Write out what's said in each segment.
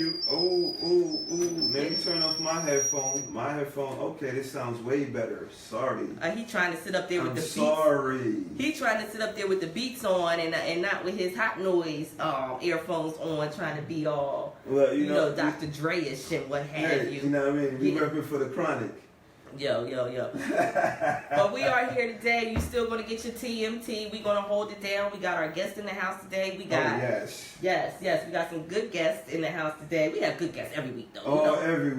Let me turn off my headphone. Okay, this sounds way better. Sorry. He trying to sit up there with the beats. Sorry. He trying to sit up there with the beats on and not with his hot noise earphones on, trying to be all you know Dr. Dre-ish and what have you. You know what I mean? We repping for the chronic. Yo. But we are here today. You still going to get your TMT. We're going to hold it down. We got our guest in the house today. We got yes. We got some good guests in the house today. We have good guests every week, though. Oh, every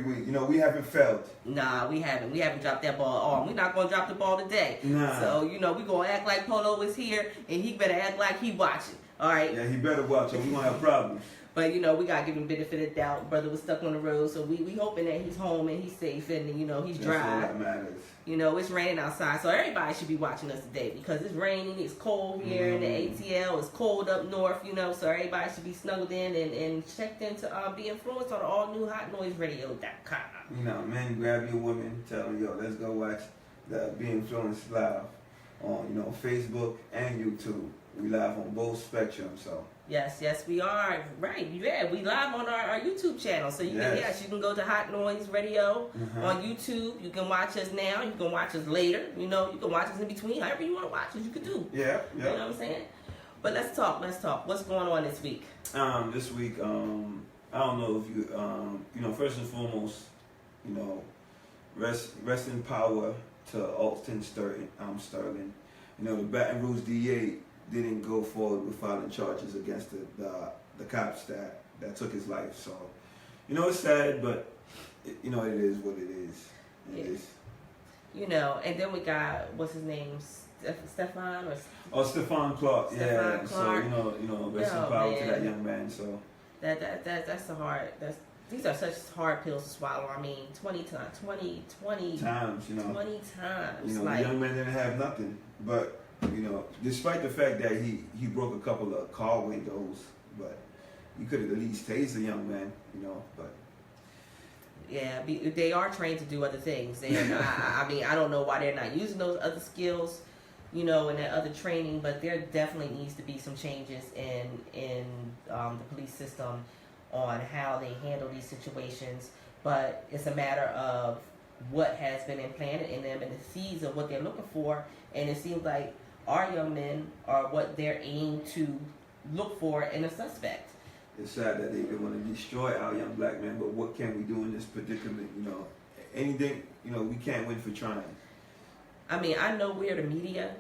week. You know, we haven't failed. Nah, we haven't. We haven't dropped that ball. We're not going to drop the ball today. Nah. So, you know, we're going to act like Polo is here, and he better act like he watching. All right? Yeah, he better watch, or we're going to have problems. But, you know, we got to give him benefit of the doubt. Brother was stuck on the road, so we hoping that he's home and he's safe and, you know, he's dry. That's all that matters. You know, it's raining outside, so everybody should be watching us today because it's raining, it's cold here in the ATL, it's cold up north, you know, so everybody should be snuggled in and checked into BInfluenced on allnewhotnoiseradio.com. You know, man, grab your woman, tell them, yo, let's go watch the BInfluenced live on, you know, Facebook and YouTube. We live on both spectrums, so. Yes, we are. Right, yeah, we live on our YouTube channel. So you can go to Hot Noise Radio on YouTube. You can watch us now. You can watch us later. You know, you can watch us in between. However you want to watch us, you can do. Yeah. You know what I'm saying? But let's talk. What's going on this week? This week, I don't know if you, you know, first and foremost, you know, rest in power to Alton Sterling. You know, the Baton Rouge DA didn't go forward with filing charges against the cops that took his life. So, you know, it's sad, but you know, it is what it is. It is. You know, and then we got what's his name, Stefan or Stephon Clark. Stephon Clark. So you know, rest in power to that young man. So that's a hard. These are such hard pills to swallow. I mean, 20 times, you know. 20 times. You know, like, the young man didn't have nothing, but. You know, despite the fact that he broke a couple of car windows, but you could have at least tased the young man, you know, but. Yeah, they are trained to do other things, and I mean, I don't know why they're not using those other skills, you know, and that other training, but there definitely needs to be some changes in the police system on how they handle these situations, but it's a matter of what has been implanted in them and the seeds of what they're looking for, and it seems like our young men are what they're aimed to look for in a suspect. It's sad that they want to destroy our young black men, but what can we do in this predicament? You know, anything, you know, we can't win for trying. I mean, I know we're the media,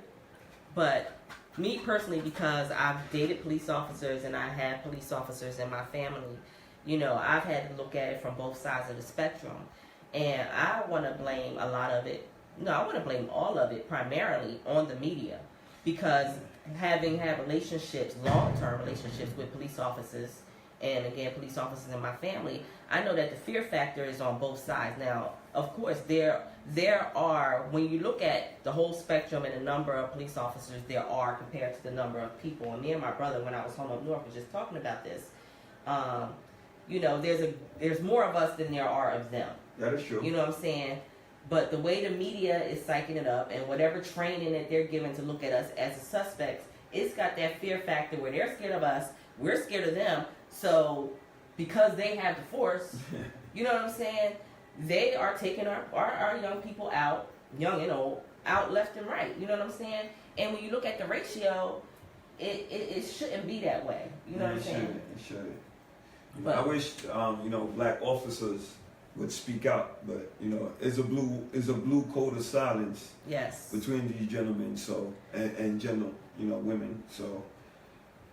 but me personally, because I've dated police officers and I have police officers in my family, you know, I've had to look at it from both sides of the spectrum. And I want to blame a lot of it. No, I want to blame all of it primarily on the media. Because having had relationships, long-term relationships with police officers, and again, police officers in my family, I know that the fear factor is on both sides. Now, of course, there are, when you look at the whole spectrum and the number of police officers there are compared to the number of people, and me and my brother, when I was home up north, was just talking about this, you know, there's more of us than there are of them. That is true. You know what I'm saying? But the way the media is psyching it up and whatever training that they're given to look at us as a suspect, it's got that fear factor where they're scared of us, we're scared of them. So because they have the force, you know what I'm saying? They are taking our young people out, young and old, out left and right. You know what I'm saying? And when you look at the ratio, it shouldn't be that way. You know what I'm saying? It shouldn't. But I wish you know, black officers would speak out, but you know, it's a blue code of silence. Yes. Between these gentlemen, so and general, you know, women. So,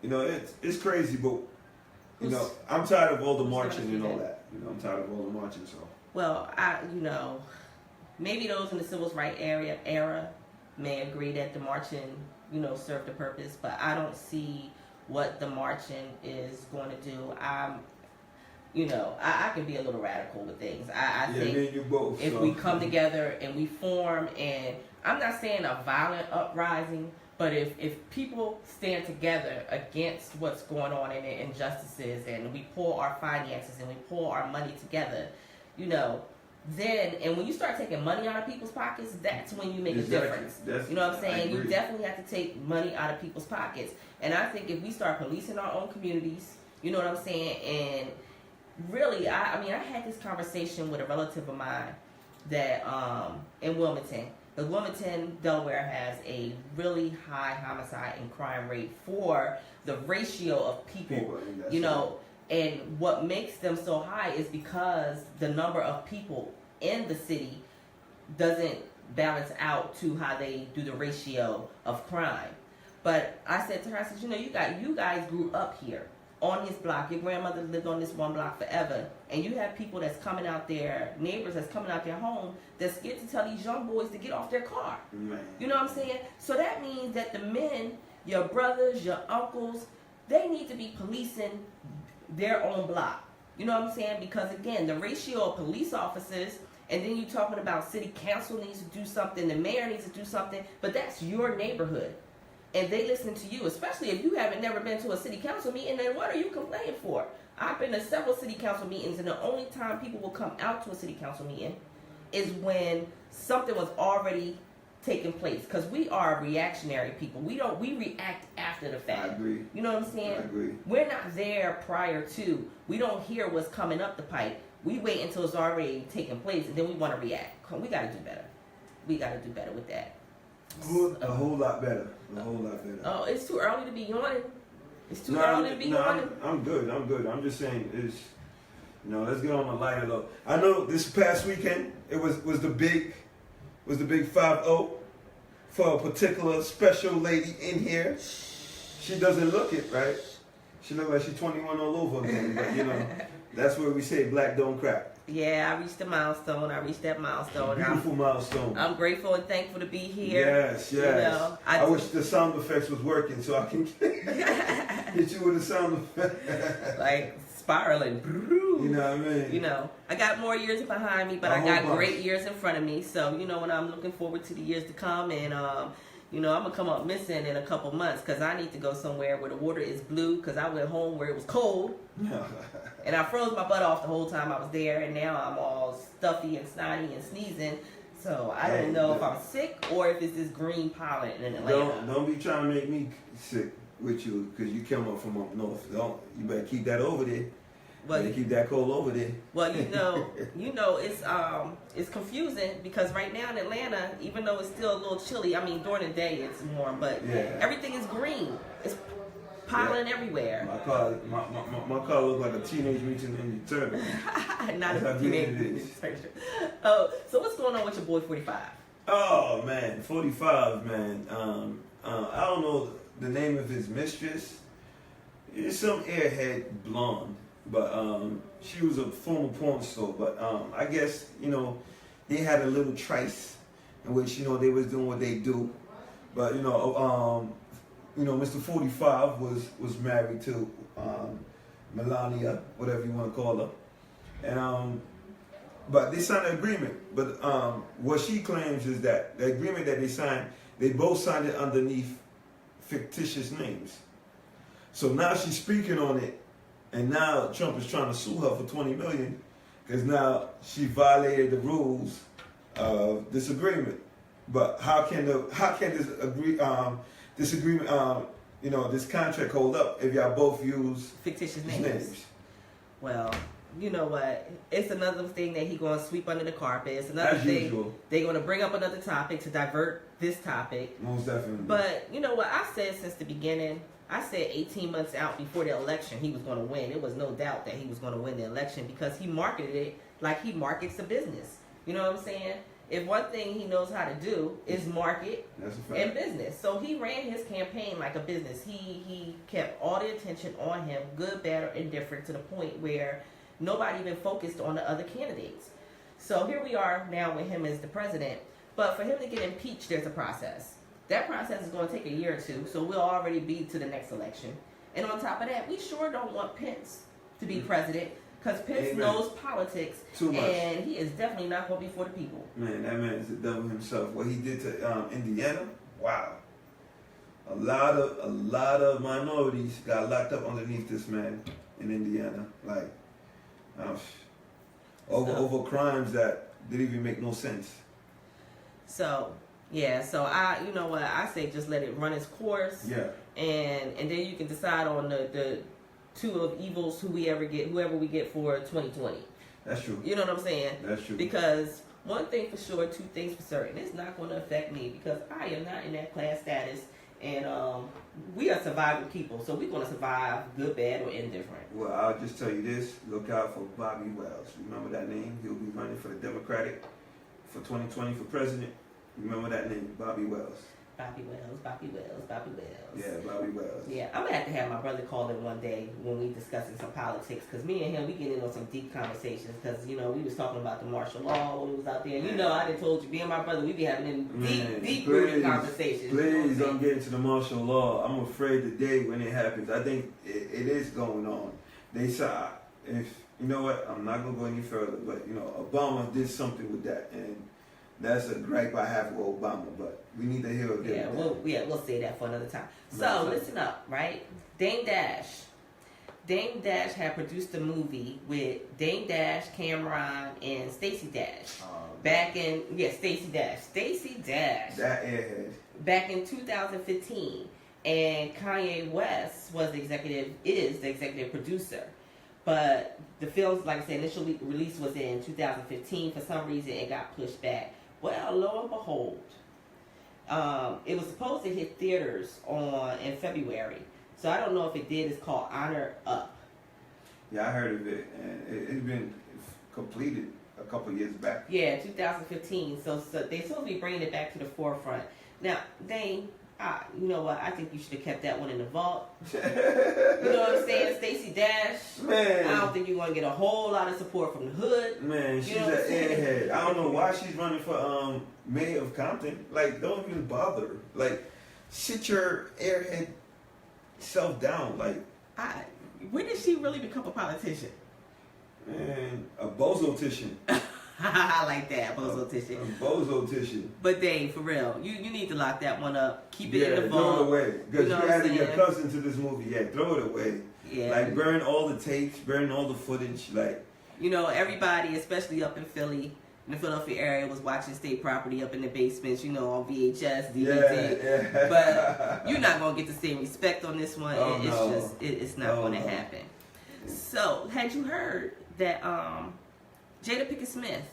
you know, it's crazy, but you know, I'm tired of all the marching and all that. You know, I'm tired of all the marching. So. Well, you know, maybe those in the civil rights era may agree that the marching, you know, served a purpose, but I don't see what the marching is going to do. You know, I can be a little radical with things. I think me and you both, if we come together and we form, and I'm not saying a violent uprising, but if people stand together against what's going on in the injustices, and we pull our finances and we pull our money together, you know, then, and when you start taking money out of people's pockets, that's when you make a difference. You know what I'm saying? You definitely have to take money out of people's pockets. And I think if we start policing our own communities, you know what I'm saying, really, I mean, I had this conversation with a relative of mine that in Wilmington. The Wilmington, Delaware has a really high homicide and crime rate for the ratio of people, you know, and what makes them so high is because the number of people in the city doesn't balance out to how they do the ratio of crime. But I said to her, I said, you know, you guys grew up here on his block. Your grandmother lived on this one block forever. And you have people that's coming out there, neighbors that's coming out their home, that's scared to tell these young boys to get off their car. Man. You know what I'm saying? So that means that the men, your brothers, your uncles, they need to be policing their own block. You know what I'm saying? Because again, the ratio of police officers, and then you're talking about city council needs to do something, the mayor needs to do something, but that's your neighborhood. And they listen to you, especially if you haven't never been to a city council meeting, then what are you complaining for? I've been to several city council meetings, and the only time people will come out to a city council meeting is when something was already taking place. Because we are reactionary people. We react after the fact. I agree. You know what I'm saying? I agree. We're not there prior to. We don't hear what's coming up the pipe. We wait until it's already taking place, and then we want to react. We got to do better. We got to do better with that. A whole lot better. A whole lot better. Oh, it's too early to be yawning. It's too early to be yawning. I'm good. I'm just saying, let's get on the lighter though. I know this past weekend it was the big 5-0 for a particular special lady in here. She doesn't look it, right? She look like she's 21 all over again. But that's where we say black don't crack. Yeah, I reached the milestone. I reached that milestone. Beautiful milestone. I'm grateful and thankful to be here. Yes. You know, I wish the sound effects was working so I can hit you with a sound effect. Like spiraling. You know what I mean? You know, I got more years behind me, but I got great years in front of me. So, when I'm looking forward to the years to come, and I'm going to come up missing in a couple months because I need to go somewhere where the water is blue because I went home where it was cold. And I froze my butt off the whole time I was there, and now I'm all stuffy and snotty and sneezing. So I don't know if I'm sick or if it's this green pollen in Atlanta. Don't be trying to make me sick with you because you came up from up north. You better keep that over there. Well, keep that cold over there. Well, it's confusing because right now in Atlanta, even though it's still a little chilly, I mean during the day it's warm, but everything is green. It's pollen everywhere. My car looks like a Teenage Mutant Ninja Turtle. Not a Teenage Mutant Turtle. Oh, so what's going on with your boy 45? Oh man, 45 man. I don't know the name of his mistress. It's some airhead blonde. But she was a former porn star. But I guess they had a little trice in which they was doing what they do. But Mr. 45 was married to Melania, whatever you want to call her, and but they signed an agreement. But what she claims is that the agreement that they signed, they both signed it underneath fictitious names. So now she's speaking on it. And now Trump is trying to sue her for $20 million because now she violated the rules of this agreement. But how can this agreement, this contract hold up if y'all both use fictitious names? Well, you know what? It's another thing that he's going to sweep under the carpet. It's another thing usual. They're going to bring up another topic to divert this topic. Most definitely. But you know what? I said since the beginning. I said 18 months out before the election he was going to win. It was no doubt that he was going to win the election because he marketed it like he markets a business. You know what I'm saying? If one thing he knows how to do is market and business. So he ran his campaign like a business. He kept all the attention on him, good, bad, or indifferent, to the point where nobody even focused on the other candidates. So here we are now with him as the president. But for him to get impeached, there's a process. That process is going to take a year or two, so we'll already be to the next election. And on top of that, we sure don't want Pence to be president because Pence knows politics, too much. And he is definitely not going to be for the people. Man, that man is the devil himself. What he did to Indiana, wow. A lot of minorities got locked up underneath this man in Indiana, like over crimes that didn't even make no sense. So I say just let it run its course. Yeah. And then you can decide on the two of evils whoever we get for 2020. That's true. You know what I'm saying? That's true. Because one thing for sure, two things for certain. It's not going to affect me because I am not in that class status, and we are surviving people, so we're going to survive good, bad, or indifferent. Well, I'll just tell you this: look out for Bobby Wells. Remember that name? He'll be running for the Democratic for 2020 for president. Remember that name, Bobby Wells. Bobby Wells, Bobby Wells, Bobby Wells. Yeah, Bobby Wells. Yeah, I'm gonna have to have my brother call in one day when we discussing some politics, because me and him, we get in on some deep conversations, because you know we was talking about the martial law when we was out there. You know, I done told you, me and my brother, we be having deep rooted conversations. Please don't get into the martial law. I'm afraid the day when it happens. I think it is going on. They saw, if you know what, I'm not gonna go any further, but you know, Obama did something with that, and that's a gripe I have with Obama, but we need to hear it. We'll say that for another time. So listen up, right? Dame Dash had produced a movie with Dame Dash, Cameron, and Stacey Dash. Stacey Dash. That airhead. Back in 2015, and Kanye West is the executive producer. But the film's, like I said, initial release was in 2015. For some reason, it got pushed back. Well, lo and behold, it was supposed to hit theaters in February. So I don't know if it did. It's called Honor Up. Yeah, I heard of it, and it's been completed a couple years back. Yeah, 2015. So they're supposed to be bringing it back to the forefront. Now, Dane, you know what? I think you should have kept that one in the vault. You know what I'm saying? Stacey Dash. Man. I don't think you're going to get a whole lot of support from the hood. Man, she's an airhead. I don't know why she's running for mayor of Compton. Like, don't even bother. Like, sit your airhead self down. Like, when did she really become a politician? Man, a bozo-tician. I like that, bozo-tician. A bozo-tician. But Dave, for real, you need to lock that one up. Keep it in the vault. Throw it away. Because you added your cousin to this movie. Yeah, throw it away. Yeah. Like, burn all the tapes, burn all the footage. Like, you know, everybody, especially up in Philly, in the Philadelphia area, was watching State Property up in the basements, you know, on VHS, DVD. Yeah. But you're not going to get the same respect on this one. It's not going to happen. So, had you heard that Jada Pinkett Smith,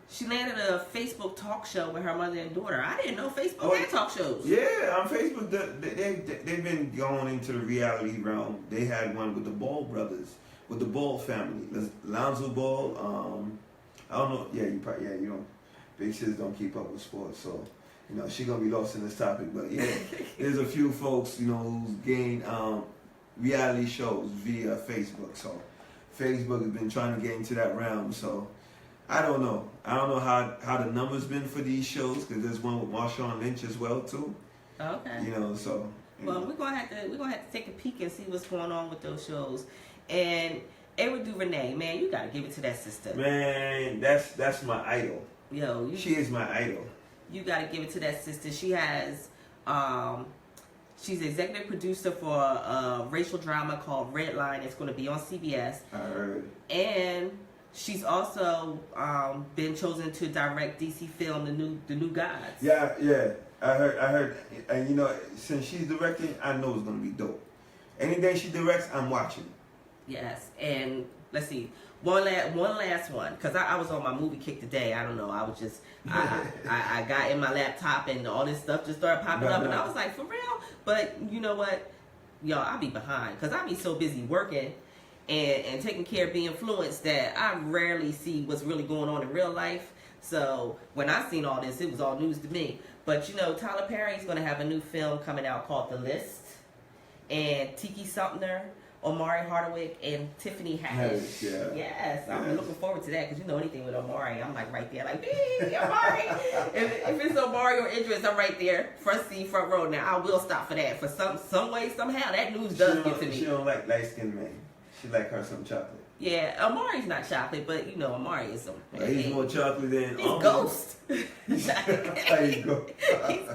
she landed a Facebook talk show with her mother and daughter? I didn't know Facebook had talk shows. Yeah, on Facebook, they've been going into the reality realm. They had one with the Ball brothers, with the Ball family. Lonzo Ball, I don't know. Yeah, you don't. Big sis don't keep up with sports, so you know she gonna be lost in this topic. But yeah, there's a few folks you know who's gained reality shows via Facebook. So Facebook has been trying to get into that realm. So I don't know. I don't know how the numbers been for these shows, because there's one with Marshawn Lynch as well too. Okay. You know, so. Well, we're gonna have to take a peek and see what's going on with those shows. And Ava DuVernay, man, you gotta give it to that sister. Man, that's my idol. Yo, she is my idol. You gotta give it to that sister. She has, she's executive producer for a racial drama called Red Line. It's gonna be on CBS. I heard. And she's also been chosen to direct DC film The New Gods. Yeah. I heard, and you know, since she's directing, I know it's gonna be dope. Anything she directs, I'm watching. Yes, and let's see, one last one, because I was on my movie kick today. I don't know, I was just I got in my laptop and all this stuff just started popping up, and I was like, for real? But you know what, y'all, I'll be behind, because I be so busy working and taking care of BInfluenced that I rarely see what's really going on in real life. So when I seen all this, it was all news to me. But you know, Tyler Perry's going to have a new film coming out called The List. And Tiki Sumter, Omari Hardwick, and Tiffany Haddish. Yes, I'm looking forward to that, because you know anything with Omari, I'm like right there, like, hey, Omari. if it's Omari or Idris, I'm right there, front seat, front row. Now, I will stop for that. For some way, somehow, that news does get to me. She don't like light-skinned men. She like her some chocolate. Yeah, Amari's not chocolate, but you know, Amari is some. He's more chocolate than. He's Ghost. He's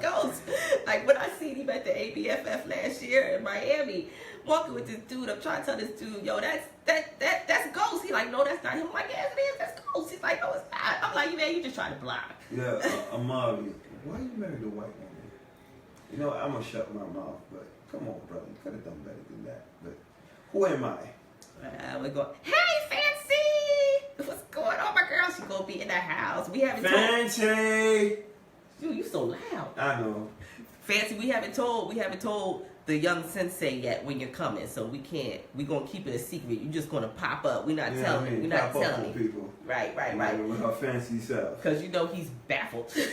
Ghost. Like when I seen him at the ABFF last year in Miami, walking with this dude, I'm trying to tell this dude, yo, that's Ghost. He's like, no, that's not him. I'm like, yes, it is. That's Ghost. He's like, no, it's not. I'm like, man, you just trying to block. Yeah, Amari, why you married a white woman? You know, I'm gonna shut my mouth, but come on, brother, you could have done better than that. But Who am I? We go, hey, Fancy! What's going on, my girl? She gonna be in the house. We haven't Fancy! Dude, you so loud. I know. Fancy, we haven't told the young sensei yet when you're coming, so we gonna keep it a secret. You're just gonna pop up. We're not telling him. We're not telling people. Right. With her fancy self. Because you know he's baffled. Yeah,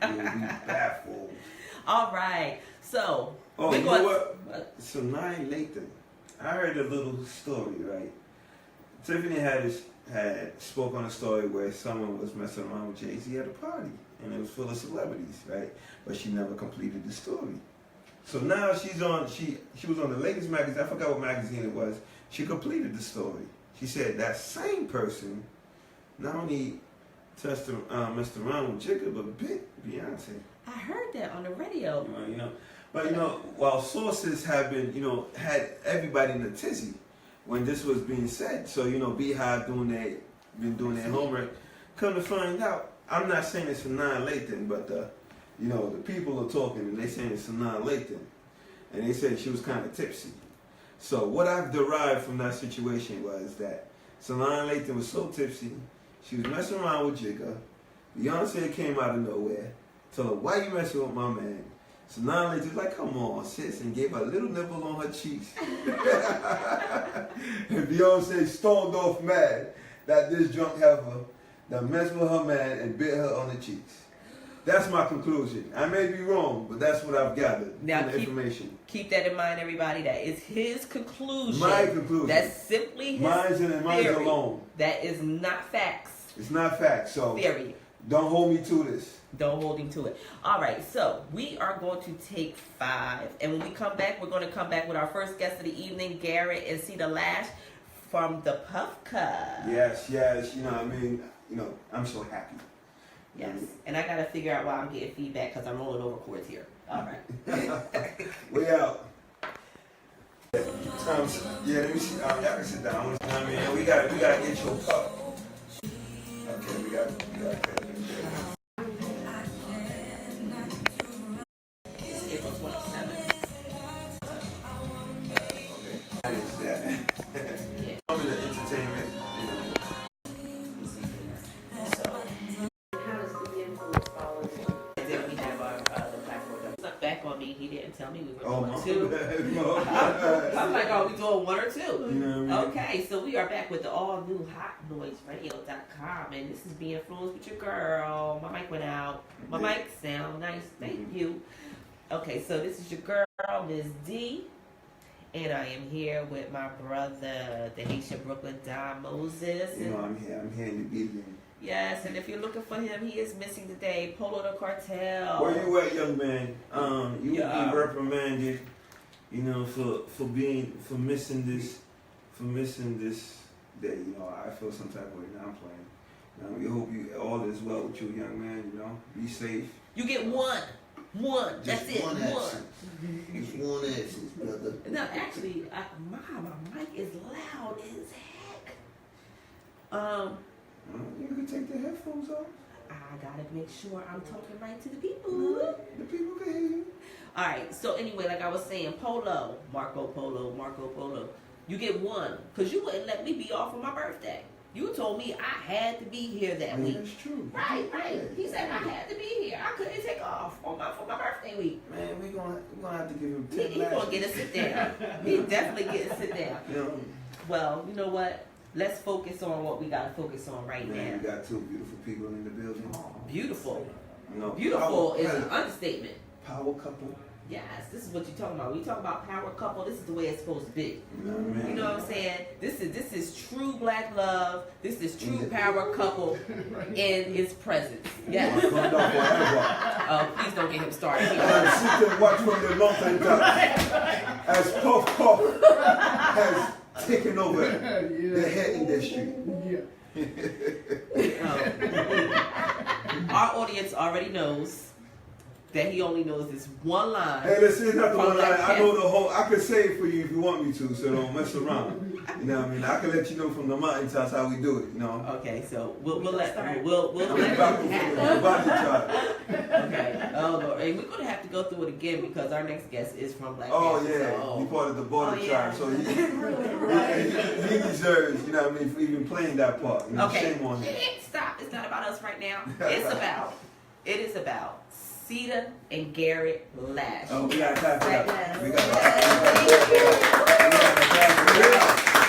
he's baffled. All right. So you know what? So Nia Lathan, I heard a little story, right? Tiffany had spoke on a story where someone was messing around with Jay-Z at a party, and it was full of celebrities, right? But she never completed the story. So now she was on the latest magazine. I forgot what magazine it was. She completed the story. She said that same person not only messed around with Jigga, but bit Beyonce. I heard that on the radio. But while sources have been, had everybody in a tizzy when this was being said. So Beehive been doing their homework. Come to find out, I'm not saying it's for Nia Lathan, but the people are talking and they saying it's for Nia Lathan, and they said she was kind of tipsy. So what I've derived from that situation was that Nia Lathan was so tipsy, she was messing around with Jigga. Beyonce came out of nowhere, told her, "Why you messing with my man?" So Nia Lathan's like, "Come on, sis," and gave her a little nibble on her cheeks. And Beyonce stormed off mad that this drunk heifer that messed with her man and bit her on the cheeks. That's my conclusion. I may be wrong, but that's what I've gathered Now from the information. Keep that in mind, everybody. That is his conclusion. My conclusion. That's simply his mine's alone. That is not facts. It's not facts. So theory. Don't hold me to this. Don't hold him to it. All right, so we are going to take 5. And when we come back, we're going to come back with our first guest of the evening, Garrett and Ceata Lash from the Puff Cup. Yes. I'm so happy. Yes, and I got to figure out why I'm getting feedback because I'm rolling over cords here. All right. We out. Let me see. Y'all can sit down. We got to get your pup. Okay, we got to April 27th. Okay. Yeah. I'm in the entertainment. Back on me, he didn't tell me we were Oh, doing 2. I'm like, are we doing 1 or 2? You know what I mean? Okay, so we are back with the all new hotnoiseradio.com, and this is BInfluenced with your girl. My mic went out. My mic sound nice. Thank you. Okay, so this is your girl, Ms. D, and I am here with my brother, the Haitian Brooklyn Don Moses. I'm here in the beginning. Yes, and if you're looking for him, he is missing today. Polo the Cartel. Where you at, young man? You will be reprimanded, for missing this day. I feel some type of way now. I'm playing. We hope all is well with you, young man. Be safe. You get one. That's Just it. one One. absence. Just one absence, brother. No, actually, my mic is loud as heck. You can take the headphones off. I gotta make sure I'm talking right to the people. The people can hear you. All right. So anyway, like I was saying, Marco Polo. You get 1 because you wouldn't let me be off on my birthday. You told me I had to be here that week. That's true. Right. He said I had to be here. I couldn't take off for my birthday week. Man, we're gonna have to give him 10 He's gonna get a sit down. He definitely get a sit down. Well, you know what? Let's focus on what we gotta focus on right now. We got 2 beautiful people in the building. Beautiful. Beautiful is an understatement. Power couple. Yes, this is what you're talking about. When you talk about power couple, this is the way it's supposed to be. You know what I mean? You know what I'm saying? This is true black love. This is true power couple in its presence. Yeah. Please don't get him started. Sit and watch from the mountain top as Puff has taken over the hair industry. Our audience already knows that he only knows this one line. Hey, listen, it's not the From one Black line. I Panther. know the whole. I can say it for you if you want me to, so don't mess around. You know what I mean? I can let you know from the mountaintops how we do it. You know. Okay, so we'll let Start. we'll I'm let about you to have it. I'm about to try. Okay. Oh Lord, and we're gonna have to go through it again because our next guest is from Black Oh Panther. yeah, so- he part of the border Oh, yeah. tribe, so he deserves. You know what I mean, for even playing that part. You know, Okay. shame on him. Stop. It's not about us right now. It is about Ceata and Garrett Lash. Oh, we gotta clap it up. Yes. We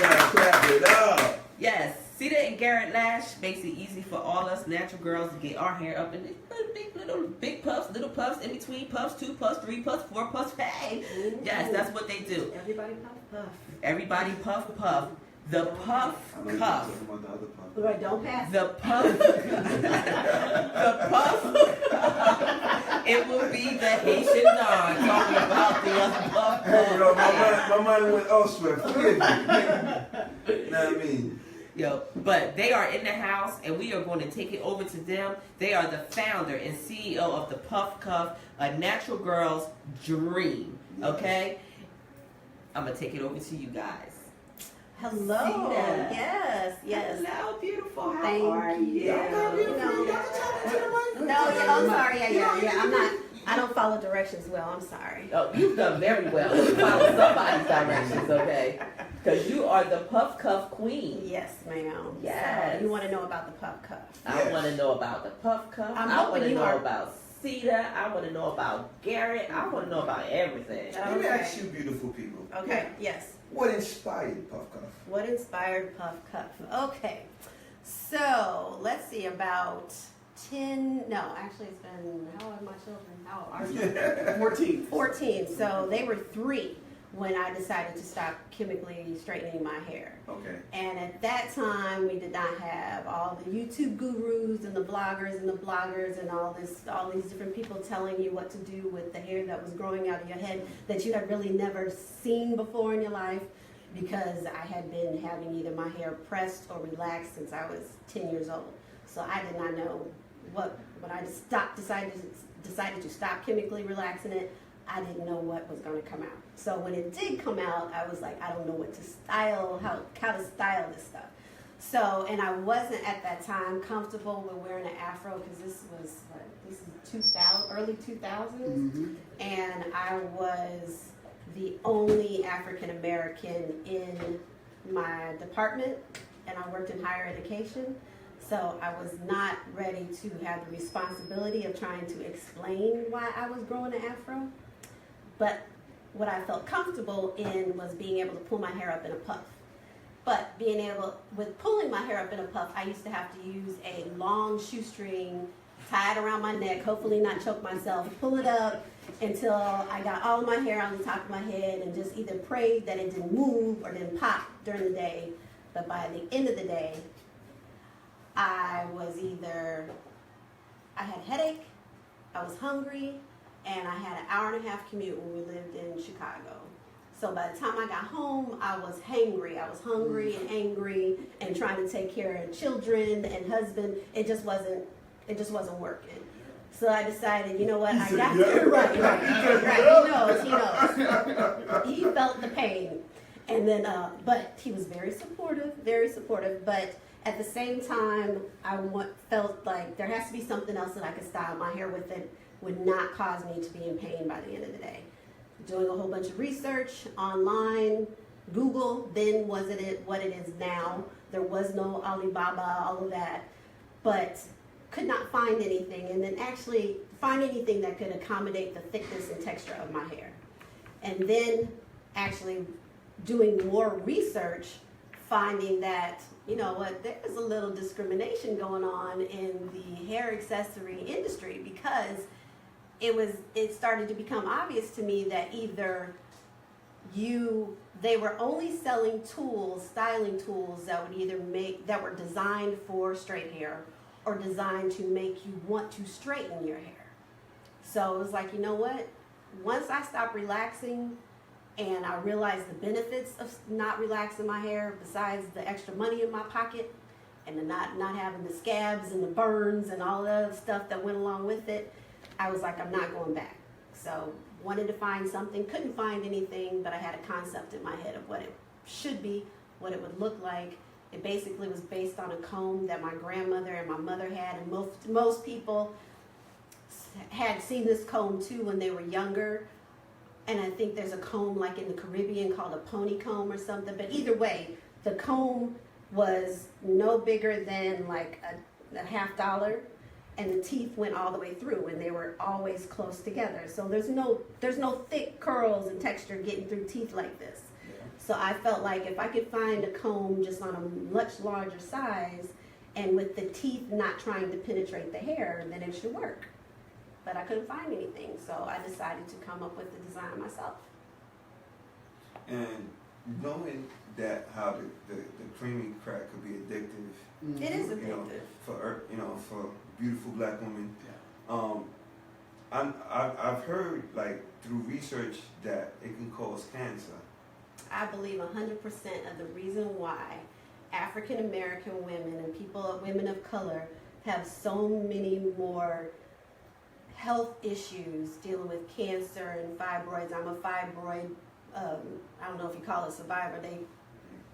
gotta clap it up. Yes, Ceata and Garrett Lash makes it easy for all us natural girls to get our hair up in little big puffs, little puffs, in between puffs, 2 puffs, 3 puffs, 4 puffs. Hey, yes, that's what they do. Everybody puff puff. Everybody puff puff. The puff cuff. Right, don't pass. The puff. The puff. It will be the Haitian Don talking about the other puff Hey, yo, puff. my mind went elsewhere. Forgive me. You know what I mean? Yo, but they are in the house and we are going to take it over to them. They are the founder and CEO of the Puff Cuff, a natural girl's dream. Okay? I'm going to take it over to you guys. Hello. Ceata. Yes, yes. Hello, beautiful. How Thank are you? you. No, yeah, I'm sorry. Yeah. I don't follow directions well. I'm sorry. Oh, you've done very well. You follow somebody's directions, okay? Because you are the Puff Cuff queen. Yes, ma'am. Yes. So you want to know about the puff cuff? I Yes. want to know about the Puff Cuff. I'm I hoping want to you know are- about Ceata. I want to know about Garrett. I want to know about everything. Let me ask you, beautiful people. Okay. Yes. What inspired Puff Cuff? What inspired Puff Cuff? Okay, so let's see, about 10, no, actually it's been, how old are my children? How old are you? 14. 14, so they were 3 when I decided to stop chemically straightening my hair. Okay. And at that time, we did not have all the YouTube gurus and the bloggers and all these different people telling you what to do with the hair that was growing out of your head that you had really never seen before in your life, because I had been having either my hair pressed or relaxed since I was 10 years old. So I did not know when I decided to stop chemically relaxing it, I didn't know what was going to come out. So when it did come out, I was like, I don't know what to style, how to style this stuff. So, and I wasn't at that time comfortable with wearing an afro, because this is 2000, early 2000s, and I was the only African American in my department, and I worked in higher education. So I was not ready to have the responsibility of trying to explain why I was growing an afro. But what I felt comfortable in was being able to pull my hair up in a puff. But with pulling my hair up in a puff, I used to have to use a long shoestring tied around my neck, hopefully not choke myself, pull it up until I got all of my hair on the top of my head, and just either prayed that it didn't move or didn't pop during the day. But by the end of the day, I had a headache, I was hungry, and I had an hour and a half commute when we lived in Chicago. So by the time I got home, I was hangry. I was hungry and angry and trying to take care of children and husband. It just wasn't working. So I decided, you know what, I got to, right. He knows. He felt the pain. And then, but he was very supportive, but at the same time, I felt like there has to be something else that I could style my hair with that would not cause me to be in pain by the end of the day. Doing a whole bunch of research online, Google then wasn't it what it is now. There was no Alibaba, all of that, but could not find anything, and then actually find anything that could accommodate the thickness and texture of my hair. And then actually doing more research, finding that, you know what, there's a little discrimination going on in the hair accessory industry, because it started to become obvious to me that either they were only selling styling tools that were designed for straight hair or designed to make you want to straighten your hair. So it was like, you know what? Once I stopped relaxing and I realized the benefits of not relaxing my hair, besides the extra money in my pocket and the not having the scabs and the burns and all the other stuff that went along with it, I was like, I'm not going back. So wanted to find something, couldn't find anything, but I had a concept in my head of what it should be, what it would look like. It basically was based on a comb that my grandmother and my mother had, and most people had seen this comb too when they were younger. And I think there's a comb like in the Caribbean called a pony comb or something. But either way, the comb was no bigger than like a $50, and the teeth went all the way through, and they were always close together. So there's no thick curls and texture getting through teeth like this. Yeah. So I felt like if I could find a comb just on a much larger size, and with the teeth not trying to penetrate the hair, then it should work. But I couldn't find anything, so I decided to come up with the design myself. And knowing that how the creamy crack could be addictive, It is you know, addictive. for beautiful black women. I've heard like through research that it can cause cancer. I believe 100% of the reason why African American women and women of color have so many more health issues dealing with cancer and fibroids. I'm a fibroid, I don't know if you call it survivor.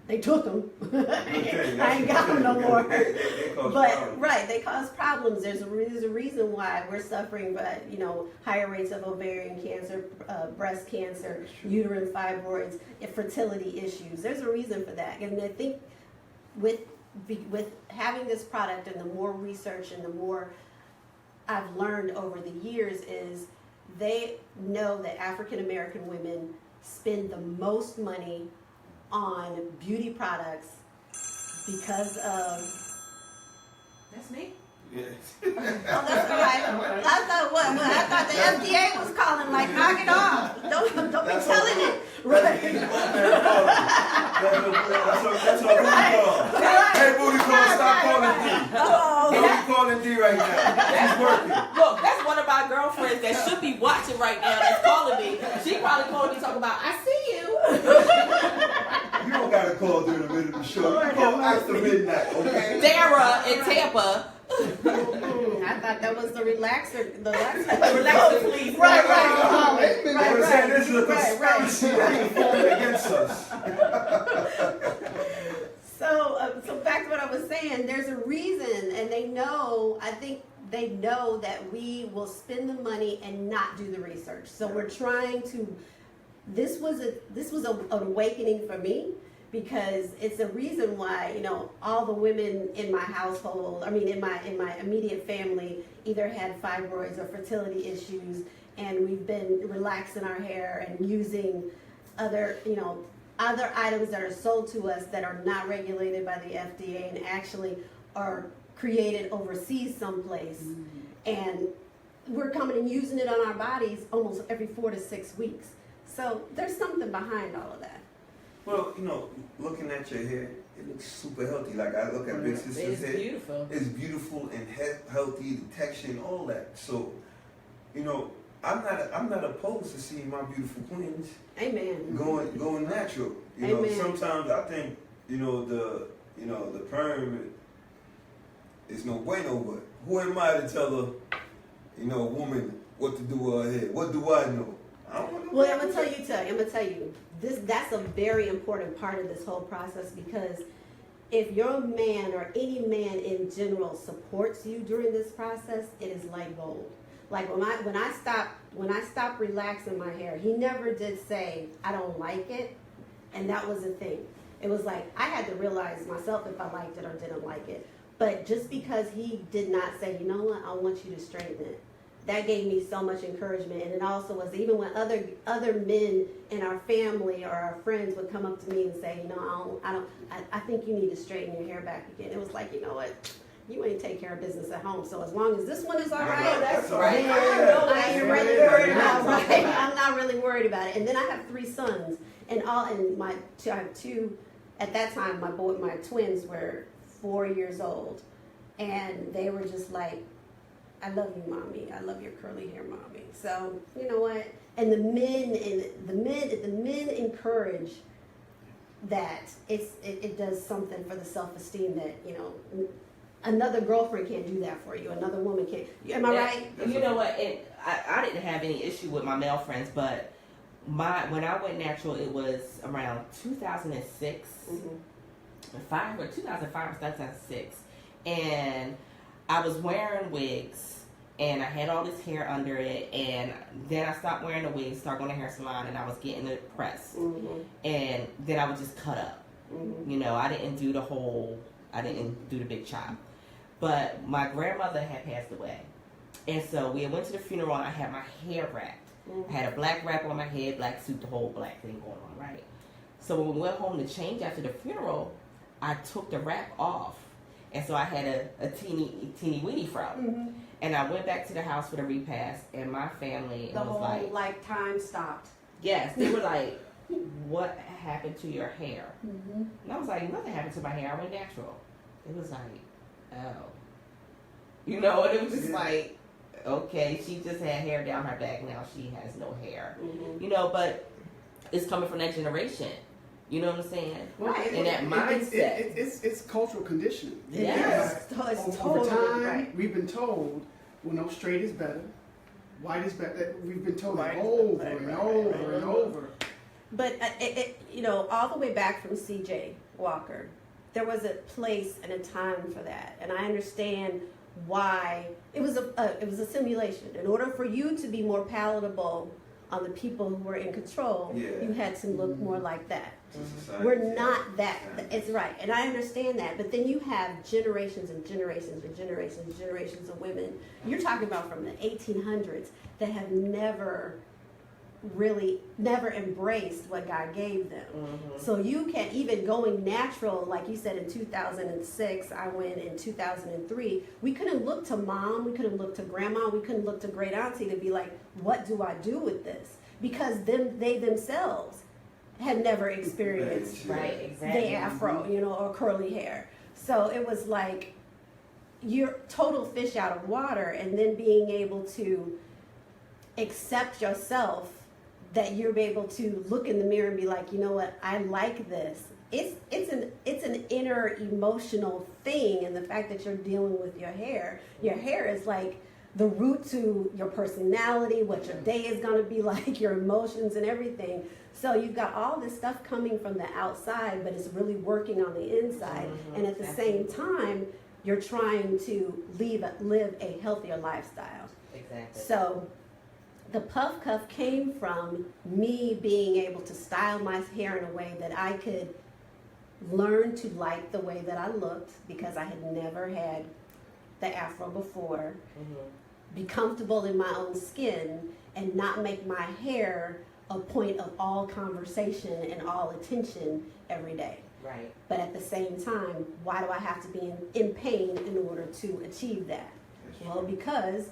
They took them. I ain't got them no more. They cause But problems. right, they cause problems. There's a reason why we're suffering, higher rates of ovarian cancer, breast cancer, uterine fibroids, and fertility issues. There's a reason for that, and I think with having this product and the more research and the more I've learned over the years is they know that African American women spend the most money on beauty products because of... That's me? Yes. Oh, that's right. I thought the FDA was calling, like, knock it off. Don't be telling it. Right. That's what booty call. Hey, booty call, stop calling D. Don't be calling D right now. She's working. Look, that's one of my girlfriends that should be watching right now that's calling me. She probably calling me talking about, I see you. You don't gotta call during the middle of the show. You call after midnight, okay? Dara in Tampa. I thought that was the relaxer. Relaxer, please. Right. We're saying this is a conspiracy that's formed against us. So back to what I was saying, there's a reason, and I think they know that we will spend the money and not do the research. So we're trying to, this was an awakening for me, because it's a reason why, all the women in my household, in my immediate family, either had fibroids or fertility issues, and we've been relaxing our hair and using other items that are sold to us that are not regulated by the FDA and actually are created overseas someplace. And we're coming and using it on our bodies almost every 4 to 6 weeks. So there's something behind all of that. Well, looking at your hair, it looks super healthy. Like I look at Big Sister's hair. It's beautiful. It's beautiful and healthy, the texture and all that. So, I'm not opposed to seeing my beautiful queens Amen. going natural. Amen. Sometimes I think, the perm is no bueno, but who am I to tell a woman what to do with her hair? What do I know? I don't know. Well, I'm gonna tell you. That's a very important part of this whole process, because if your man or any man in general supports you during this process, it is like gold. Like when I stopped relaxing my hair, he never did say I don't like it, and that was the thing. It was like I had to realize myself if I liked it or didn't like it. But just because he did not say, you know what, I want you to straighten it, that gave me so much encouragement. And it also was, even when other men in our family or our friends would come up to me and say, I think you need to straighten your hair back again. It was like, you know what, you ain't take care of business at home. So as long as this one is all right, that's right. I ain't really worried about it. Right? I'm not really worried about it. And then I have 3 sons, and I have 2. At that time, my twins were 4 years old, and they were just like, I love you, mommy. I love your curly hair, mommy. So you know what? And the men encourage that. It does something for the self-esteem that another girlfriend can't do that for you. Another woman can't. Am I right? You know what? And I didn't have any issue with my male friends, but when I went natural, it was around 2006. Mm-hmm. 2005 or 2006, and I was wearing wigs, and I had all this hair under it, and then I stopped wearing the wigs, started going to hair salon, and I was getting it pressed, and then I would just cut up. You know, I didn't do the big chop, but my grandmother had passed away, and so we went to the funeral, and I had my hair wrapped. I had a black wrap on my head, black suit, the whole black thing going on, right? So when we went home to change after the funeral, I took the wrap off, and so I had a teeny weeny fro. And I went back to the house for the repast, and my family The was whole like, time stopped. yes, they were like, what happened to your hair? And I was like, nothing happened to my hair. I went natural. It was like, oh, you know, and it was just like, okay, she just had hair down her back. Now she has no hair, you know. But it's coming from that generation. You know what I'm saying? Right. And that mindset. It's cultural conditioning. Yes. It's Over totally time, right. we've been told, well, no, straight is better, white is better. We've been told Right. it over Right, and right, over right. and over. But you know, all the way back from C.J. Walker, there was a place and a time for that, and I understand why it was a simulation. In order for you to be more palatable on the people who were in control, you had to look more like that. We're not that. It's right, and I understand that. But then you have generations and generations and generations and generations of women. You're talking about from the 1800s that have never embraced what God gave them. So you can, even going natural, like you said in 2006, I went in 2003, we couldn't look to mom, we couldn't look to grandma, we couldn't look to great auntie to be like, what do I do with this? Because they themselves had never experienced Right, exactly. the afro, you know, or curly hair. So it was like you're total fish out of water, and then being able to accept yourself, that you're able to look in the mirror and be like, you know what, I like this. It's an inner emotional thing, and the fact that you're dealing with your hair is like the root to your personality, what your day is going to be like, your emotions and everything. So you've got all this stuff coming from the outside, but it's really working on the inside. And at the same time, you're trying to live a healthier lifestyle. Exactly. So the puff cuff came from me being able to style my hair in a way that I could learn to like the way that I looked, because I had never had the afro before, be comfortable in my own skin, and not make my hair a point of all conversation and all attention every day. Right. But at the same time, why do I have to be in pain in order to achieve that? Well, because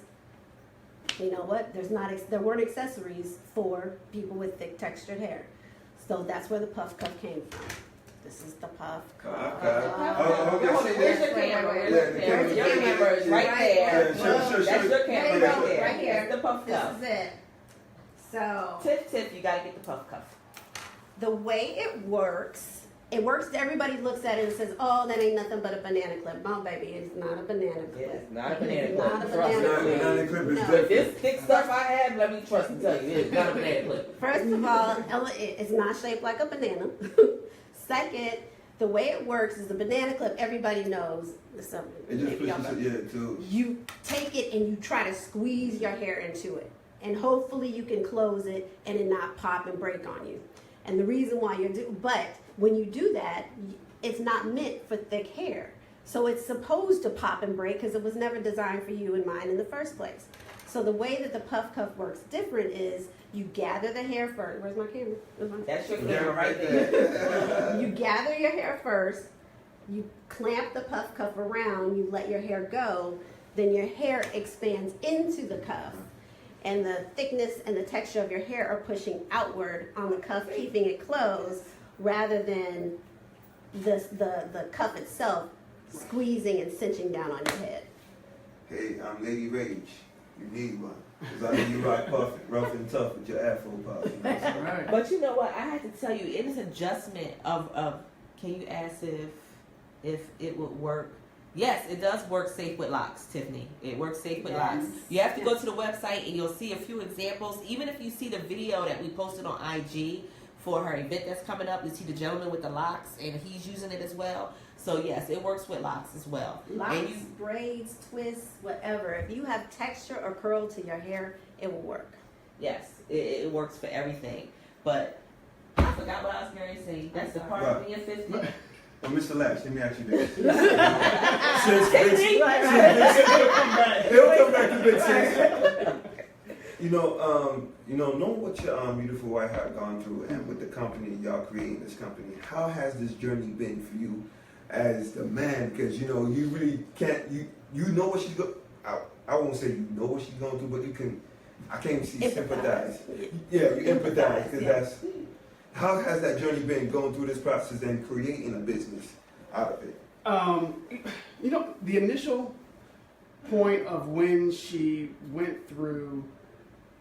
you know what? There weren't accessories for people with thick textured hair. So that's where the puff cuff came from. This is the puff cuff. Where's your camera? Where's your camera? It's right there. That's your camera right there. Right here. That's the puff cuff. This is it. So Tiff, you gotta get the puff cuff. the way it works, everybody looks at it and says, oh, that ain't nothing but a banana clip. No, baby, it's not a banana clip. It's not a banana It's clip. not a Trust banana me. clip. Banana clip is No. different. This thick stuff I have, let me trust and tell you, it's not a banana clip. First of all, it's not shaped like a banana. Second, the way it works is the banana clip, everybody knows. So It just maybe y'all know. pushes, too. You take it and you try to squeeze your hair into it. And hopefully you can close it and it not pop and break on you. And the reason why but when you do that, it's not meant for thick hair. So it's supposed to pop and break because it was never designed for you and mine in the first place. So the way that the puff cuff works different is you gather the hair first. Where's my camera? That's your camera right there. You gather your hair first, you clamp the puff cuff around, you let your hair go, then your hair expands into the cuff. And the thickness and the texture of your hair are pushing outward on the cuff, keeping it closed, rather than the cuff itself squeezing and cinching down on your head. Hey, I'm Lady Rage. You need one. Because I know you rock rough and tough with your afro pop. You know what I'm saying? Right. But you know what? I had to tell you, it is adjustment of can you ask if it would work Yes, it does work safe with locks, Tiffany. It works safe with locks. You have to go to the website and you'll see a few examples. Even if you see the video that we posted on IG for her event that's coming up, you see the gentleman with the locks and he's using it as well. So yes, it works with locks as well. Locks, braids, twists, whatever. If you have texture or curl to your hair, it will work. Yes, it works for everything. But I forgot what I was going to say. That's the part of being 50. Well, Mr. Lash, let me ask you this. He'll come back to Big Sis. You know, knowing what your beautiful wife had gone through and with the company, y'all creating this company, how has this journey been for you as the man? Because, you know, you really can't, you know what she's going, I won't say you know what she's going through, but you can, I can't see sympathize. Yeah, you empathize, because that's, how has that journey been going through this process and creating a business out of it? You know, the initial point of when she went through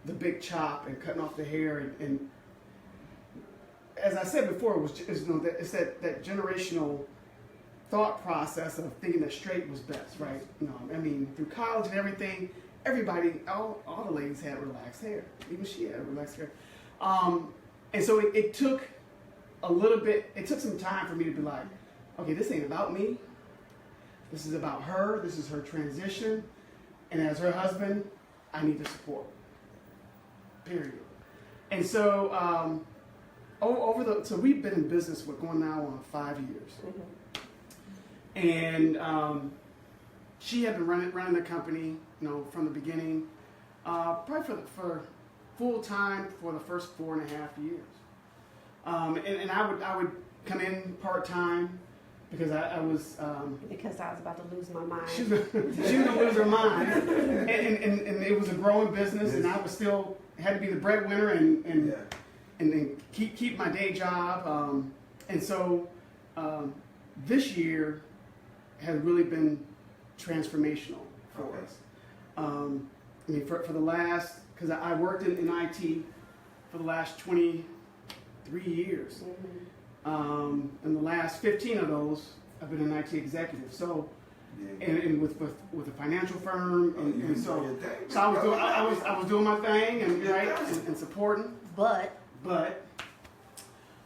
the big chop and cutting off the hair, and as I said before, it's that generational thought process of thinking that straight was best, right? You know, I mean, through college and everything, everybody, all the ladies had relaxed hair. Even she had relaxed hair. And so it took a little bit, it took some time for me to be like, okay, this ain't about me. This is about her. This is her transition. And as her husband, I need to support. Period. And so, so we've been in business, we're going now on 5 years. Mm-hmm. And she had been running the company, you know, from the beginning, probably for full time for the first 4.5 years. And I would come in part time because I was because I was about to lose my mind. She was gonna lose her mind, and it was a growing business, and I was still had to be the breadwinner and keep my day job. And so this year has really been transformational for us. I mean, for the last, because I worked in IT for the last 23 years. Mm-hmm. And the last 15 of those, I've been an IT executive. So, and with a financial firm, and so I was doing my thing and supporting. But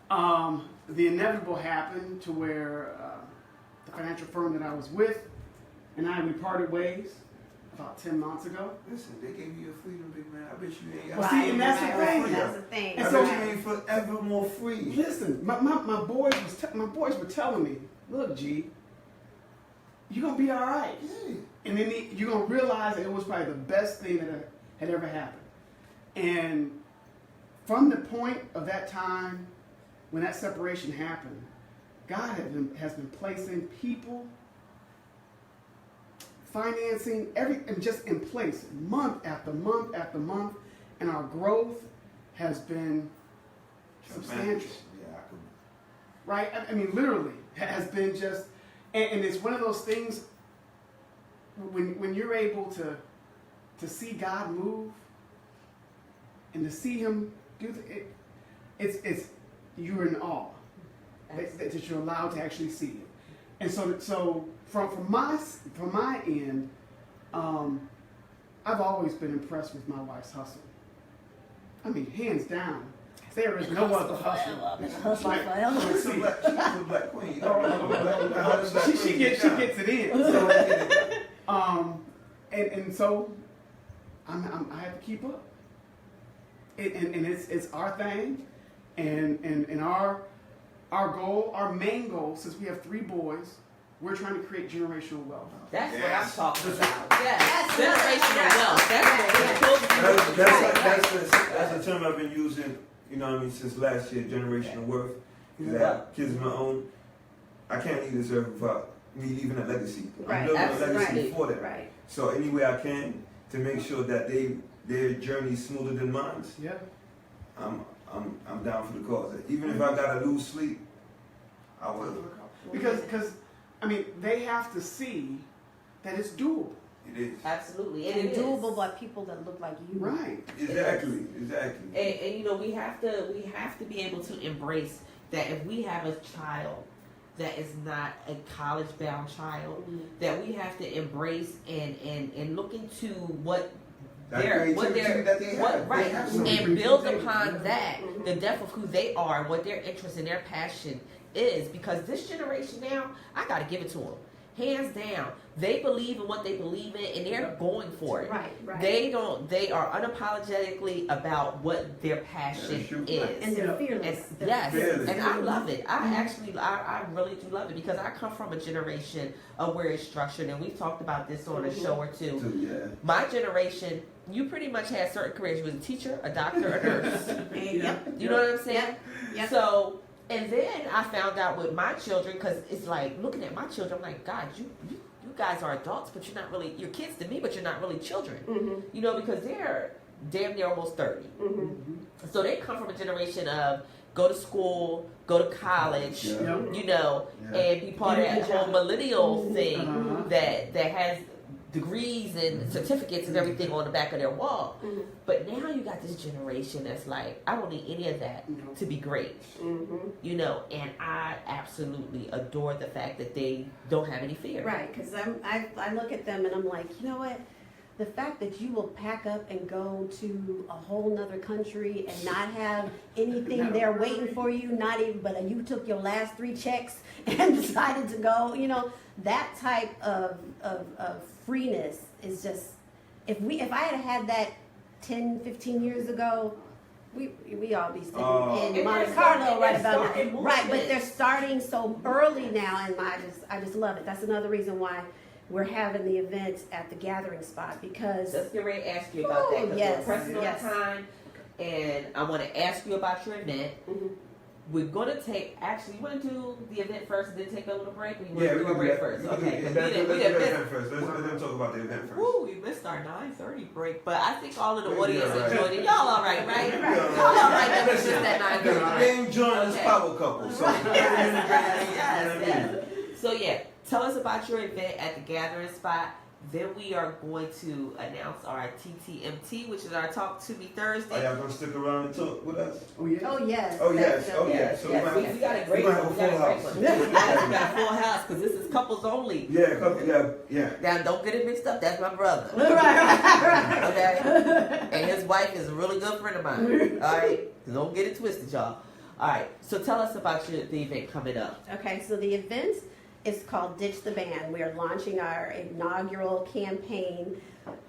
the inevitable happened to where the financial firm that I was with and we parted ways about 10 months ago. Listen, they gave you your freedom, big man. I bet you ain't. Well, see, and that's the thing. That's the thing. And I bet you ain't forever more free. Listen, my boys were telling me, look, G, you're gonna be all right. Yeah. And then you're gonna realize that it was probably the best thing that had ever happened. And from the point of that time when that separation happened, God has been placing people, financing, and just in place, month after month after month, and our growth has been substantial. Yeah, I could. Right? I mean, literally, has been just, and it's one of those things when you're able to see God move and to see Him do it's you're in awe that you're allowed to actually see it. And so from my end, I've always been impressed with my wife's hustle. I mean, hands down, there is no other hustle. Hustle forever. She's a black queen. She gets it in. So, and so I have to keep up. And it's our thing, and our goal, our main goal, since we have 3 boys, we're trying to create generational wealth. That's what I'm talking about. Yes, generational wealth. That's a term I've been using, you know what I mean, since last year, generational worth. Because I have kids of my own. I can't leave this earth without me leaving a legacy. I'm building a legacy for them. Right. So any way I can to make sure that their journey is smoother than mine. Yeah. I'm down for the cause. Even if I gotta lose sleep, I will. Because I mean, they have to see that it's doable. It is. Absolutely. And doable by people that look like you. Right. Exactly. And you know, we have to be able to embrace that if we have a child, that is not a college-bound child, that we have to embrace and look into what That creativity that they have. right, They have some and build creativity. upon that the depth of who they are, what their interest and their passion is. Because this generation now, I got to give it to them. Hands down, they believe in what they believe in, and they're going for it. Right, right. They are unapologetically about what their passion is. And they're fearless. Yes, fearless. and I love it. I really do love it, because I come from a generation of where it's structured, and we've talked about this on a show or two. Yeah. My generation, you pretty much had certain careers. You was a teacher, a doctor, a nurse. Yep. You know what I'm saying? Yep. So, and then I found out with my children, because it's like looking at my children, I'm like, God, you guys are adults, but you're not really, you're kids to me, but you're not really children. You know, because they're damn near almost 30. So they come from a generation of go to school, go to college, you know, and be part of that whole millennial thing that has degrees and certificates and everything on the back of their wall. But now you got this generation that's like, I don't need any of that to be great. You know, and I absolutely adore the fact that they don't have any fear. Right, because I look at them and I'm like, you know what? The fact that you will pack up and go to a whole nother country and not have anything there waiting for you, not even, but you took your last 3 checks and decided to go, you know, that type of freeness is just, if I had that 10, 15 years ago, we all be sitting in Monte Carlo right about now. Right, but they're starting so early now, and I just love it. That's another reason why we're having the events at the gathering spot, because Just get ready to ask you about that, because we're pressing on yes. time, and I want to ask you about your event. We're going to take, actually, you want to do the event first and then take a little break? Or you want to do a break first? Okay. Let's do the event first. Let's talk about the event first. Woo, we missed our 9:30 break, but I think all of the We'll be audience all right. enjoyed it. Y'all all right, right? We'll be all right. Y'all all right that we missed that 9:30. They enjoying this Okay. power couple. So Yes. So yeah, tell us about your event at the gathering spot. Then we are going to announce our TTMT, which is our Talk to Me Thursday. Are y'all gonna stick around and talk with us? Oh yeah. oh yes. Oh yes, That's- oh yes. So Yes, we got a great we're one. gonna We have a got a full great house. one. Yes, we got a full house because this is couples only. Yeah. Now, don't get it mixed up. That's my brother. right. Okay? And his wife is a really good friend of mine. All right? So don't get it twisted, y'all. All right. So tell us about the event coming up. Okay, so the event is called Ditch the Ban. We are launching our inaugural campaign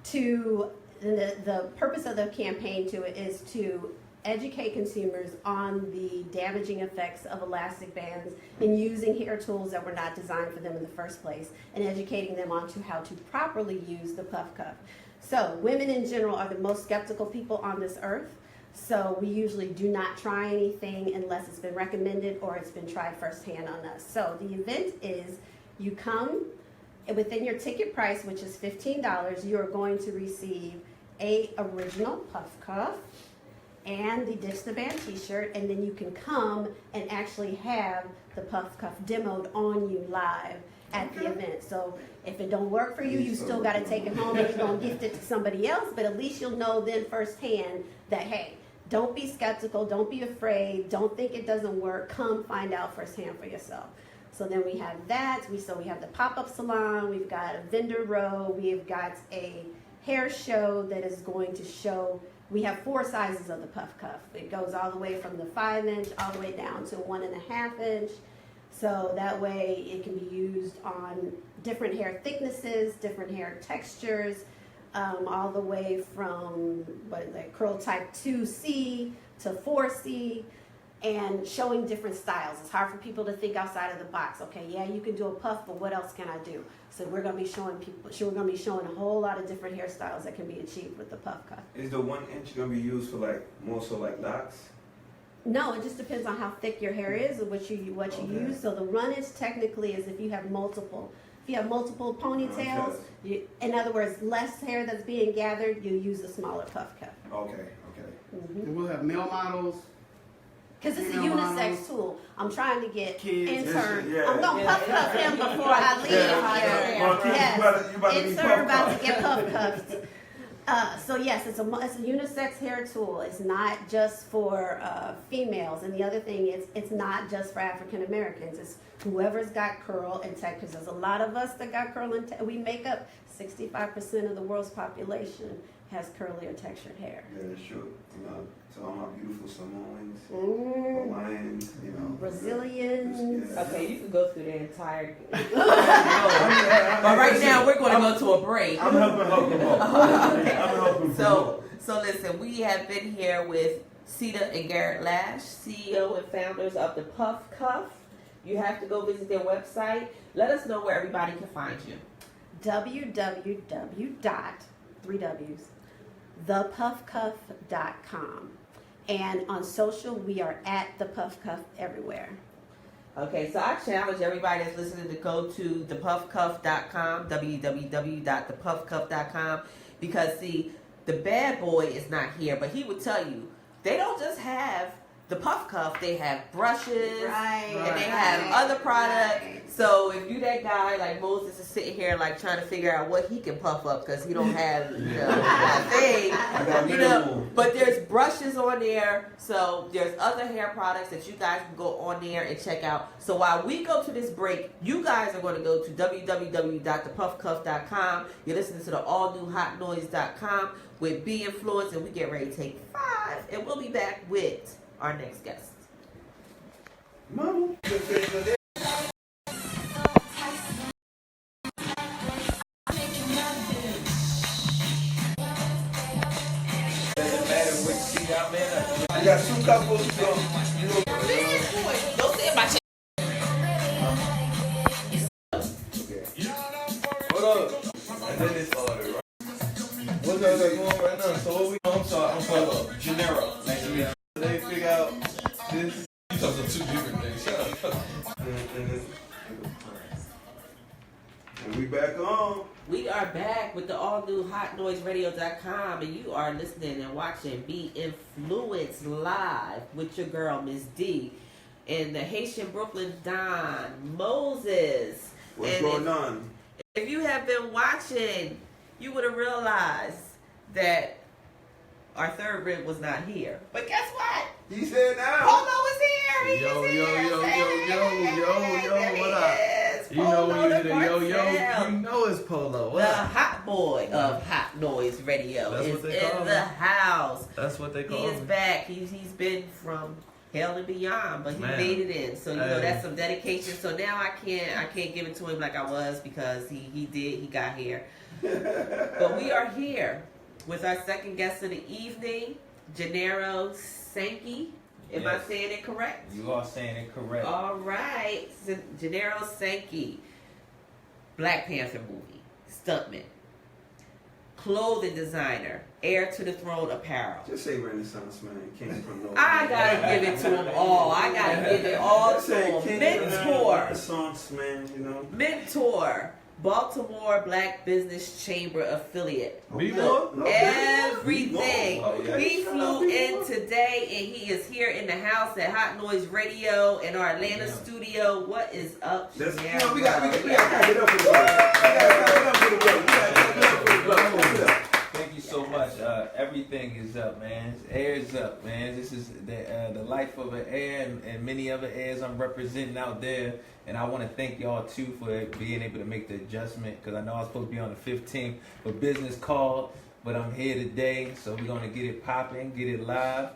to, the purpose of the campaign is to educate consumers on the damaging effects of elastic bands and using hair tools that were not designed for them in the first place, and educating them on to how to properly use the puff cuff. So women in general are the most skeptical people on this earth. So we usually do not try anything unless it's been recommended or it's been tried firsthand on us. So the event is, you come, and within your ticket price, which is $15, you are going to receive a original puff cuff and the Ditch the Band t-shirt, and then you can come and actually have the puff cuff demoed on you live at the event. So if it don't work for you, you still got to take it home and you're going to gift it to somebody else, but at least you'll know then firsthand that, hey, don't be skeptical, don't be afraid, don't think it doesn't work, come find out firsthand for yourself. So then we have that, we have the pop-up salon, we've got a vendor row, we've got a hair show that is going to show, we have 4 sizes of the puff cuff. It goes all the way from the 5-inch all the way down to 1.5 inch. So that way it can be used on different hair thicknesses, different hair textures, all the way from curl type 2C to 4C, and showing different styles. It's hard for people to think outside of the box. Okay, yeah, you can do a puff, but what else can I do? So we're gonna be showing a whole lot of different hairstyles that can be achieved with the puff cuff. Is the 1 inch gonna be used for like more so like locks? No, it just depends on how thick your hair is and what you use. So the runnage technically is if you have multiple. If you have multiple ponytails, in other words, less hair that's being gathered, you use a smaller puff cuff. Okay. And we'll have male models. Because it's a Female unisex models. tool. I'm trying to get Kids. intern. Yeah. I'm gonna puff cuff him before I leave here. You about to be Intern puff about to get puff cuffed. So yes, it's a unisex hair tool. It's not just for females. And the other thing is, it's not just for African Americans. It's whoever's got curl and tech. Because there's a lot of us that got curl and tech. We make up 65% of the world's population has curly or textured hair. Yeah, that's true. You know, to all my beautiful Samoans, Hawaiians, you know, Brazilians. Yeah. Okay, you can go through the entire. But right now we're going to go to a break. I'm helping them all. I'm helping So listen, we have been here with Ceata and Garrett Lash, CEO and founders of the Puff Cuff. You have to go visit their website. Let us know where everybody can find you. www.theppuffcuff.com. And on social, we are at the Puff Cuff everywhere. Okay, so I challenge everybody that's listening to go to thepuffcuff.com, www.thepuffcuff.com, because see, the bad boy is not here, but he would tell you, they don't just have the puff cuff, they have brushes, and they have other products. Right. So if you that guy like Moses is sitting here like trying to figure out what he can puff up because he don't have that thing, but there's brushes on there. So there's other hair products that you guys can go on there and check out. So while we go to this break, you guys are going to go to www.thepuffcuff.com. You're listening to the all new hotnoise.com with BInfluenced, and we get ready to take 5, and we'll be back with our next guest. Mama. I got 2 couples, so you know. Don't say my shit. Hold up. And then it's order, right? What's that going right now? So what we I'm sorry, Janero. Nice to meet you. They figure out this. You talking about 2 different things. Shut up. And we back on. We are back with the all new hotnoiseradio.com, and you are listening and watching BInfluenced live with your girl Miss D and the Haitian Brooklyn Don Moses. What's And going on? If you have been watching, you would have realized that our third rib was not here. But guess what? He's here now. Polo is here. He Yo, is yo, here. yo, Say yo, it. yo, yo, There what he up? is. You know when you Polo hear the yo, yo, Marcel. you know it's Polo. The What up? hot boy of Hot Noise Radio That's is what they in call the him. house. That's what they He call is me. back. He's been from hell and beyond, but he Man. made it in. So you know Hey. that's some dedication. So now I can't give it to him like I was because he got here. But we are here with our second guest of the evening, Janero Sankey. Am I Yes. saying it correct? You are saying it correct. All right, Janero Sankey, Black Panther Movie, stuntman, clothing designer, heir to the throne apparel. Just say Renaissance man. Came from nowhere. I gotta give it to them all. I gotta give it all Just to say them. King Mentor, Renaissance man. You know. mentor, Baltimore Black Business Chamber affiliate. Be No, no, Everything. no, okay. He flew in today and he is here in the house at Hot Noise Radio in our Atlanta studio. What is up, That's, you Janero? know, we got to pack it up for the break. We got to pack it up for the break. We got to pack it up for the break. Pack it up. Thank you so much. Everything is up, man. Air's up, man. This is the life of an Air and many other Airs I'm representing out there. And I want to thank y'all too for being able to make the adjustment because I know I was supposed to be on the 15th, but business called. But I'm here today, so we're gonna get it popping, get it live,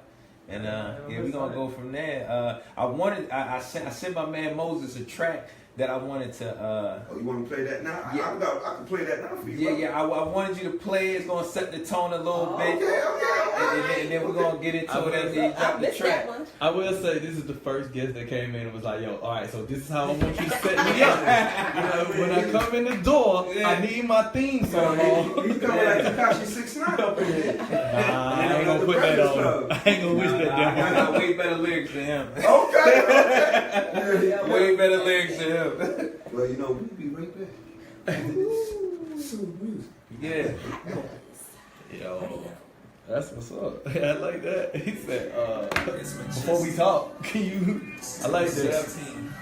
and yeah, we're gonna go from there. I sent my man Moses a track that I wanted to. Oh, you want to play that now? Yeah. I can play that now for you. Yeah. I wanted you to play. It's gonna set the tone a little bit. Okay. And then we're gonna get into it after you I drop the missed track. that one. I will say this is the first guest that came in and was like, yo, all right, so this is how I want you to set me up. You know, when I come in the door, I need my theme song on. He's coming like Tekashi 6ix9ine up in here. Nah, I ain't gonna put that on. I ain't gonna wish that I down. got way better lyrics than him. Okay. Way better lyrics than him. Well, you know, we'll be right back. After this smooth music. Yeah. Yo, that's what's up. I like that. He said, before we talk, can you? I like that. 17.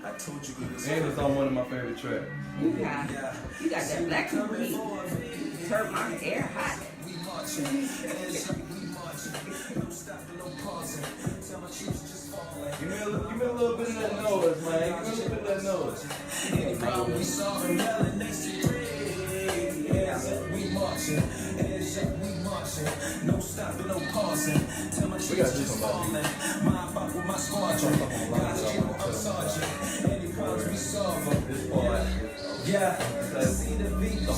I And it's on one of my favorite tracks. You got that black super heat. Turn my hair hot. Give me a little bit of that noise, man. Give me a little bit of that noise. We gotta do something about yeah, see the beat, the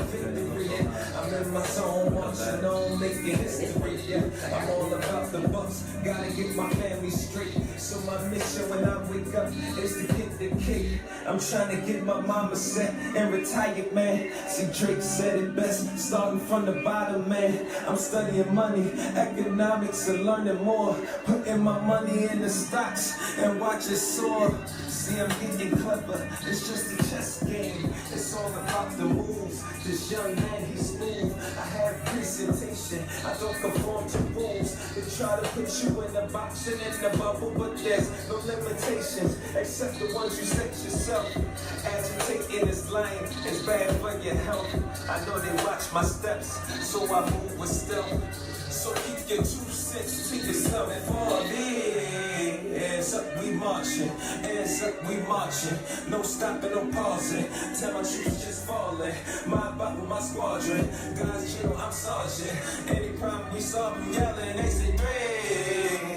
victory. I'm in my zone, watching on making history. Yeah, I'm all about the bucks, gotta get my family straight. So my mission when I wake up is to get the cake. I'm trying to get my mama set and retired, man. See, Drake said it best, starting from the bottom, man. I'm studying money, economics, and learning more. Putting my money in the stocks and watch it soar. See, I'm getting clever, it's just a chess game. It's all about the moves. This young man, he's smooth. I have presentation, I don't conform to rules. They try to put you in a box and in the bubble, but there's no limitations except the ones you set yourself. Agitating is lying, it's bad for your health. I know they watch my steps, so I move with stealth. So keep your 2 cents to yourself for me. Hands up, we marching. Hands up, we marching. No stopping, no pausing. Tell my troops just falling. My about with my squadron. God's general, I'm sergeant. Any problem we solve, I'm yelling. They say, hey.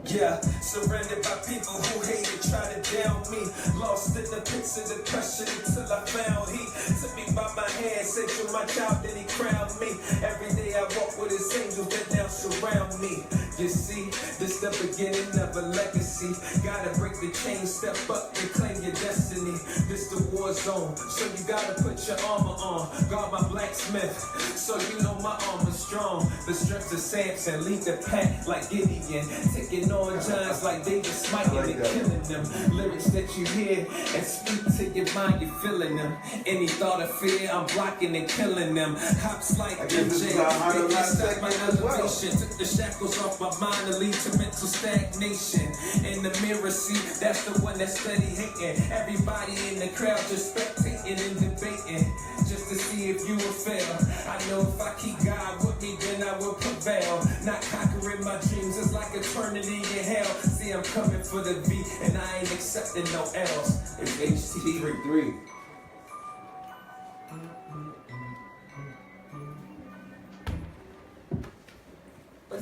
Yeah, surrounded by people who hated, try to down me. Lost in the pits of depression until I found he took me by my hand, said you're my child, then he crowned me. Every day I walk with his angels that now surround me. You see, this the beginning of a legacy. Gotta break the chain, step up and claim your destiny. This the war zone, so you gotta put your armor on. Guard my blacksmith, so you know my armor's strong. The strength of Samson, lead the pack like Gideon. Taking on giants like David, smiting and killing them. Lyrics that you hear and speak to your mind, you're feeling them. Any thought of fear, I'm blocking and killing them. Hops like MJ, they can't stop my elevation. Took the shackles off my mind to lead to mental stagnation. In the mirror, see, that's the one that's steady hating. Everybody in the crowd just spectating and debating, just to see if you will fail. I know if I keep God with me, then I will prevail. Not conquering my dreams, it's like eternity in hell. See, I'm coming for the V, and I ain't accepting no L's. It's HT3.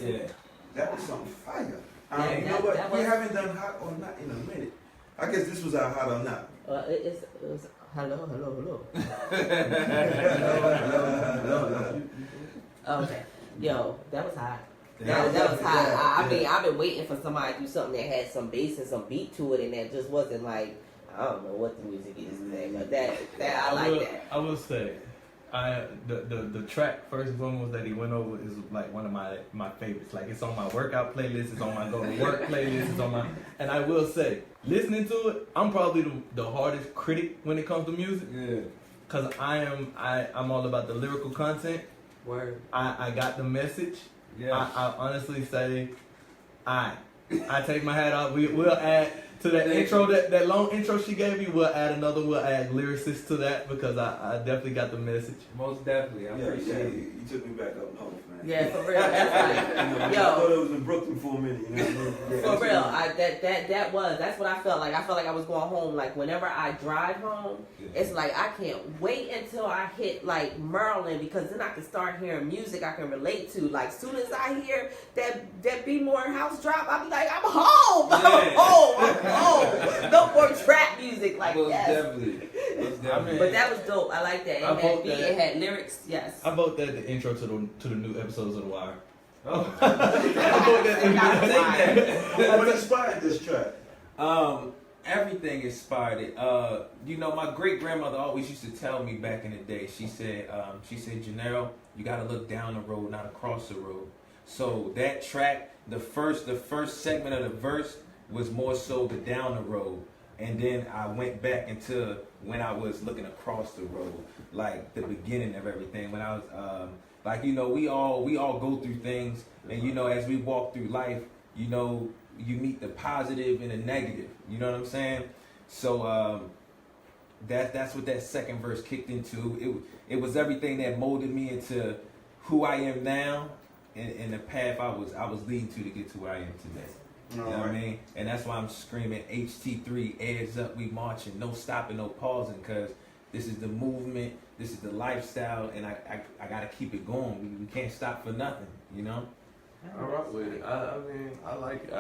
Yeah, that was some fire. Yeah, you know that what? We was- haven't done hot or not in a minute. I guess this was our hot or not. It was hello. Okay, yo, that was hot. That was hot. I mean, I've been waiting for somebody to do something that had some bass and some beat to it, and that just wasn't like, I don't know what the music is today, but that I like that. I will say, the track first and foremost that he went over is like one of my favorites. Like, it's on my workout playlist, it's on my go to work playlist, it's on my. And I will say, listening to it, I'm probably the hardest critic when it comes to music. Yeah. Cause I'm all about the lyrical content. Word. I got the message. Yeah. I honestly say, I take my hat off. We'll add to that intro, that long intro she gave me. We'll add lyricists to that because I definitely got the message. Most definitely. I appreciate it. You took me back up north, man. Yeah, for real. That's like, I thought it was in Brooklyn for a minute. You know what I mean? for real. That's what I felt like. I felt like I was going home. Like, whenever I drive home, it's like I can't wait until I hit like Maryland, because then I can start hearing music I can relate to. Like, soon as I hear that Be More house drop, I'll be like, I'm home. I'm home. No more trap music. Like, Most yes. definitely. But that was dope. I like that. It I had vote beat. that. It had lyrics. Yes. I vote that the intro to the new episodes of The Wire. Oh. I vote that. What inspired this track? Everything inspired it. You know, my great grandmother always used to tell me back in the day. She said, Janero, you gotta look down the road, not across the road. So that track, the first segment of the verse was more so the down the road, And then I went back into when I was looking across the road, like the beginning of everything. When I was like, you know, we all go through things, and you know, as we walk through life, you know, you meet the positive and the negative. You know what I'm saying? So that's what that second verse kicked into. It was everything that molded me into who I am now, and the path I was leading to get to where I am today. You know what I mean? And that's why I'm screaming HT3, heirs up, we marching, no stopping, no pausing, because this is the movement, this is the lifestyle, and I gotta keep it going. We can't stop for nothing, you know? I rock with it. I mean, I like it.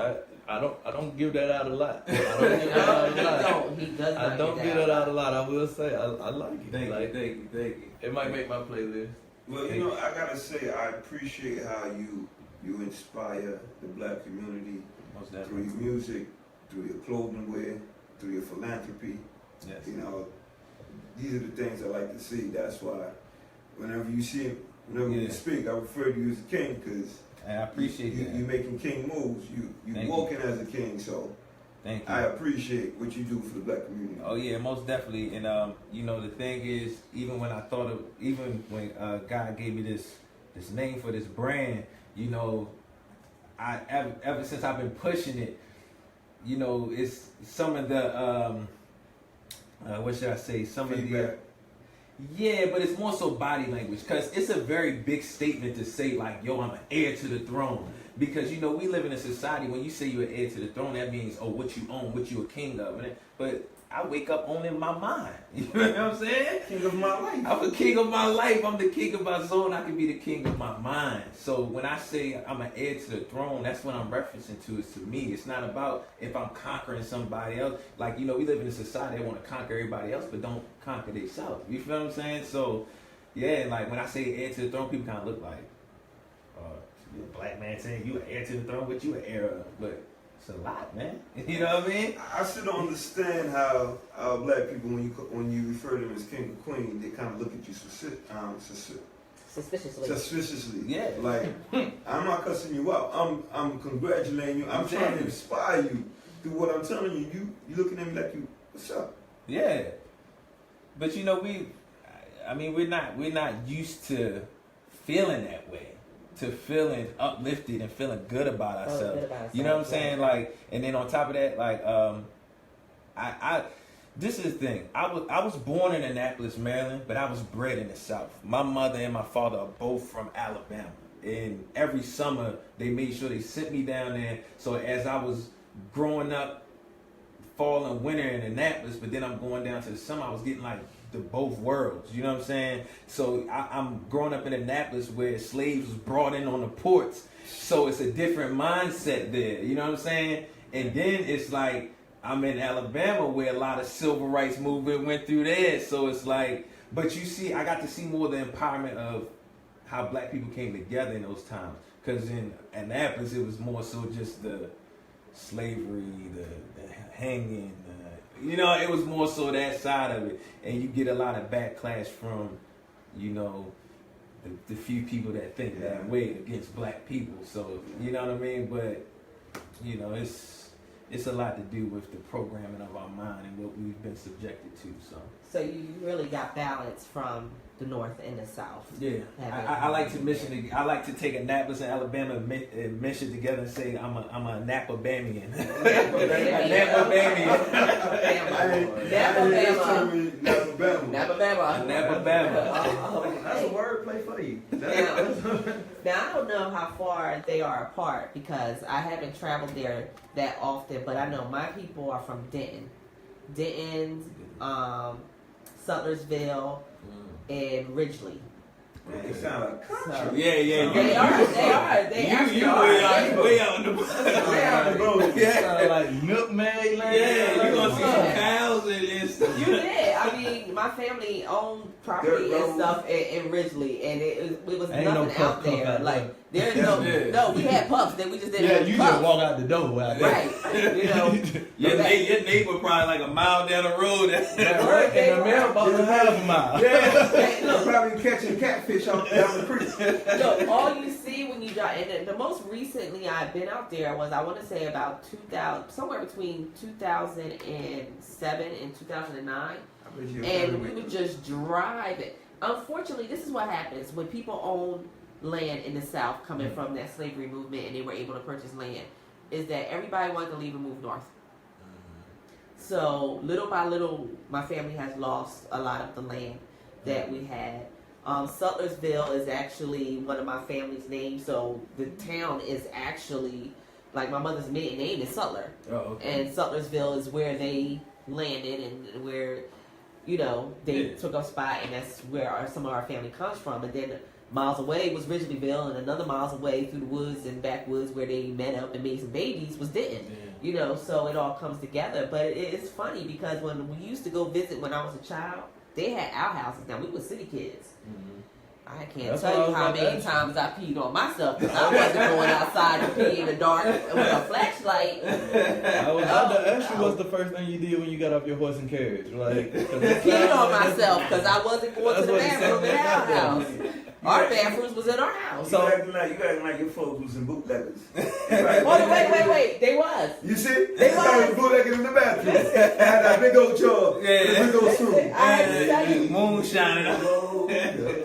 I don't give that out a lot. I don't give that out a lot. He does not I don't give that out a lot. I will say I like it. Thank you. It might make my playlist. Well, you know, I gotta say, I appreciate how you inspire the black community through your music, through your clothing wear, through your philanthropy. Yes. You know, these are the things I like to see. That's why whenever you speak, I refer to you as a king, because I appreciate that. You making king moves. You walking as a king. So thank you. I appreciate what you do for the black community. Oh yeah, most definitely. And you know, the thing is, even when God gave me this name for this brand, you know, ever since I've been pushing it, you know, it's some of the what should I say? Some Feedback. of the yeah, but it's more so body language, because it's a very big statement to say like, yo, I'm an heir to the throne. Because, you know, we live in a society, when you say you're an heir to the throne, that means, oh, what you own, what you a king of. But I wake up owning my mind. You know what I'm saying? King of my life. I'm the king of my life. I'm the king of my soul, and I can be the king of my mind. So when I say I'm an heir to the throne, that's what I'm referencing to. It's to me. It's not about if I'm conquering somebody else. Like, you know, we live in a society that want to conquer everybody else, but don't conquer themselves. You feel what I'm saying? So, yeah, like when I say heir to the throne, people kind of look like, you're a black man saying you an heir to the throne, but you an heir of. But it's a lot, man. You know what I mean? I still don't understand how black people, when you refer to them as king or queen, they kind of look at you suspiciously. Yeah. Like, I'm not cussing you out. I'm congratulating you. I'm trying to inspire you through what I'm telling you. You looking at me like you, what's up? Yeah. But you know, we're not used to feeling that way. To feeling uplifted and feeling good about ourselves. You know what I'm saying? Like, and then on top of that, like, this is the thing. I was born in Annapolis, Maryland, but I was bred in the South. My mother and my father are both from Alabama. And every summer, they made sure they sent me down there. So as I was growing up, fall and winter in Annapolis, but then I'm going down to the summer, I was getting like the both worlds, you know what I'm saying? So I'm growing up in Annapolis where slaves was brought in on the ports. So it's a different mindset there, you know what I'm saying? And then it's like, I'm in Alabama where a lot of civil rights movement went through there. So it's like, but you see, I got to see more of the empowerment of how black people came together in those times. Because in Annapolis, it was more so just the slavery, the hanging, you know, it was more so that side of it. And you get a lot of backlash from, you know, the few people that think that way against black people. So, you know what I mean? But, you know, it's a lot to do with the programming of our mind and what we've been subjected to. So you really got balance from the North and the South. Yeah, I like to mention. I like to take Annapolis and Alabama and mention together and say I'm a Napa-Bamian. Napa-Bama. That's a wordplay for you. Now I don't know how far they are apart because I haven't traveled there that often, but I know my people are from Denton, Sutlersville, and Ridgely. Man, it sound like country. Yeah. They are. They actually are. Way out in the road. Yeah. Sound like milkmaid land. Yeah, you gonna see some cows and stuff. You did. I mean, my family owned property and stuff in Ridgely, and it was Ain't nothing no out there. out Like there. there's no, we had pups, then we just didn't. have you pups. just walk out the door out there. Right. You know. Your neighbor probably like a mile down the road. And the mailbox is half a mile. Yeah. Probably catching catfish down the creek. Look, all you see when you drive, and the most recently I've been out there was, I want to say about 2000, somewhere between 2007 and 2009. And we would just drive it. Unfortunately, this is what happens when people own land in the South coming from that slavery movement and they were able to purchase land, is that everybody wanted to leave and move north. So little by little, my family has lost a lot of the land that we had. Sutlersville is actually one of my family's names, so the town is actually, like, my mother's maiden name is Sutler. Oh, okay. And Sutlersville is where they landed and where, you know, they took up spot, and that's where some of our family comes from. And then miles away was Ridgelyville, and another miles away through the woods and backwoods where they met up and made some babies was Denton. You know, so it all comes together. But it's funny because when we used to go visit when I was a child, they had outhouses. Now, we were city kids. I can't tell you how many times I peed on myself because I wasn't going outside to pee in the dark with a flashlight. I was about to ask you, what's the first thing you did when you got off your horse and carriage? Like, peed on myself because I wasn't going to the bathroom in our house. Our bathrooms was in our house. So you acting like your folks was in bootleggers. Wait. They was. You see? They was bootleggers in the bathroom. Had that big old chore. Yeah. Big old suit. I had to tell you. Moonshining.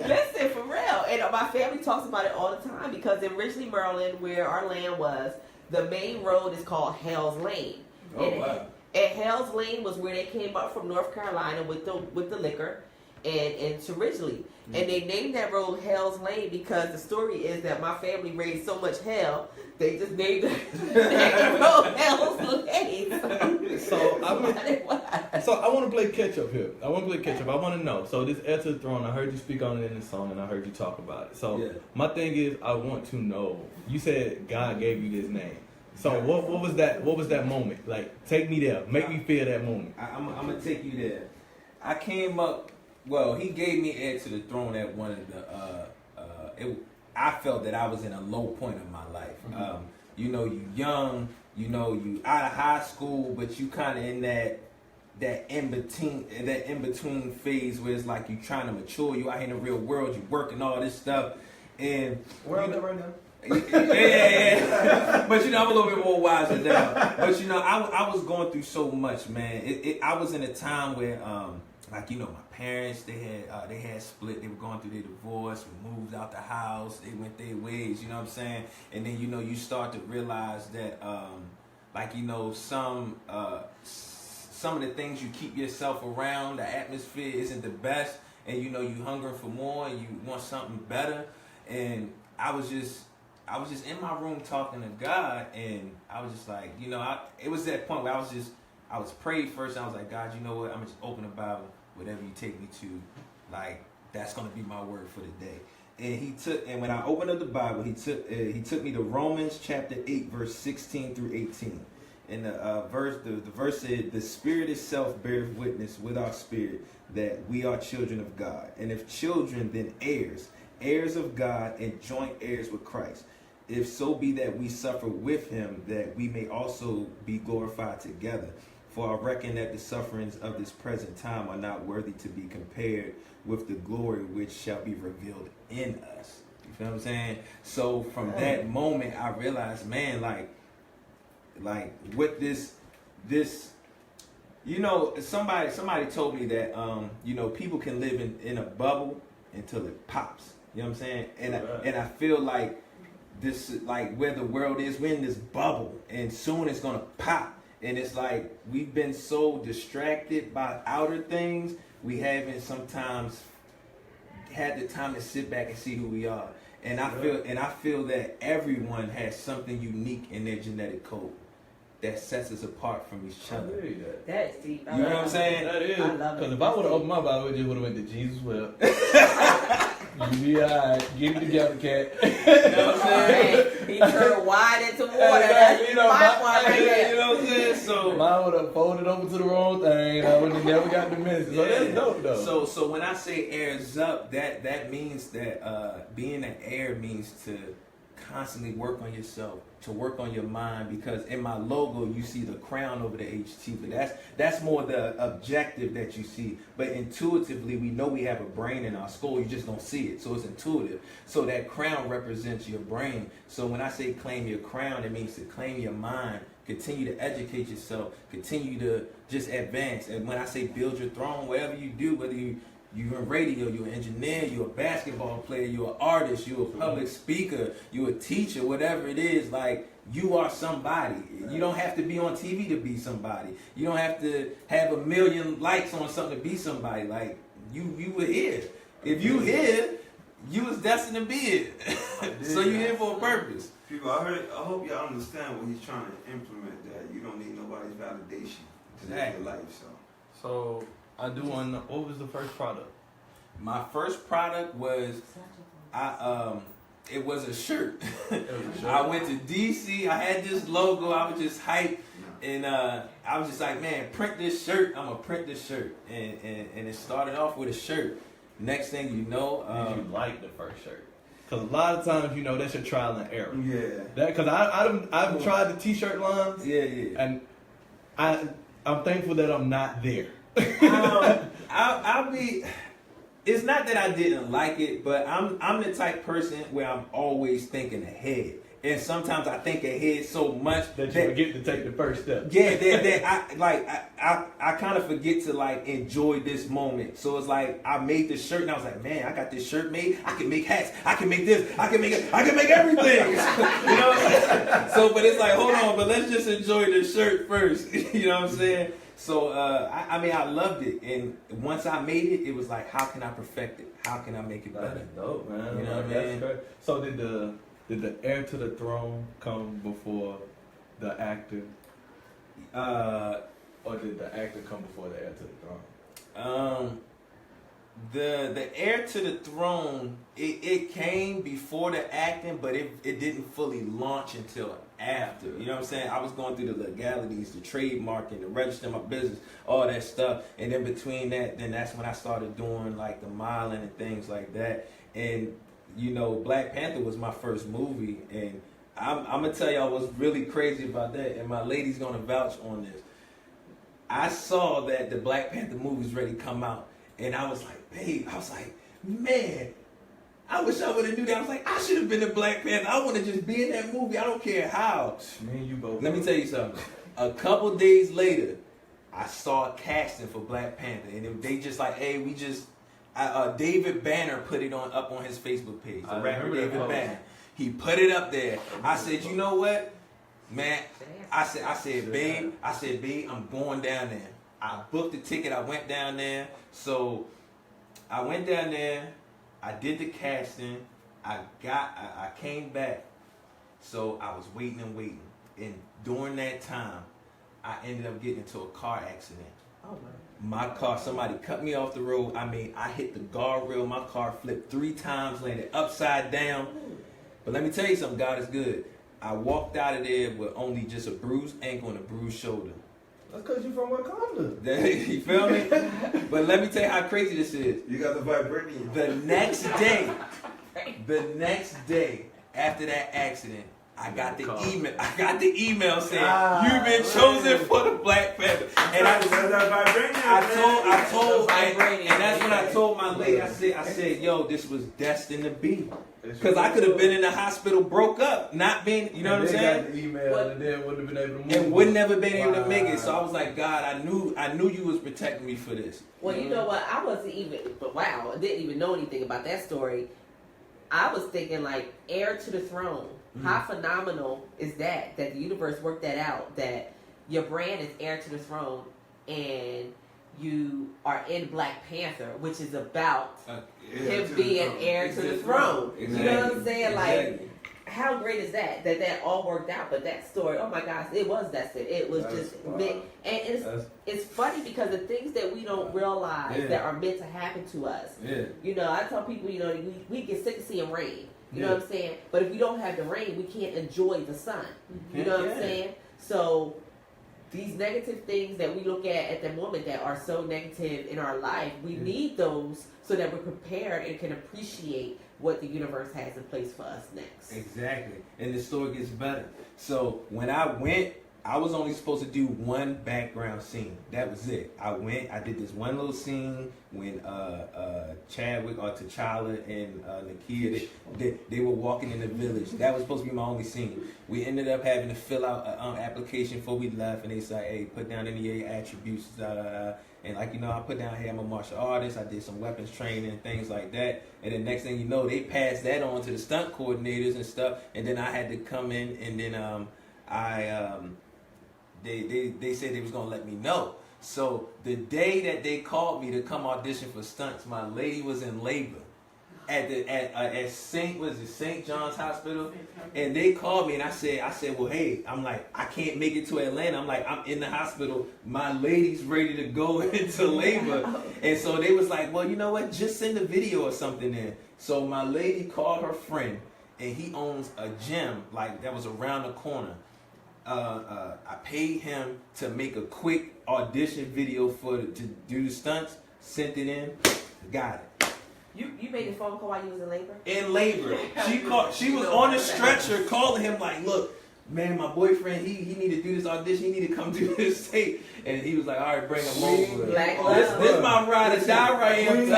Listen, for real. And my family talks about it all the time because in Ridgely, Maryland, where our land was, the main road is called Hell's Lane. wow. And Hell's Lane was where they came up from North Carolina with the liquor and to Ridgely. And they named that road Hell's Lane because the story is that my family raised so much hell, they just named the road Hell's Lane. So I want to play catch up here. I want to know. So this Heir to the Throne, I heard you speak on it in the song, and I heard you talk about it. So my thing is, I want to know. You said God gave you this name. So what was that? What was that moment? Like, take me there. Make me feel that moment. I'm gonna take you there. I came up. Well, he gave me Heir to the Throne at one of the. I felt that I was in a low point of my life. You know, you young. You know, you out of high school, but you kind of in that in between phase where it's like you trying to mature. You out here in the real world. You working all this stuff, and where am I right now? yeah. But you know, I'm a little bit more wiser now. But you know, I was going through so much, man. I was in a time where, like, you know, my parents, they had split. They were going through their divorce. We moved out the house. They went their ways. You know what I'm saying? And then, you know, you start to realize that, like, you know, some of the things you keep yourself around, the atmosphere isn't the best, and you know, you hungering for more, and you want something better. And I was just in my room talking to God, and I was just like, you know, it was that point where I was prayed first, and I was like, God, you know what? I'm just open the Bible, whatever you take me to, like, that's gonna be my word for the day. And when I opened up the Bible, he took me to Romans chapter 8, verse 16 through 18. And the verse said, "The Spirit itself beareth witness with our spirit that we are children of God, and if children, then heirs, heirs of God, and joint heirs with Christ. If so be that we suffer with him, that we may also be glorified together. For I reckon that the sufferings of this present time are not worthy to be compared with the glory which shall be revealed in us." You feel what I'm saying? So from that moment, I realized, man, like with this, you know, somebody told me that, you know, people can live in a bubble until it pops. You know what I'm saying? And I feel like this, like where the world is, we're in this bubble, and soon it's gonna pop. And it's like we've been so distracted by outer things, we haven't sometimes had the time to sit back and see who we are. And I feel that everyone has something unique in their genetic code that sets us apart from each other. That's deep. You know what I'm saying? That is. I love it. Because if I would have opened my Bible, it just would have went to Jesus. Well, you be alright. Get it together, cat. You know what I'm saying? He turned wine into water. That's you know, my one right there. You know what I'm saying? So mine would have folded over to the wrong thing. I would have never got the message. So that's dope, though. So when I say heirs up, that means that being an heir means to constantly work on yourself, to work on your mind, because in my logo you see the crown over the HT, but that's more the objective that you see. But intuitively, we know we have a brain in our skull, you just don't see it, so it's intuitive. So that crown represents your brain. So when I say claim your crown, it means to claim your mind, continue to educate yourself, continue to just advance. And when I say build your throne, whatever you do, whether you're in radio, you're an engineer, you're a basketball player, you're an artist, you're a public speaker, you're a teacher, whatever it is, like, you are somebody. You don't have to be on TV to be somebody. You don't have to have 1 million likes on something to be somebody. Like, you were here. If you here, you was destined to be here. So you're here for a purpose. People, I hope y'all understand what he's trying to implement, that you don't need nobody's validation to live your life, So I do want to know, what was the first product? My first product was, it was a shirt. I went to DC, I had this logo, I was just hyped, and I was just like, man, print this shirt, I'm gonna print this shirt. And it started off with a shirt. Next thing you know, Did you like the first shirt? Because a lot of times, you know, that's your trial and error. Yeah. Because I've tried the t-shirt lines. yeah. And I'm thankful that I'm not there. I'll be. It's not that I didn't like it, but I'm the type person where I'm always thinking ahead, and sometimes I think ahead so much that you forget to take the first step. Yeah, that I kind of forget to like enjoy this moment. So it's like I made this shirt, and I was like, man, I got this shirt made. I can make hats. I can make this. I can make everything. You know. So, but it's like, hold on, but let's just enjoy the shirt first. You know what I'm saying? So, I mean, I loved it. And once I made it, it was like, how can I perfect it? How can I make it better? That's dope, man. You know what I mean? Great. So did the heir to the throne come before the actor? Or did the actor come before the heir to the throne? The heir to the throne, it came before the acting, but it didn't fully launch until after. You know what I'm saying? I was going through the legalities, the trademarking, the register my business, all that stuff. And then between that, then that's when I started doing like the modeling and things like that. And, you know, Black Panther was my first movie. And I'm going to tell y'all what's really crazy about that. And my lady's going to vouch on this. I saw that the Black Panther movie was ready to come out. And I was like, babe, man, I wish I would have knew that. I was like, I should have been a Black Panther. I want to just be in that movie. I don't care how. Me and you both. Let me tell you something. A couple days later, I saw a casting for Black Panther. And they just like, hey, we just, David Banner put it up on his Facebook page. The rapper David Banner. He put it up there. I said, you know what, man? I said, babe, I'm going down there. I booked the ticket. I went down there. So I went down there. I did the casting. I came back. So I was waiting. And during that time, I ended up getting into a car accident. Oh, man. My car, somebody cut me off the road. I mean, I hit the guardrail. My car flipped 3 times, landed upside down. But let me tell you something. God is good. I walked out of there with only just a bruised ankle and a bruised shoulder. That's because you from Wakanda. You feel me? But let me tell you how crazy this is. You got the vibranium. The next day after that accident, I got the email. I got the email saying you've been chosen for the Black Panther. And I told, and that's when I told my lady. I said, yo, this was destined to be. Because I could have been in the hospital, broke up, not being, you know what I'm saying? Got the email and then wouldn't have been able to move. And would never been able to make it. So I was like, God, I knew you was protecting me for this. Well, you know what? I wasn't even, but wow, I didn't even know anything about that story. I was thinking like heir to the throne. How phenomenal is that the universe worked that out, that your brand is heir to the throne and you are in Black Panther, which is about him being heir to the throne. Exactly. You know what I'm saying? Exactly. Like, how great is that all worked out? But that story, oh my gosh, it was destined. It was meant, and it's funny because the things that we don't realize that are meant to happen to us. Yeah. You know, I tell people, you know, we get sick of seeing rain. You know what I'm saying? But if we don't have the rain, we can't enjoy the sun. You know what I'm saying? So these negative things that we look at the moment that are so negative in our life, we need those so that we're prepared and can appreciate what the universe has in place for us next. Exactly. And the story gets better. So when I went, I was only supposed to do one background scene. That was it. I went, I did this one little scene when Chadwick or T'Challa and Nakia, they were walking in the village. That was supposed to be my only scene. We ended up having to fill out an application before we left, and they said, hey, put down any of your attributes, And like, you know, I put down, hey, I'm a martial artist. I did some weapons training and things like that. And then next thing you know, they passed that on to the stunt coordinators and stuff. And then I had to come in, and then they said they was gonna let me know. So the day that they called me to come audition for stunts, my lady was in labor at St. John's Hospital, and they called me, and I said, well, hey, I'm like, I can't make it to Atlanta. I'm like, I'm in the hospital. My lady's ready to go into labor, and so they was like, well, you know what? Just send a video or something in. So my lady called her friend, and he owns a gym like that was around the corner. I paid him to make a quick audition video to do the stunts, sent it in, got it. You made a phone call while you was in labor? In labor. She was on the stretcher calling him like, look, man, my boyfriend, he need to do this audition, he need to come do this tape. And he was like, all right, bring him over. Black This love. my ride or die right here. This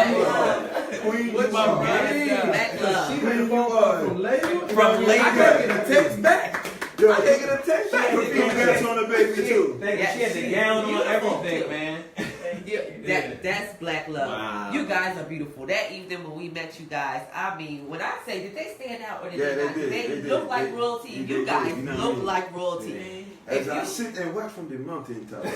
my ride or die. Black love. She made a phone call from labor? From labor. I can't get a text back. Yo, I can't get a text back. Congrats on the baby too. She had the gown on, everything, man. That's black love. Wow. You guys are beautiful. That evening when we met you guys, I mean, when I say, did they stand out or did Yeah, they not? they did. They They look did. like They- royalty. they You did. guys You know what I look mean? like royalty. As If I you- sit and watch from the mountain top, I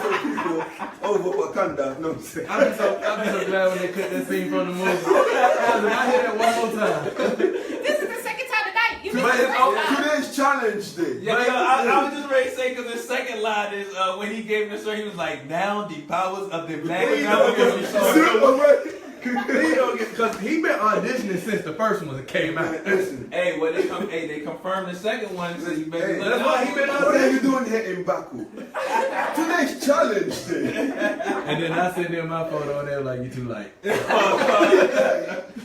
see the beautiful people over Wakanda. No, I'm saying. I'm so glad when they cut that scene from the movie. I hear that one more time. This is the second time tonight. You But missed the it's first time. today's challenge day. Yeah, I was just ready to say, because the second line is when he gave the story, he was like, now the powers of the black government. He don't get, because he been auditioning since the first one came out. Listen, Hey, well, they confirmed the second one, so you better Hey, look that's why he been out. what are you doing here in Baku? Today's challenge day. And then I sent them my photo and they were like, you too light.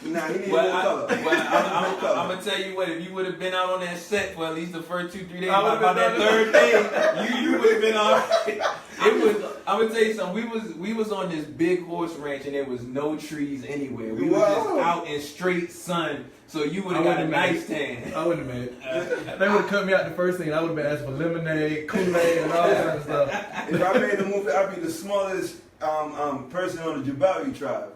Nah, he needs Well, more color. I'm gonna tell you what. If you would have been out on that set for at least the first 2-3 days, I would've by been that third day, you would have been all right. It was. I'm gonna tell you something. We was on this big horse ranch and there was no trees anywhere. We were just Wow. out in straight sun, so you would have I got a would've nice made tan. I wouldn't have made. They would have cut me out the first thing. I would have been asking for lemonade, Kool-Aid, and all that kind of stuff. If I made the movie, I'd be the smallest person on the Jabari tribe.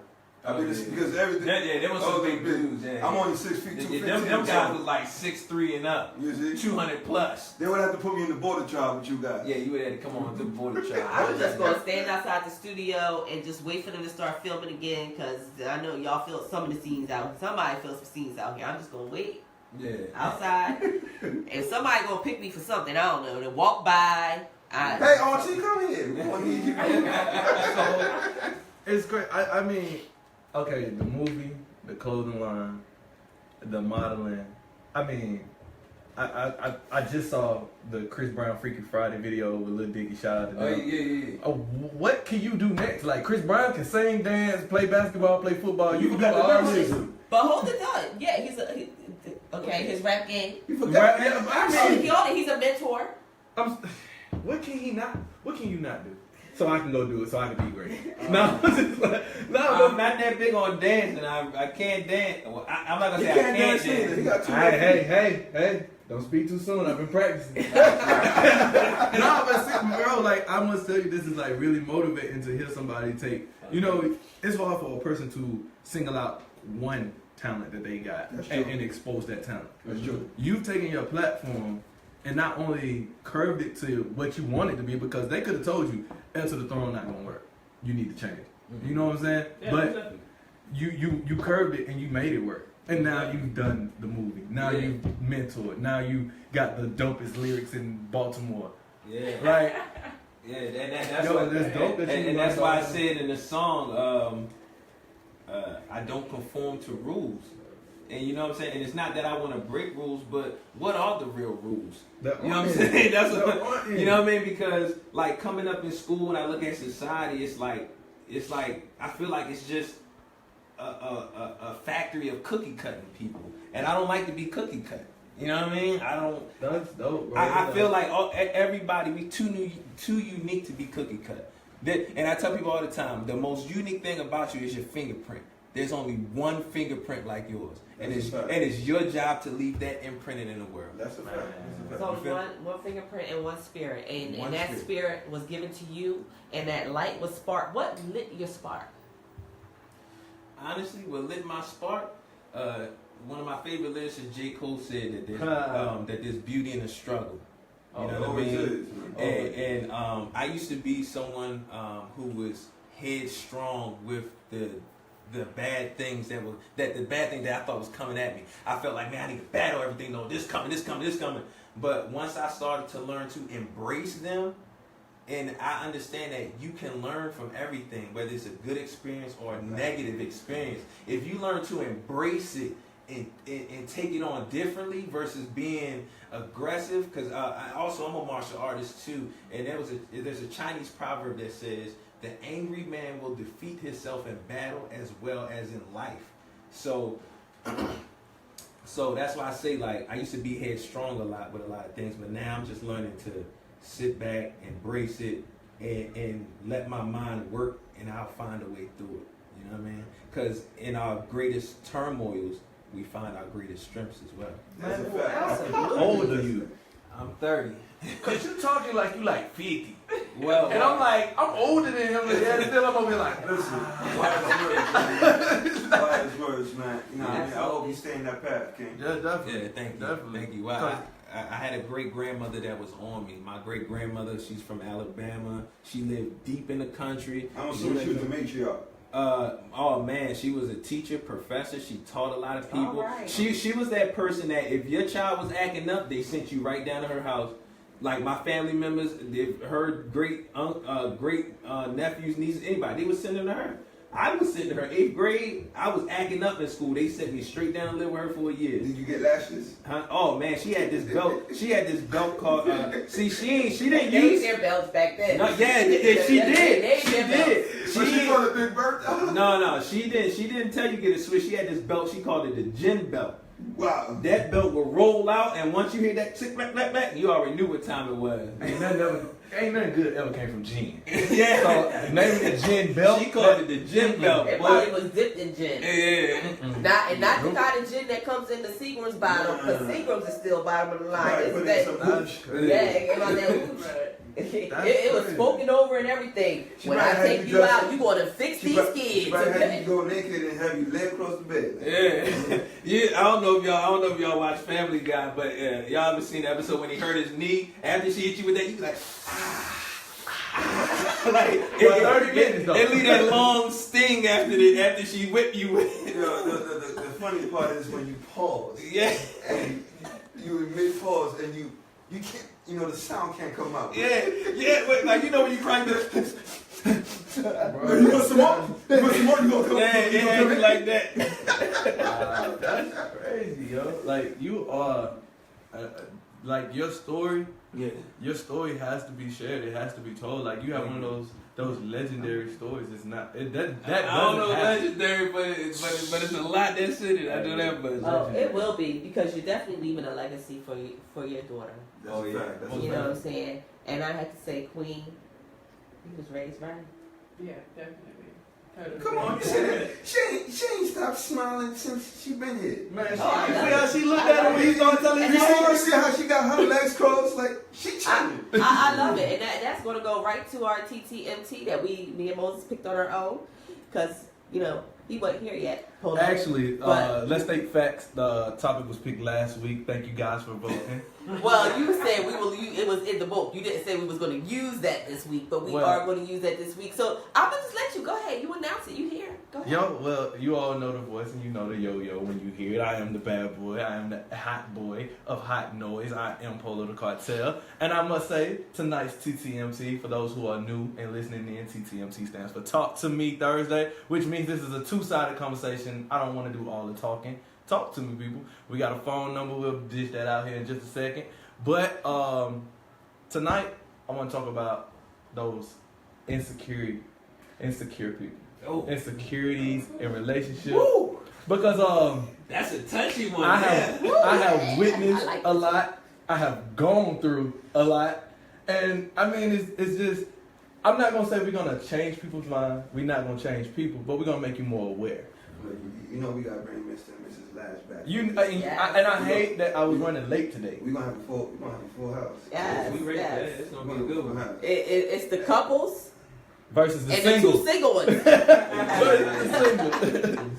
I'd be because everything. Yeah, there was some big dudes. Yeah. I'm only 6 feet, 215. Them guys was like 6'3" and up, You see? 200 plus. They would have to put me in the border tribe with you guys. Yeah, you would have to come on to the border trial. I was just gonna stand outside the studio and just wait for them to start filming again, because I know y'all feel some of the scenes out. Somebody feels some scenes out here. I'm just gonna wait Yeah. outside, and somebody gonna pick me for something. I don't know. To walk by. Hey, Archie, come here. We want to need you. So, it's great. I mean, okay, the movie, the clothing line, the modeling. I mean, I just saw the Chris Brown Freaky Friday video with Lil Dicky. Shout out to them. Oh yeah. Oh, what can you do next? Like, Chris Brown can sing, dance, play basketball, play football. You can do all this. But hold it up. Yeah, okay. His rap game. You forgot. Yeah, I mean, He's a mentor. what can he not? What can you not do? So I can go do it. So I can be great. No, I'm not that big on dancing. I can't dance. Well, I'm not gonna He say can't I can't dance either. He dance. got too much. Hey! Don't speak too soon. I've been practicing. No, but see, bro, like I must tell you, this is like really motivating to hear somebody take. You know, it's hard for a person to single out one talent that they got and expose that talent. That's true. You've taken your platform and not only curved it to what you want it to be, because they could have told you, Enter the Throne not gonna work. You need to change. You know what I'm saying? Yeah, but exactly. you curved it and you made it work. And now you've done the movie. Now Yeah. you've mentored. Now you got the dopest lyrics in Baltimore. Yeah. Right? Yeah, that's Yo, what, that's dope that you and that's like why I all that. said in the song, I don't conform to rules. And you know what I'm saying? And it's not that I want to break rules, but what are the real rules? You know what I'm saying? That's what, you know what I mean? Because like coming up in school, when I look at society, it's like I feel like it's just a factory of cookie cutting people, and I don't like to be cookie cut. You know what I mean? I don't. That's dope, bro. I feel like everybody we too unique to be cookie cut. And I tell people all the time, the most unique thing about you is your fingerprint. There's only one fingerprint like yours, and it's your job to leave that imprinted in the world. That's a fact. So one fingerprint and one spirit, and that spirit was given to you, and that light was sparked. What lit your spark? Honestly, what lit my spark? One of my favorite lyrics is J. Cole said that there's beauty in the struggle. You know what I mean? And I used to be someone who was headstrong with the bad things that I thought was coming at me. I felt like, man, I need to battle everything. No, this coming. But once I started to learn to embrace them, and I understand that you can learn from everything, whether it's a good experience or a negative experience. If you learn to embrace it and take it on differently versus being aggressive, because I'm a martial artist too, and there's a Chinese proverb that says, the angry man will defeat himself in battle as well as in life. So that's why I say, like, I used to be headstrong a lot with a lot of things, but now I'm just learning to sit back, embrace it, and let my mind work, and I'll find a way through it. You know what I mean? Because in our greatest turmoils, we find our greatest strengths as well. That's a fact. How old are you? I'm 30. Cause you talking like you like 50. Well, And I'm like, I'm older than him, and still I'm gonna be like, Listen, wise words, man. You know what I mean? I hope you stay in that path, King. yeah, definitely. yeah, thank you. Definitely. Thank you. Well, I had a great grandmother that was on me. My great grandmother, she's from Alabama. She lived deep in the country. I'm assuming she was a matriarch. Oh man, she was a teacher, professor. She taught a lot of people. Right. She was that person that if your child was acting up, they sent you right down to her house. Like my family members, her great nephews, nieces, anybody, they would send them to her. I was sitting to her 8th grade. I was acting up in school. They sent me straight down to live with her for a year. Did you get lashes? Huh? Oh man, she had this belt. She had this belt called. See, she didn't They used use. their belts back then. No, yeah, she did. She did. But she called it Big Bertha? No, she didn't. She didn't tell you to get a switch. She had this belt. She called it the gin belt. Wow. That belt would roll out, and once you hear that tick, black, black, black, you already knew what time it was. Ain't nothing good ever came from gin. Yeah. So name the gin belt. She called it the gin belt. It Boy. probably was dipped in gin. Yeah. Not the kind of gin that comes in the Seagram's bottle, because Seagram's is still bottom of the line. Right, It's put in that- some That's hooch. crazy. Yeah, it came out that hooch. It was crazy. spoken over and everything. She When might I have take you you dress- out, you gonna fix She these might kids. have Okay? you go naked and have you lay across the bed. Yeah. I don't know if y'all watch Family Guy, but y'all ever seen the episode when he hurt his knee after she hit you with that? You be like, like For 30 minutes, though. It leave that long sting after she whipped you with it. You know, the funny part is when you pause. Yeah. And you in mid pause and you can't, the sound can't come out. Yeah, but like when you cry, You want some more? You want some more? You gonna come? yeah, like that. Wow, that's crazy, yo. Like you are, like your story. Yeah. Your story has to be shared. It has to be told. Like you have one of those legendary stories. It's not that I don't know doesn't happen. legendary, but it's a lot that's in it. I know that much. Oh, it will be, because you're definitely leaving a legacy for your daughter. That's a fact. That's a You know fact. what I'm saying? And I had to say, Queen, you was raised right. Yeah, definitely. Totally. Come on, you see that? She ain't stopped smiling since she been here. Man, see Oh, I know. how she looked at him when he started telling And you. You see how she got her legs crossed? Like, she chilling. I love it, and that's going to go right to our TTMT that me and Moses picked on our own, because he wasn't here yet. Hold on. Actually, But- let's state facts. The topic was picked last week. Thank you guys for voting. Well, you said it was in the book. You didn't say we was going to use that this week, but we are going to use that this week. So I'm gonna just let you go ahead. You announce it. You here? Go ahead. Yo, well, you all know the voice and you know the yo-yo when you hear it. I am the bad boy. I am the hot boy of hot noise. I am Polo the Cartel. And I must say, tonight's TTMT, for those who are new and listening in, TTMT stands for Talk to Me Thursday, which means this is a two-sided conversation. I don't want to do all the talking. Talk to me, people. We got a phone number. We'll dish that out here in just a second. But tonight, I want to talk about those insecure people. insecurities in relationships. Woo! Because That's a touchy one. I have witnessed a lot. I have gone through a lot, and I mean it's just. I'm not gonna say we're gonna change people's minds. We're not gonna change people, but we're gonna make you more aware. You know we gotta bring Mr. and Mrs. Lash back. I hate that I was running late today. We're gonna have a full house. Yes, We ready for that. yes. It's gonna be a good one. It's the couples Versus the and singles. the 2 single ones. Versus the singles.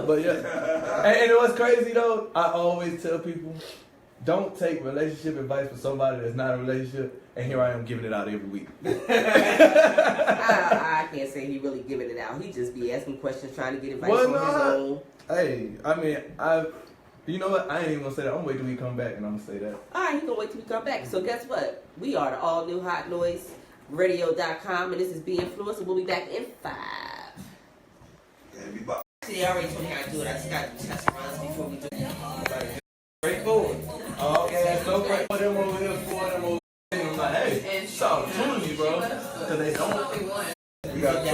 But yeah, and what's crazy though, I always tell people, don't take relationship advice from somebody that's not in a relationship. And here I am giving it out every week. I can't say he really giving it out. He just be asking questions, trying to get advice on his own. Hey, I mean, you know what? I ain't even gonna say that. I'm gonna wait till we come back and I'm gonna say that. All right, he gonna wait till we come back. So guess what? We are the all new Hot Noise Radio.com, and this is BInfluenced, and we'll be back in 5. See, I already told me how to do it. I just got to test runs before we do it. Straightforward. Okay, so great. For them over here, for them over here. I'm like, hey, it's opportunity, bro. Because they don't. We got to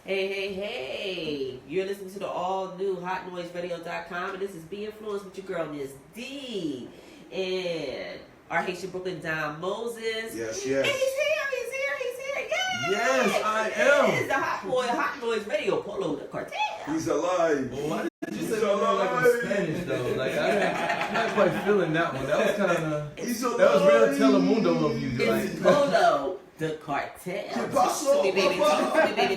Hey. You're listening to the all new HotNoiseRadio.com, and this is BInfluenced with your girl, Miss D. And our Haitian Brooklyn Don Moses. Yes. And he's here. Yay! Yes, I am. This is the Hot Boy, Hot Noise Radio, Polo the Cartel. He's alive. Why did you say that like I'm Spanish, though? Like, I'm not quite feeling that one. That was kind of, that was real Telemundo of you. It's Like, Polo the Cartel. Talk to me, baby. Talk to me, baby.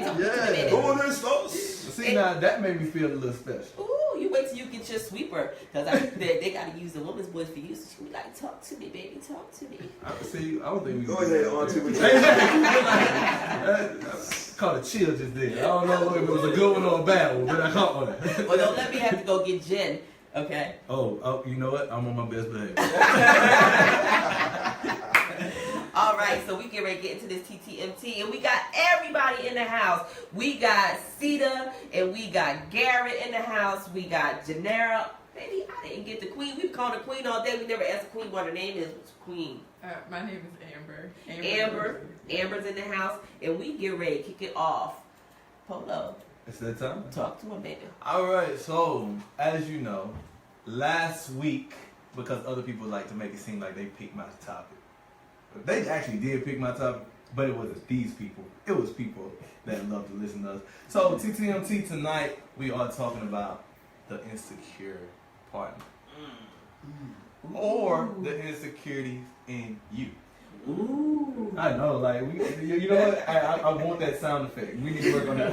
See, now that made me feel a little special. Ooh, you wait till you get your sweeper. Because they got to use the woman's voice for you. So she be like, talk to me, baby. Talk to me. See, I don't think we Go ahead, on to it. Caught a chill just then. I don't know if it was a good one or a bad one, but I caught one. Well, don't let me have to go get Jen. Okay? Oh, you know what? I'm on my best behavior. All right, so we get ready to get into this TTMT, and we got everybody in the house. We got Ceata, and we got Garrett in the house. We got Janero. Baby, I didn't get the queen. We've called her queen all day. We never asked the queen what her name is. What's queen? My name is Amber. Amber's in the house, and we get ready to kick it off. Polo, It's that time? talk to him, baby. All right, so as you know, last week, because other people like to make it seem like they picked my topic, they actually did pick my topic, but it wasn't these people. It was people that love to listen to us. So TTMT tonight, we are talking about the insecure partner, or the insecurities in you. Ooh. I know, like you know what? I want that sound effect. We need to work on that.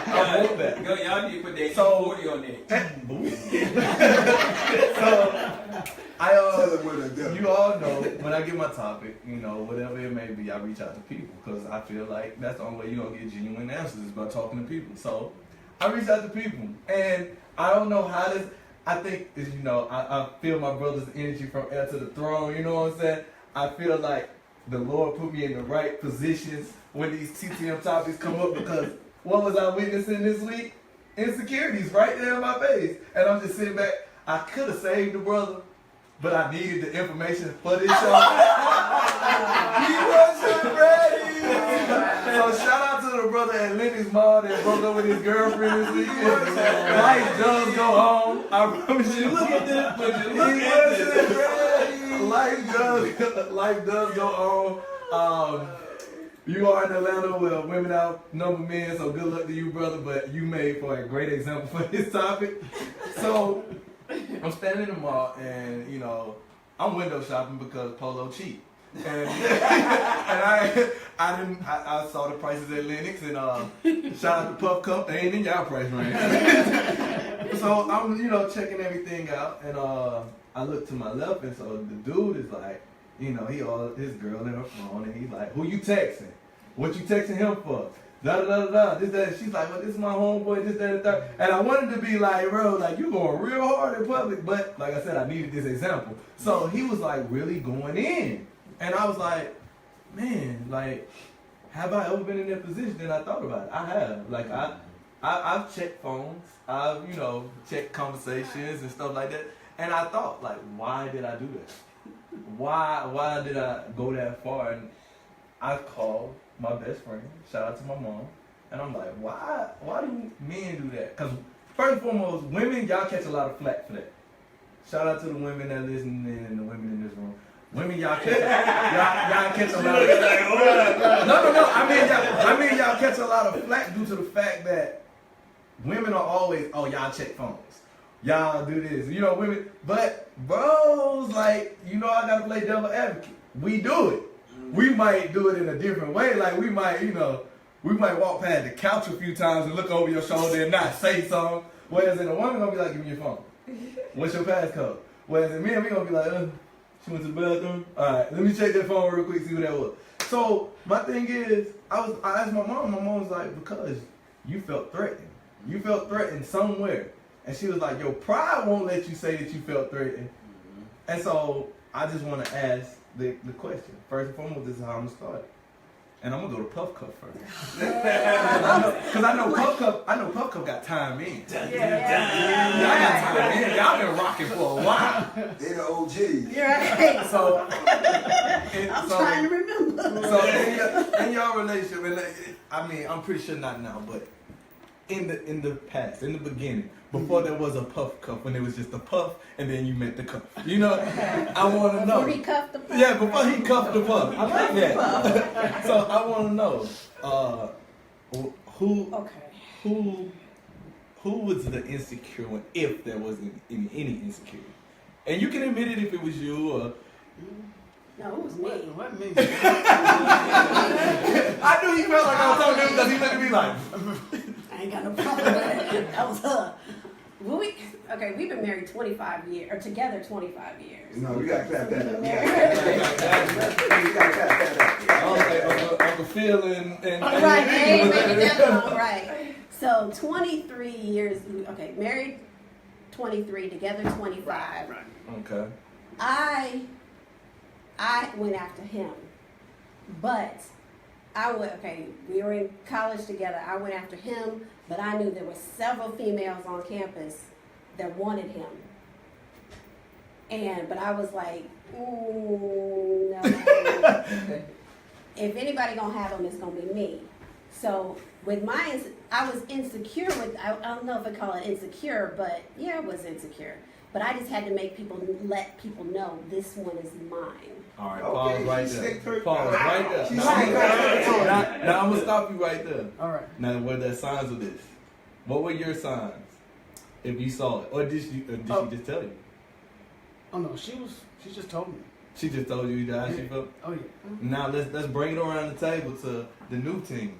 I want that. Go, y'all need to put that 40 on there. You all know when I get my topic, you know, whatever it may be, I reach out to people because I feel like that's the only way you're gonna get genuine answers is by talking to people. So I reach out to people, and I don't know how this. I think is, you know, I feel my brother's energy from Heir to the throne. You know what I'm saying? I feel like the Lord put me in the right positions when these TTM topics come up because what was I witnessing this week? Insecurities right there in my face, and I'm just sitting back. I could have saved the brother, but I needed the information for this show. He wasn't ready. So shout out to the brother at Lenny's mom that broke up with his girlfriend this weekend. Life does go on. I promise you. Look at this, but you look at this. Life does go on. You are in Atlanta where women outnumber men, so good luck to you, brother. But you made for a great example for this topic. So I'm standing in the mall, and you know I'm window shopping because Polo cheap. And I saw the prices at Lennox, and shout out to Puff Cup, they ain't in y'all price range. So I'm, you know, checking everything out, and I look to my left, and so the dude is like, you know, his girl in her phone, and he's like, who you texting? What you texting him for? Da da da da. This that. She's like, well, this is my homeboy. This that and that. And I wanted to be like, bro, like you going real hard in public, but like I said, I needed this example. So he was like really going in. And I was like, man, like, have I ever been in that position? And I thought about it. I have. Like, I've checked phones. I've, you know, checked conversations and stuff like that. And I thought, like, why did I do that? Why did I go that far? And I called my best friend. Shout out to my mom. And I'm like, why do men do that? Because first and foremost, women, y'all catch a lot of flack for that. Shout out to the women that listen and the women in this room. Women, y'all catch a lot of I mean y'all catch a lot of flack due to the fact that women are always, oh, y'all check phones. Y'all do this. You know, women, but bros, like, you know, I gotta play devil advocate. We do it. We might do it in a different way. Like, we might, you know, we might walk past the couch a few times and look over your shoulder and not say something. Whereas in a woman gonna be like, give me your phone. What's your passcode? Whereas in men, we gonna be like, she went to the bathroom. All right, let me check that phone real quick, see what that was. So my thing is, I asked my mom. My mom was like, because you felt threatened. You felt threatened somewhere, and she was like, your pride won't let you say that you felt threatened. And so I just want to ask the question. First and foremost, this is how I'm gonna start. And I'm gonna go to Puff Cup first. Cause I know Puff Cup got time in. Yeah, I got time in. Y'all been rocking for a while. They're the OGs. You're right. So I'm trying to remember. So in y'all relationship, and I mean, I'm pretty sure not now, but in the past, in the beginning, before there was a Puff Cup, when it was just a puff, and then you met the cuff. You know, I want to know. Before he cuffed the puff. Yeah, before he cuffed the puff. I like that. So I want to know, who was the insecure one, if there wasn't any insecurity, and you can admit it if it was you or. No, it was me. What me? I knew he felt like I was talking to him because he looked at me like. I ain't got no problem with that. That was her. Well, we've been married 25 years, or together 25 years. No, we got to clap that up. We got to clap that up. Uncle Phil and Right, maybe that's all right. So 23 years, okay, married 23, together 25. Right. Okay. I went after him, but we were in college together. I went after him, but I knew there were several females on campus that wanted him. But I was like, no. If anybody gonna have him, it's gonna be me. So with I was insecure with, I don't know if I call it insecure, but yeah, I was insecure. But I just had to let people know this one is mine. All right, Okay, pause right she there. sticked her- Pause right there. She Now, sticked her- now I'm gonna stop you right there. All right. Now, were there signs of this? What were your signs if you saw it, or did she just tell you? Oh no, she just told me. She just told you how she felt. Oh yeah. Now let's bring it around the table to the new team.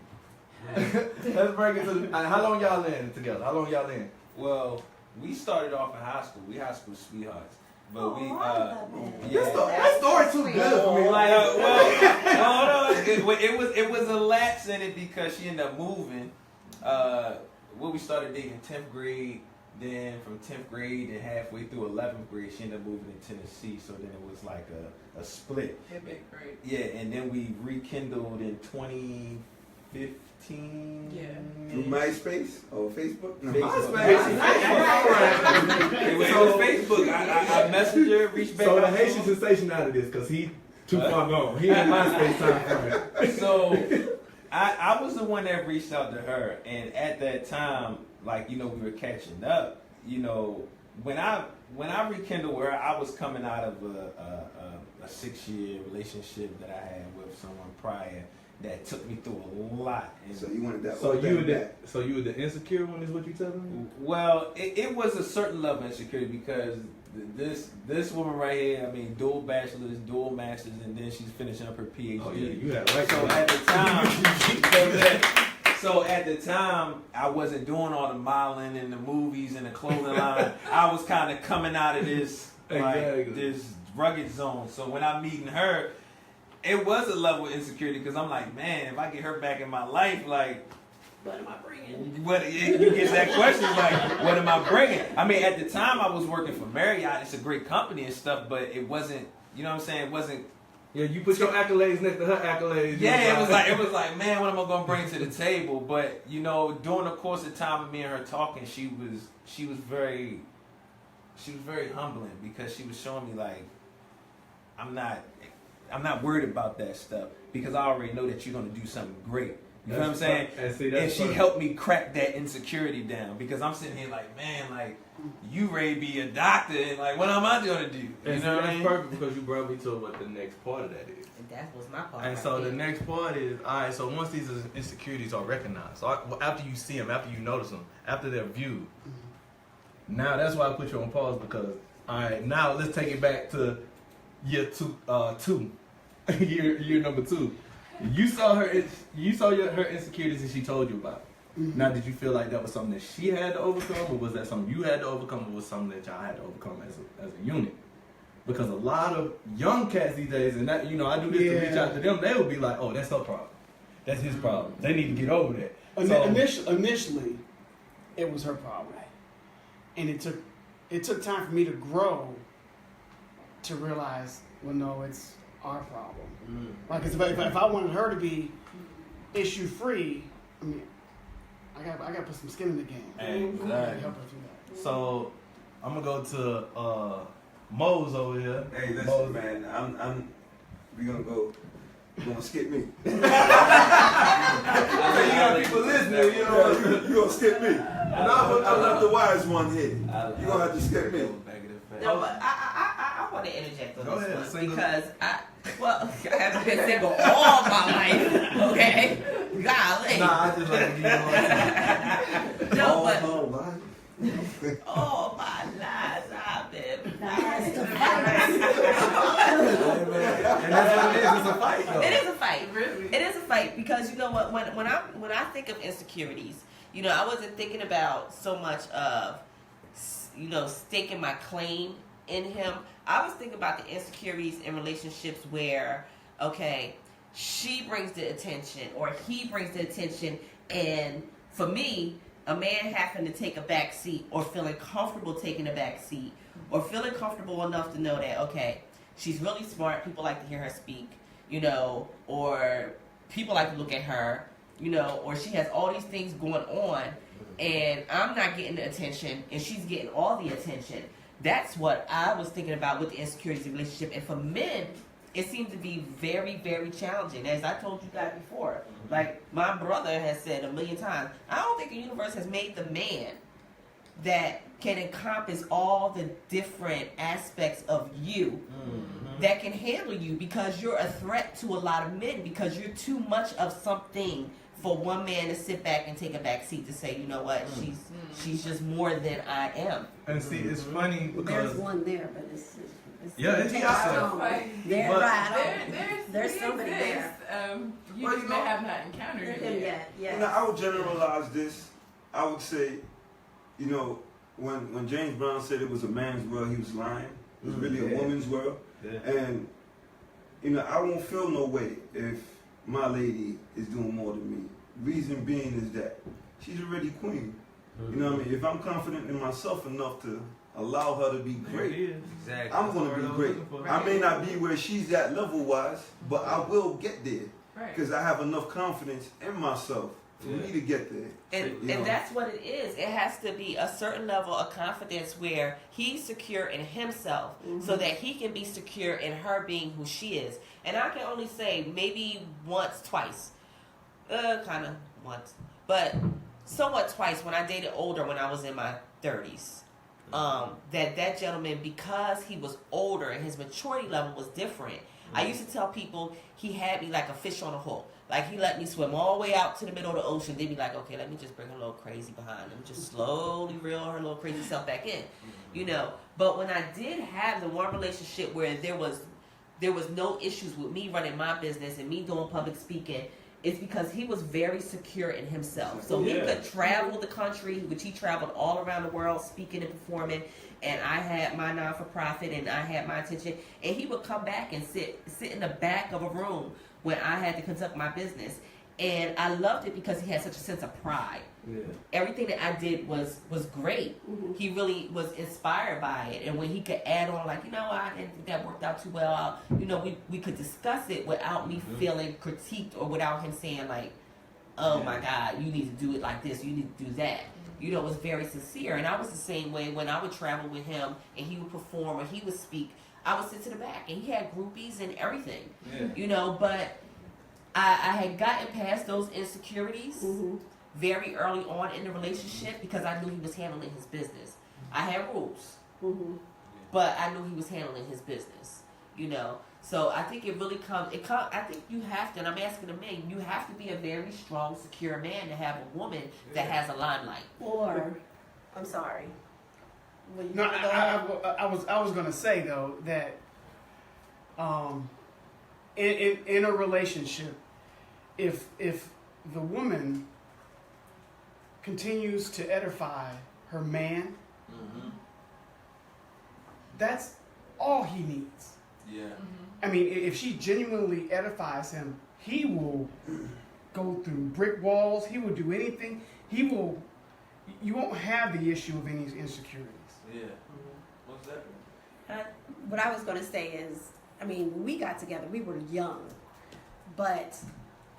Let's bring it to how long y'all in together? How long y'all in? Well, we started off in high school. We high school sweethearts. But we, That story too good for me. Like, it was a lapse in it because she ended up moving. We started dating in 10th grade. Then from 10th grade and halfway through 11th grade, she ended up moving to Tennessee. So then it was like a split. Great. Yeah, and then we rekindled in 2015. Yeah. Through MySpace or Facebook? No, Facebook. It was on Facebook. I messaged her, reached back. So the out to Haitian her. sensation out of this because he too far gone. He in my space time. So I was the one that reached out to her, and at that time, like, you know, we were catching up. You know, when I rekindled her, I was coming out of a 6-year relationship that I had with someone prior that took me through a lot. And So you wanted that. So you were the insecure one, is what you telling me? well, it was a certain level of insecurity because this woman right here, I mean, dual bachelors, dual masters, and then she's finishing up her PhD. Oh yeah, you had right. So at the time, I wasn't doing all the modeling and the movies and the clothing line. I was kind of coming out of this this rugged zone. So when I'm meeting her, it was a level of insecurity because I'm like, man, if I get her back in my life, like, what am I bringing? You get that question, like, what am I bringing? I mean, at the time, I was working for Marriott. It's a great company and stuff, but it wasn't, you know what I'm saying? It wasn't. Yeah, you put your accolades next to her accolades. Yeah, it was like, man, what am I gonna bring to the table? But you know, during the course of time of me and her talking, she was very humbling because she was showing me like, I'm not I'm not worried about that stuff because I already know that you're gonna do something great. You know what I'm saying? And she helped me crack that insecurity down because I'm sitting here like, man, like you ready to be a doctor and like what am I gonna do? You know what I mean? That's perfect because you brought me to what the next part of that is. And that was my part. And right so there. the next part is, all right, so once these insecurities are recognized, so after you see them, after you notice them, after they're viewed, now that's why I put you on pause because, all right, now let's take it back to year number 2. You saw her insecurities and she told you about it. Now, did you feel like that was something that she had to overcome, or was that something you had to overcome, or was something that y'all had to overcome as a unit? Because a lot of young cats these days, and that, you know, I do this to reach out to them, they would be like, oh, that's her problem. That's his problem. They need to get over that. Initially, it was her problem. And it took time for me to grow to realize, well, no, it's our problem. Like, if I wanted her to be issue free, I mean, I got to put some skin in the game. Exactly. I gotta help her do that. So I'm gonna go to Mose over here. Hey, listen, Mose. man. We gonna go. You gonna skip me? You got people listening, you know. You gonna skip me? I'm not the wise one here. You gonna have to skip me. No, but I want to interject on Go this ahead, one single. because I haven't been single all my life. Okay, golly. Nah, I just like to give you one. No, but Oh, my. all my lives I've been. And that's what it is. It's a fight, though. It is a fight. Really? It is a fight because you know what? When I think of insecurities, you know, I wasn't thinking about so much of, you know, staking my claim in him. I was thinking about the insecurities in relationships where, okay, she brings the attention or he brings the attention, and for me, a man having to take a back seat or feeling comfortable taking a back seat or feeling comfortable enough to know that, okay, she's really smart, people like to hear her speak, you know, or people like to look at her, you know, or she has all these things going on and I'm not getting the attention and she's getting all the attention. That's what I was thinking about with the insecurities in relationship. And for men, it seems to be very, very challenging. As I told you guys before, like my brother has said a million times, I don't think the universe has made the man that can encompass all the different aspects of you that can handle you, because you're a threat to a lot of men because you're too much of something for one man to sit back and take a back seat to say, you know what, she's just more than I am. And see, it's funny because There's one there, but it's yeah, it's strong. They're But- right on. There's He somebody exists. there. You Well, just you may know- have not encountered him yet. You know, I would generalize this. I would say, you know, when James Brown said it was a man's world, he was lying. It was really a woman's world. Yeah. And, you know, I won't feel no way if my lady is doing more than me. Reason being is that she's already queen. You know what I mean? If I'm confident in myself enough to allow her to be great, Exactly. I'm going to be great. I may not be where she's at level-wise, but I will get there Right. because I have enough confidence in myself for me to get there. And You know. and that's what it is. It has to be a certain level of confidence where he's secure in himself so that he can be secure in her being who she is. And I can only say maybe once, twice. Kind of once. But somewhat twice when I dated older when I was in my 30s. That gentleman, because he was older and his maturity level was different, I used to tell people he had me like a fish on a hook. Like he let me swim all the way out to the middle of the ocean. They'd be like, okay, let me just bring her a little crazy behind him. Just slowly reel her little crazy self back in. You know. But when I did have the one relationship where there was no issues with me running my business and me doing public speaking, it's because he was very secure in himself. So he could travel the country, which he traveled all around the world speaking and performing, and I had my non-for-profit and I had my attention, and he would come back and sit in the back of a room when I had to conduct my business. And I loved it because he had such a sense of pride. Yeah. Everything that I did was great. He really was inspired by it. And when he could add on, like, you know, I didn't think that worked out too well, you know, we could discuss it without me feeling critiqued or without him saying, like, oh my God, you need to do it like this, you need to do that. You know, it was very sincere. And I was the same way when I would travel with him and he would perform or he would speak. I would sit to the back, and he had groupies and everything, Yeah. you know. But I had gotten past those insecurities very early on in the relationship because I knew he was handling his business. I had rules, but I knew he was handling his business, you know. So I think it really comes. I think you have to, and I'm asking the men, you have to be a very strong, secure man to have a woman that has a limelight. Or, I'm sorry. No, I was gonna say though that in a relationship, if the woman continues to edify her man, that's all he needs. Yeah. I mean, if she genuinely edifies him, he will go through brick walls. He will do anything. He will. You won't have the issue of any insecurities. Yeah. What's that? What I was going to say is, I mean, when we got together, we were young,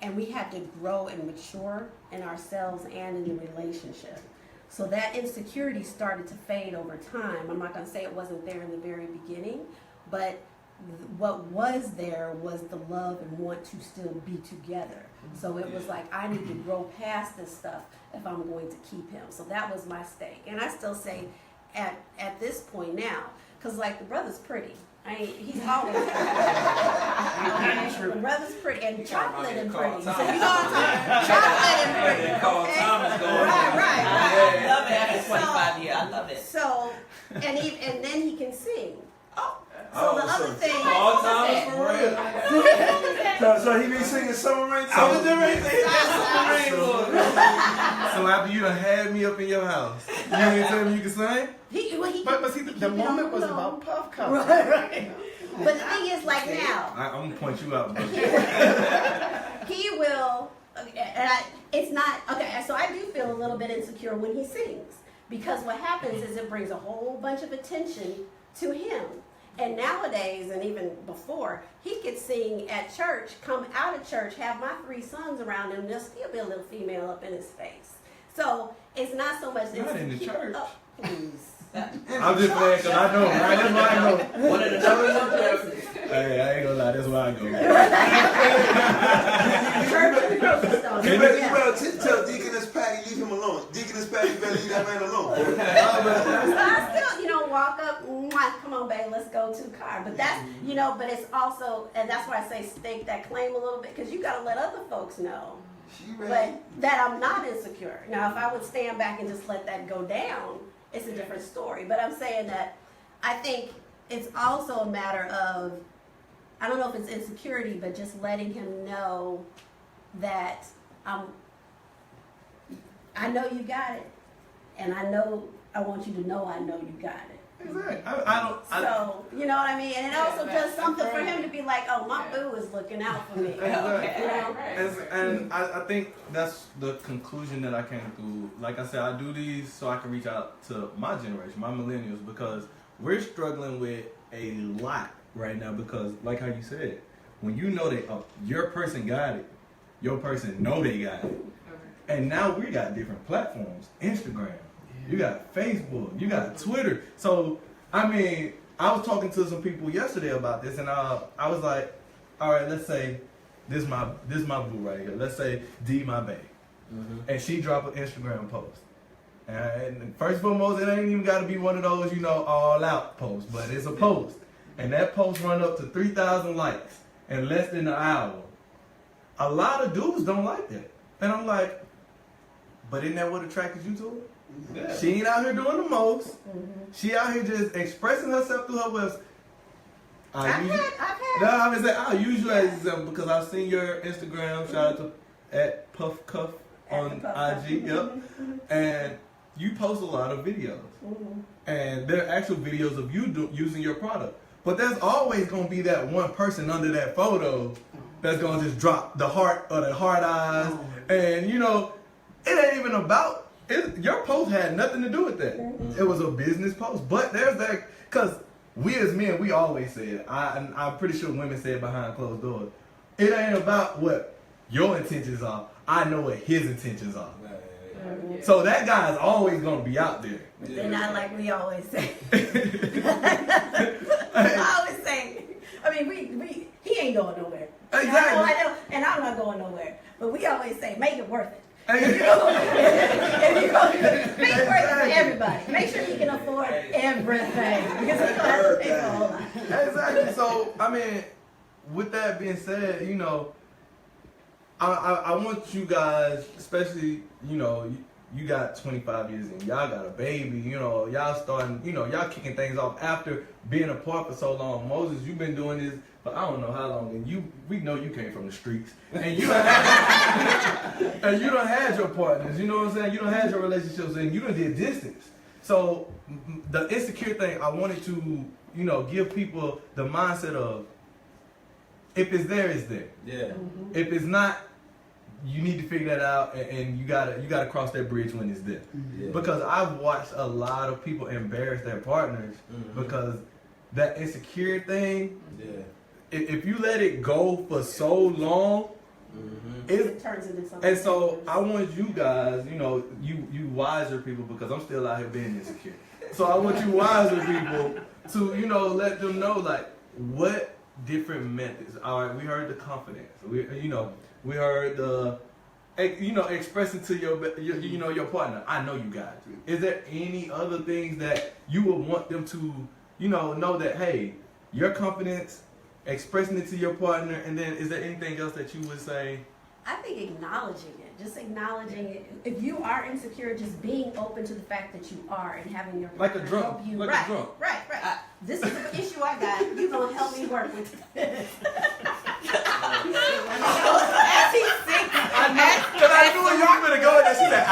and we had to grow and mature in ourselves and in the relationship. So that insecurity started to fade over time. I'm not going to say it wasn't there in the very beginning, but what was there was the love and want to still be together. So it was like, I need to grow past this stuff if I'm going to keep him. So that was my stake. And I still say at this point now, because like the brother's pretty. He's always pretty. Okay? The brother's pretty and chocolate and pretty. So you know what I'm talking about? Chocolate and pretty. Right. I love it after 25 years. I love it. So, and then he can sing. So the other thing. All time for real. So he be singing Summer Rain. I was just ready to say that Summer Rain. So after you done had me up in your house, you ain't tell me you can sing? But see, the moment was about puff cover. Right. But the thing is, like now, I'm gonna point you out, bro. he will. It's not okay. So I do feel a little bit insecure when he sings because what happens is it brings a whole bunch of attention to him. And nowadays, and even before, he could sing at church, come out of church, have my 3 sons around him, there'll still be a little female up in his face. So it's not so much. Not in the church. Oh, please. I'm just saying because I know, right? That's why I know. One of the churches. Hey, I ain't gonna lie, that's why I go. You better tell Deaconess Patty, leave him alone. Deaconess Patty, you better leave that man alone. So I still, walk up, come on, babe, let's go to the car. But that's, but it's also, and that's why I say stake that claim a little bit, because you got to let other folks know. But that I'm not insecure. Now, if I would stand back and just let that go down, it's a different story. But I'm saying that I think it's also a matter of, I don't know if it's insecurity, but just letting him know that I know you got it. And I want you to know I know you got it. Exactly. So, you know what I mean? And it also does something for him to be like, oh, my boo is looking out for me. Exactly. And I think that's the conclusion that I came through. Like I said, I do these so I can reach out to my generation, my millennials, because we're struggling with a lot right now because, like how you said, when you know that your person got it, your person know they got it. And now we got different platforms. Instagram. You got Facebook, you got Twitter. So, I mean, I was talking to some people yesterday about this, and I was like, all right, let's say this my boo right here. Let's say D my bae, and she drop an Instagram post. And first and foremost, it ain't even got to be one of those, all out posts, but it's a post, and that post run up to 3,000 likes in less than an hour. A lot of dudes don't like that, and I'm like, but isn't that what attracted you to it? Yeah. She ain't out here doing the most. She out here just expressing herself through her website. I'll use you as an example because I've seen your Instagram. Shout out to @PuffCuff on IG. Yep. And you post a lot of videos, and they're actual videos of you using your product. But there's always gonna be that one person under that photo that's gonna just drop the heart or the hard eyes, and it ain't even about. Your post had nothing to do with that. It was a business post. But there's that, because we as men, we always say it. I'm pretty sure women say it behind closed doors. It ain't about what your intentions are. I know what his intentions are. So that guy's always going to be out there. They're not like we always say. I always Heard It's a whole lot. Exactly. So, I mean, with that being said, you know, I want you guys, especially, you know, you got 25 years in, y'all got a baby, you know, y'all starting, you know, y'all kicking things off after being apart for so long. Moses, you've been doing this for I don't know how long, and we know you came from the streets, and you done had your partners, you know what I'm saying? You done had your relationships, and you done did distance. So the insecure thing, I wanted to, you know, give people the mindset of, if it's there, it's there. Yeah. If it's not, you need to figure that out, and you gotta cross that bridge when it's there. Yeah. Because I've watched a lot of people embarrass their partners because that insecure thing. Yeah. If you let it go for so long, It turns into something. and so I want you guys, you know, you wiser people, because I'm still out here being insecure. So I want you wiser people to, you know, let them know like what different methods. All right, we heard the confidence. We heard the, you know, expressing to your partner. I know you guys. Is there any other things that you would want them to, you know that, hey, your confidence, expressing it to your partner, and then is there anything else that you would say? I think acknowledging it, just acknowledging it. If you are insecure, just being open to the fact that you are and having your Like a partner drunk, help you. like a Right, drunk. right. This is an issue I got. You gonna help me work with this? As he sinks, Because I knew you were going to go, and then she said,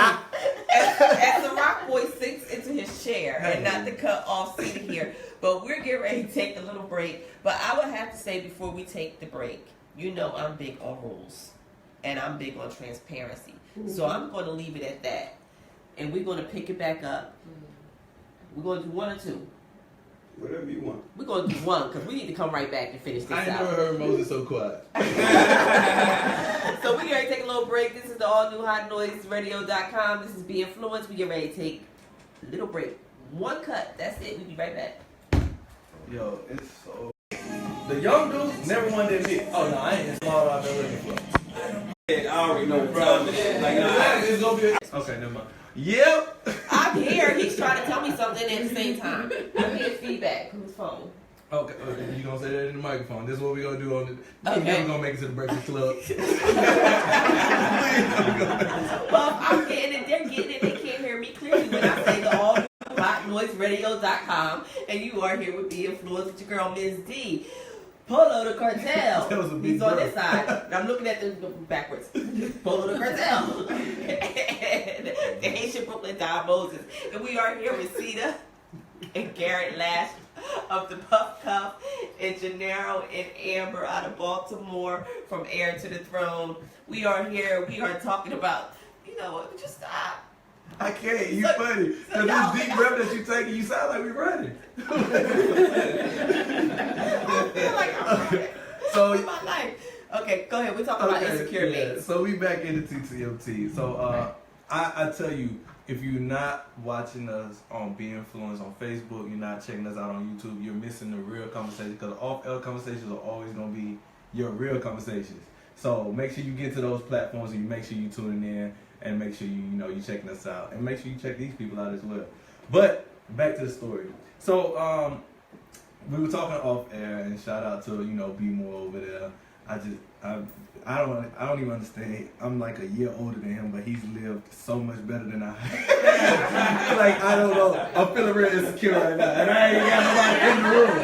as the rock boy sinks into his chair, and not to cut off Ceata here, but we're getting ready to take a little break. But I would have to say before we take the break, you know I'm big on rules, and I'm big on transparency. So I'm going to leave it at that, and we're going to pick it back up. We're going to do one or two. Whatever you want. We're going to do one because we need to come right back and finish this I ain't out. never heard Moses so quiet. So we're going to take a little break. This is the all new hotnoiseradio.com. This is BInfluenced. We get ready to take a little break. One cut. That's it. We'll be right back. Yo, it's so... The young dudes never wanted to admit, oh no, I ain't as smart as I've been looking for. I already know what time it is. Like, It's gonna be okay, never mind. Yep. I'm here. He's trying to tell me something at the same time. I'm getting feedback from his phone. Okay, you gonna say that in the microphone. This is what we gonna do on the... Okay. We're never gonna make it to the Breakfast Club. Well, I'm getting it. They're getting it. They can't hear me clearly when I say the all new hotnoiseradio.com. And you are here with BInfluenced with your girl, Ms. D. Polo the Cartel. That was a big He's on bro. this side. And I'm looking at the backwards. Polo the Cartel. And the Haitian Brooklyn Don Moses. And we are here with Ceata and Garrett Lash of the Puff Cuff, and Janero and Amber out of Baltimore from Heir to the Throne. We are here. We are talking about, you know what, just stop. I can't. You funny. Because this deep breath that you taking, you sound like we running. I feel like I'm running. So, It's my life. Okay, go ahead. We're talking about insecure mates. So we back into TTMT. So I tell you, if you're not watching us on BInfluenced on Facebook, you're not checking us out on YouTube, you're missing the real conversation, because off-air conversations are always going to be your real conversations. So make sure you get to those platforms, and you make sure you tuning in, and make sure you checking us out, and make sure you check these people out as well. But back to the story. So we were talking off air, and shout out to B More over there. I don't even understand. I'm like a year older than him, but he's lived so much better than I have. Like, I don't know. I'm feeling real insecure right now, and I ain't got nobody in the room.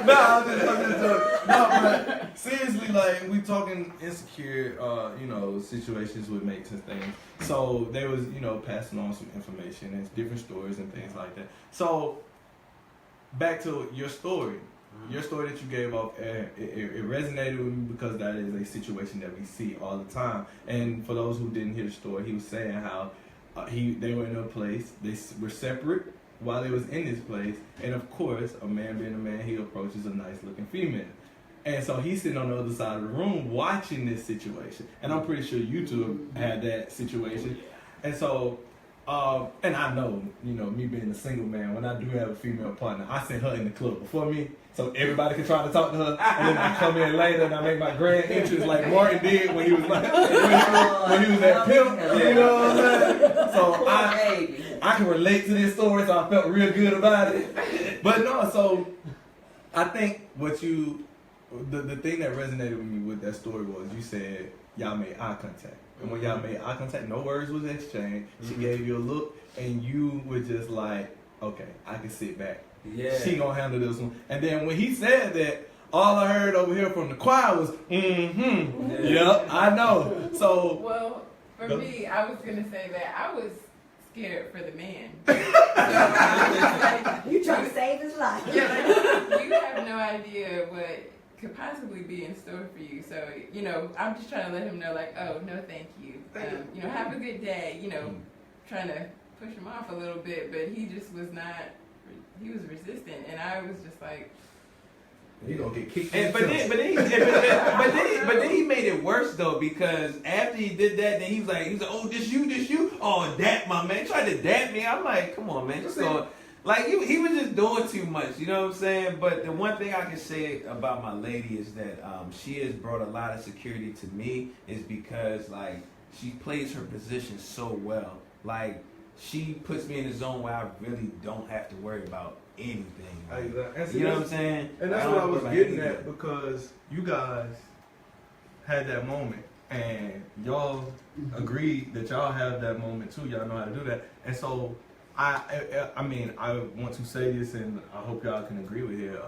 No, I'm just joking. No, but seriously, like, we talking insecure, situations with mates and things. So they was, passing on some information and different stories and things like that. So back to your story. Your story that you gave off, it resonated with me because that is a situation that we see all the time. And for those who didn't hear the story, he was saying how they were in a place, they were separate while they was in this place. And of course, a man being a man, he approaches a nice looking female. And so he's sitting on the other side of the room watching this situation. And I'm pretty sure you two had that situation. And so... and I know, me being a single man, when I do have a female partner, I send her in the club before me, so everybody can try to talk to her, and then I come in later and I make my grand entrance like Martin did when he was like, when he was at Pimp, you know what I'm saying? So I can relate to this story, so I felt real good about it. But no, so I think what you, the thing that resonated with me with that story was you said y'all made eye contact. And when y'all made eye contact, no words was exchanged. She gave you a look, and you were just like, okay, I can sit back. Yeah. She gonna handle this one. And then when he said that, all I heard over here from the choir was, Yeah. Yep, I know. So, Well, for me, I was gonna say that I was scared for the man. You trying to save his life. Yeah, you have no idea what could possibly be in store for you. So, you know, I'm just trying to let him know, like, oh, no, thank you. You know, have a good day. You know, trying to push him off a little bit, but he just was not. He was resistant, and I was just like. you gonna get kicked. But then he made it worse though, because after he did that, then he was like, oh, this you, oh, dap my man, tried to dap me. I'm like, come on, man, just go. Like he was just doing too much, you know what I'm saying? But the one thing I can say about my lady is that she has brought a lot of security to me, is because like she plays her position so well. Like she puts me in a zone where I really don't have to worry about anything. Exactly. You know what I'm saying? And that's I what I don't was worry about getting anything. at, because you guys had that moment and y'all agreed that y'all have that moment too. Y'all know how to do that. And so I mean, I want to say this, and I hope y'all can agree with it.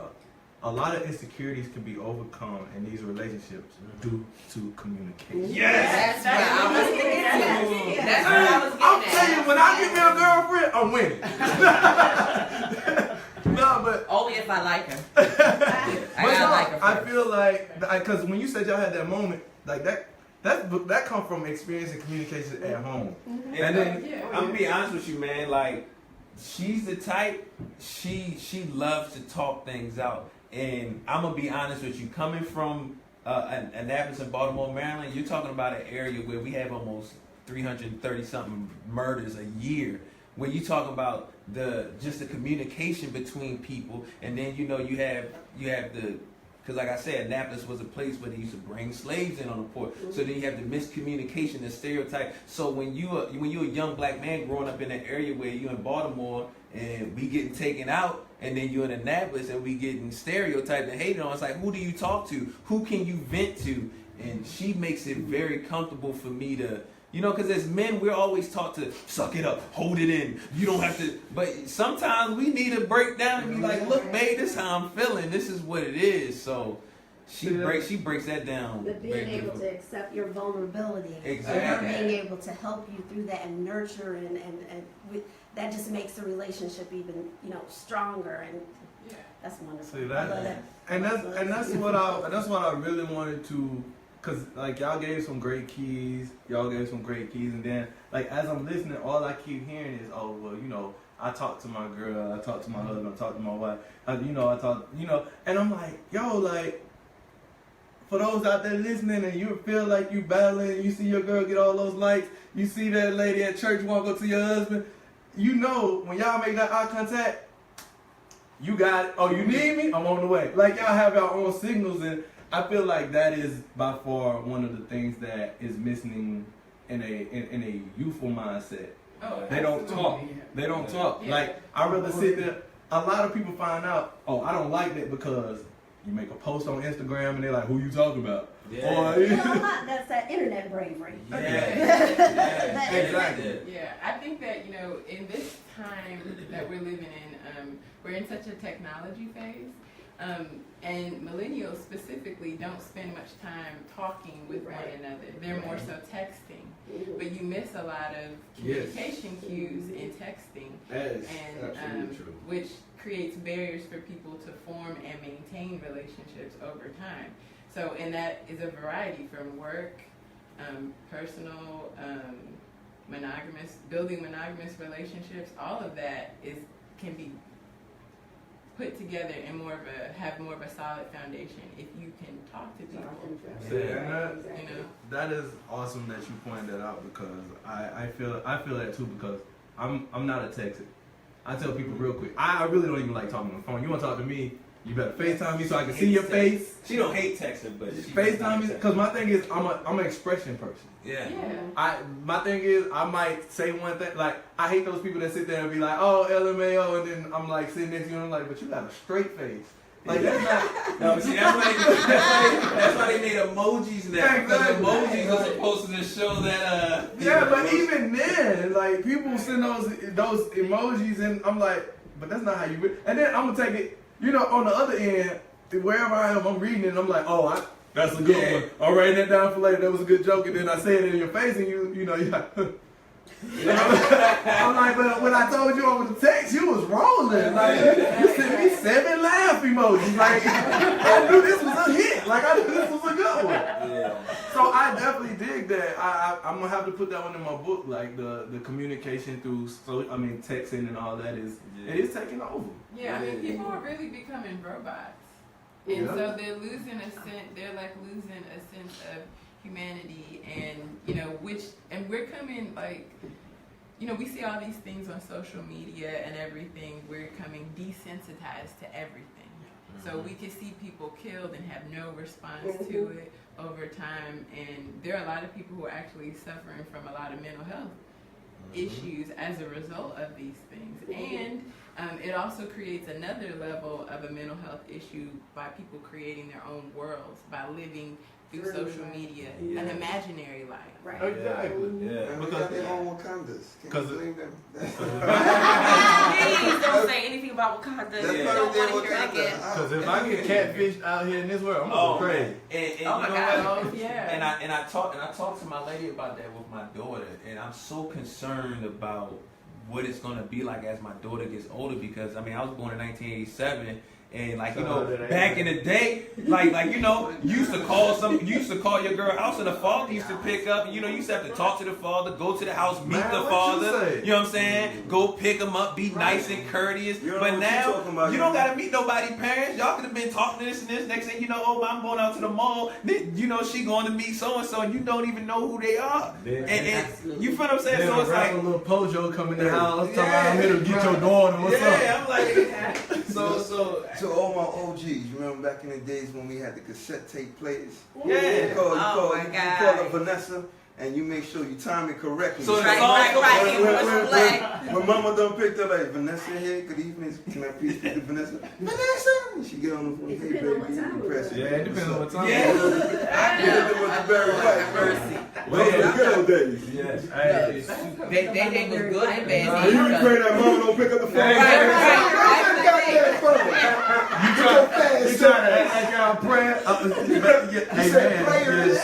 A lot of insecurities can be overcome in these relationships due to communication. Yes, that's what I was thinking. That's what I was I'm getting telling you, when I get me a girlfriend, I'm winning. No, but only if I like her. but I gotta like her I first. feel like, because when you said y'all had that moment, like that come from experience and communication at home. And then I'm gonna be honest with you, man. Like she's the type. She loves to talk things out. And I'm gonna be honest with you. Coming from Annapolis and Baltimore, Maryland, you're talking about an area where we have almost 330 something murders a year. Where you talk about the communication between people, and then you have the. Because like I said, Annapolis was a place where they used to bring slaves in on the port. So then you have the miscommunication, the stereotype. So when you're a young black man growing up in an area where you're in Baltimore and we getting taken out, and then you're in Annapolis and we getting stereotyped and hated on, it's like, who do you talk to? Who can you vent to? And she makes it very comfortable for me to, because as men, we're always taught to suck it up, hold it in. You don't have to, but sometimes we need to break down and be like, look, babe, this is how I'm feeling. This is what it is. So she breaks that down. But being able to accept your vulnerability. Exactly. And her being able to help you through that and nurture and that just makes the relationship even, stronger, and that's wonderful. See I that, love that. and that's what I really wanted to. Cause like y'all gave some great keys, and then like as I'm listening, all I keep hearing is, oh well, I talk to my girl, I talk to my husband, I talk to my wife, I talk, and I'm like, yo, like for those out there listening, and you feel like you battling, you see your girl get all those likes, you see that lady at church walk up to your husband, when y'all make that eye contact, you got it. Oh, you need me? I'm on the way. Like y'all have your own signals, and I feel like that is by far one of the things that is missing in a youthful mindset. Oh, they don't talk. They don't talk. Yeah. Like I rather sit there. A lot of people find out, oh, I don't like that because you make a post on Instagram and they're like, who you talking about? Yeah. Or, That's that internet bravery. Yeah. Exactly. Yeah, I think that, in this time that we're living in, we're in such a technology phase. And millennials specifically don't spend much time talking with one another. They're more so texting. But you miss a lot of communication cues in texting. That is absolutely true. Which creates barriers for people to form and maintain relationships over time. So, and that is a variety from work, personal, building monogamous relationships. All of that can be put together and have more of a solid foundation if you can talk to people. That is awesome that you pointed that out, because I feel that too, because I'm not a texter. I tell people real quick, I really don't even like talking on the phone. You want to talk to me, You better FaceTime me so I can see your face. She don't hate texting, but she FaceTime me because my thing is I'm an expression person. Yeah. My thing is I might say one thing like I hate those people that sit there and be like, oh LMAO, and then I'm like sitting next to you and I'm like, but you got a straight face. Like that's not. No, but see, that's why they made emojis now. Because emojis are supposed to just show that. Yeah, but even then, like people send those emojis, and I'm like, but that's not how you. And then I'm gonna take it. You know, on the other end, wherever I am, I'm reading it, and I'm like, oh, that's a good one. I'm writing that down for later. That was a good joke, and then I say it in your face, and you know, you're like, I'm like, but when I told you over the text, you was rolling. Like, you sent me 7 laugh emojis. Like, I knew this was a hit. Like, I knew this was a good one. Yeah. So I definitely dig that. I'm gonna have to put that one in my book. Like the communication through, texting and all that is it is taking over. Yeah, I mean, people are really becoming robots, and so they're losing a sense. They're like losing a sense of humanity, and and we're coming like, we see all these things on social media and everything. We're coming desensitized to everything. So we can see people killed and have no response to it over time, and there are a lot of people who are actually suffering from a lot of mental health issues as a result of these things. And it also creates another level of a mental health issue by people creating their own worlds, by living through social media, an imaginary life. Right. Exactly. And they got their own Wakandas. Can't blame them. Please don't say anything about Wakanda. That's You part don't of their want to hear it again. Wakanda. Because if I get catfish out here in this world, I'm gonna go crazy. And Oh you my know God. what? Yeah. And I talked to my lady about that with my daughter, and I'm so concerned about what it's gonna be like as my daughter gets older, because I was born in 1987. And back in the day, you used to call your girl house, and the father used to pick up. And, you used to have to talk to the father, go to the house, meet the father. You know what I'm saying? Go pick him up, be nice and courteous. But now you don't gotta meet nobody parents. Y'all could have been talking this and this. Next thing you know, oh, I'm going out to the mall. She going to meet so and so, and you don't even know who they are. And you feel what I'm saying? So it's like a little Pojo coming in the house, talking about I'm here to get your daughter. What's up? Yeah, I'm like, so. To all my OGs, remember back in the days when we had the cassette tape players? Yeah. You call my up God. Vanessa, and you make sure you time it correctly. So Right. When mama done picked up, like, Vanessa here, good evening, can I please speak to Vanessa? Vanessa! And she get on the phone, hey baby, you press it. Yeah, it depends on what time. Yeah. I did it with the Barry White, Mercy. Those are the good old days. Yes. They was good and bad. You be praying that mama don't pick up the phone. You trying to act like y'all praying? You said prayers.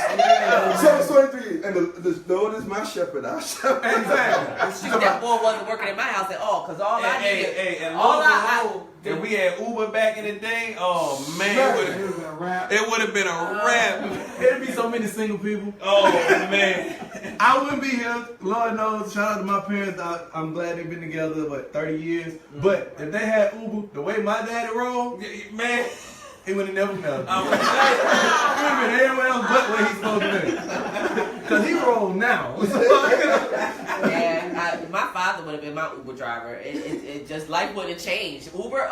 So 23, and the Lord is my shepherd. I'll shepherd. Exactly. That boy wasn't working in my house at all, because all I did. If we had Uber back in the day, oh man, it would have been a rap. It'd be so many single people. Oh man, I wouldn't be here. Lord knows. Shout out to my parents. I'm glad they've been together 30 years. But if they had Uber the way my daddy rolled, man, he would have never met. He would have been everywhere else but where he's supposed to be. Because he rolled now. Yeah, my father would have been my Uber driver. It just life would have changed. Uber,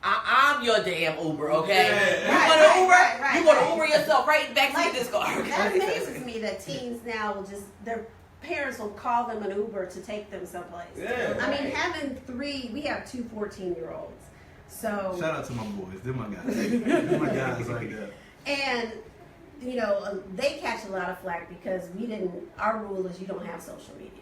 I'm your damn Uber, okay? Yeah. You want to Uber? Right. You want to Uber yourself right back to this car. That amazes me that teens now will their parents will call them an Uber to take them someplace. Yeah. I mean, we have two 14-year-olds. So Shout out to my boys. They're my guys. They're my guys right there. And they catch a lot of flack because our rule is you don't have social media.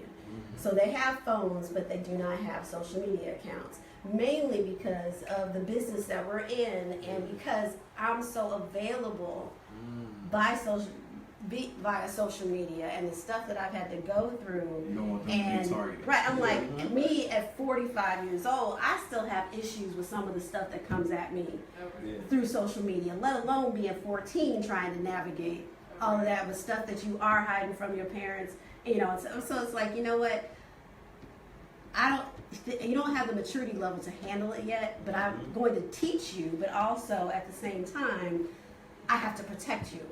So they have phones, but they do not have social media accounts. Mainly because of the business that we're in, and because I'm so available via social media and the stuff that I've had to go through. You don't want them to be targeted. Right, I'm like, me at 45 years old, I still have issues with some of the stuff that comes at me through social media, let alone being 14 trying to navigate all of that with stuff that you are hiding from your parents. So it's like, you know what? You don't have the maturity level to handle it yet, but I'm going to teach you, but also at the same time, I have to protect you.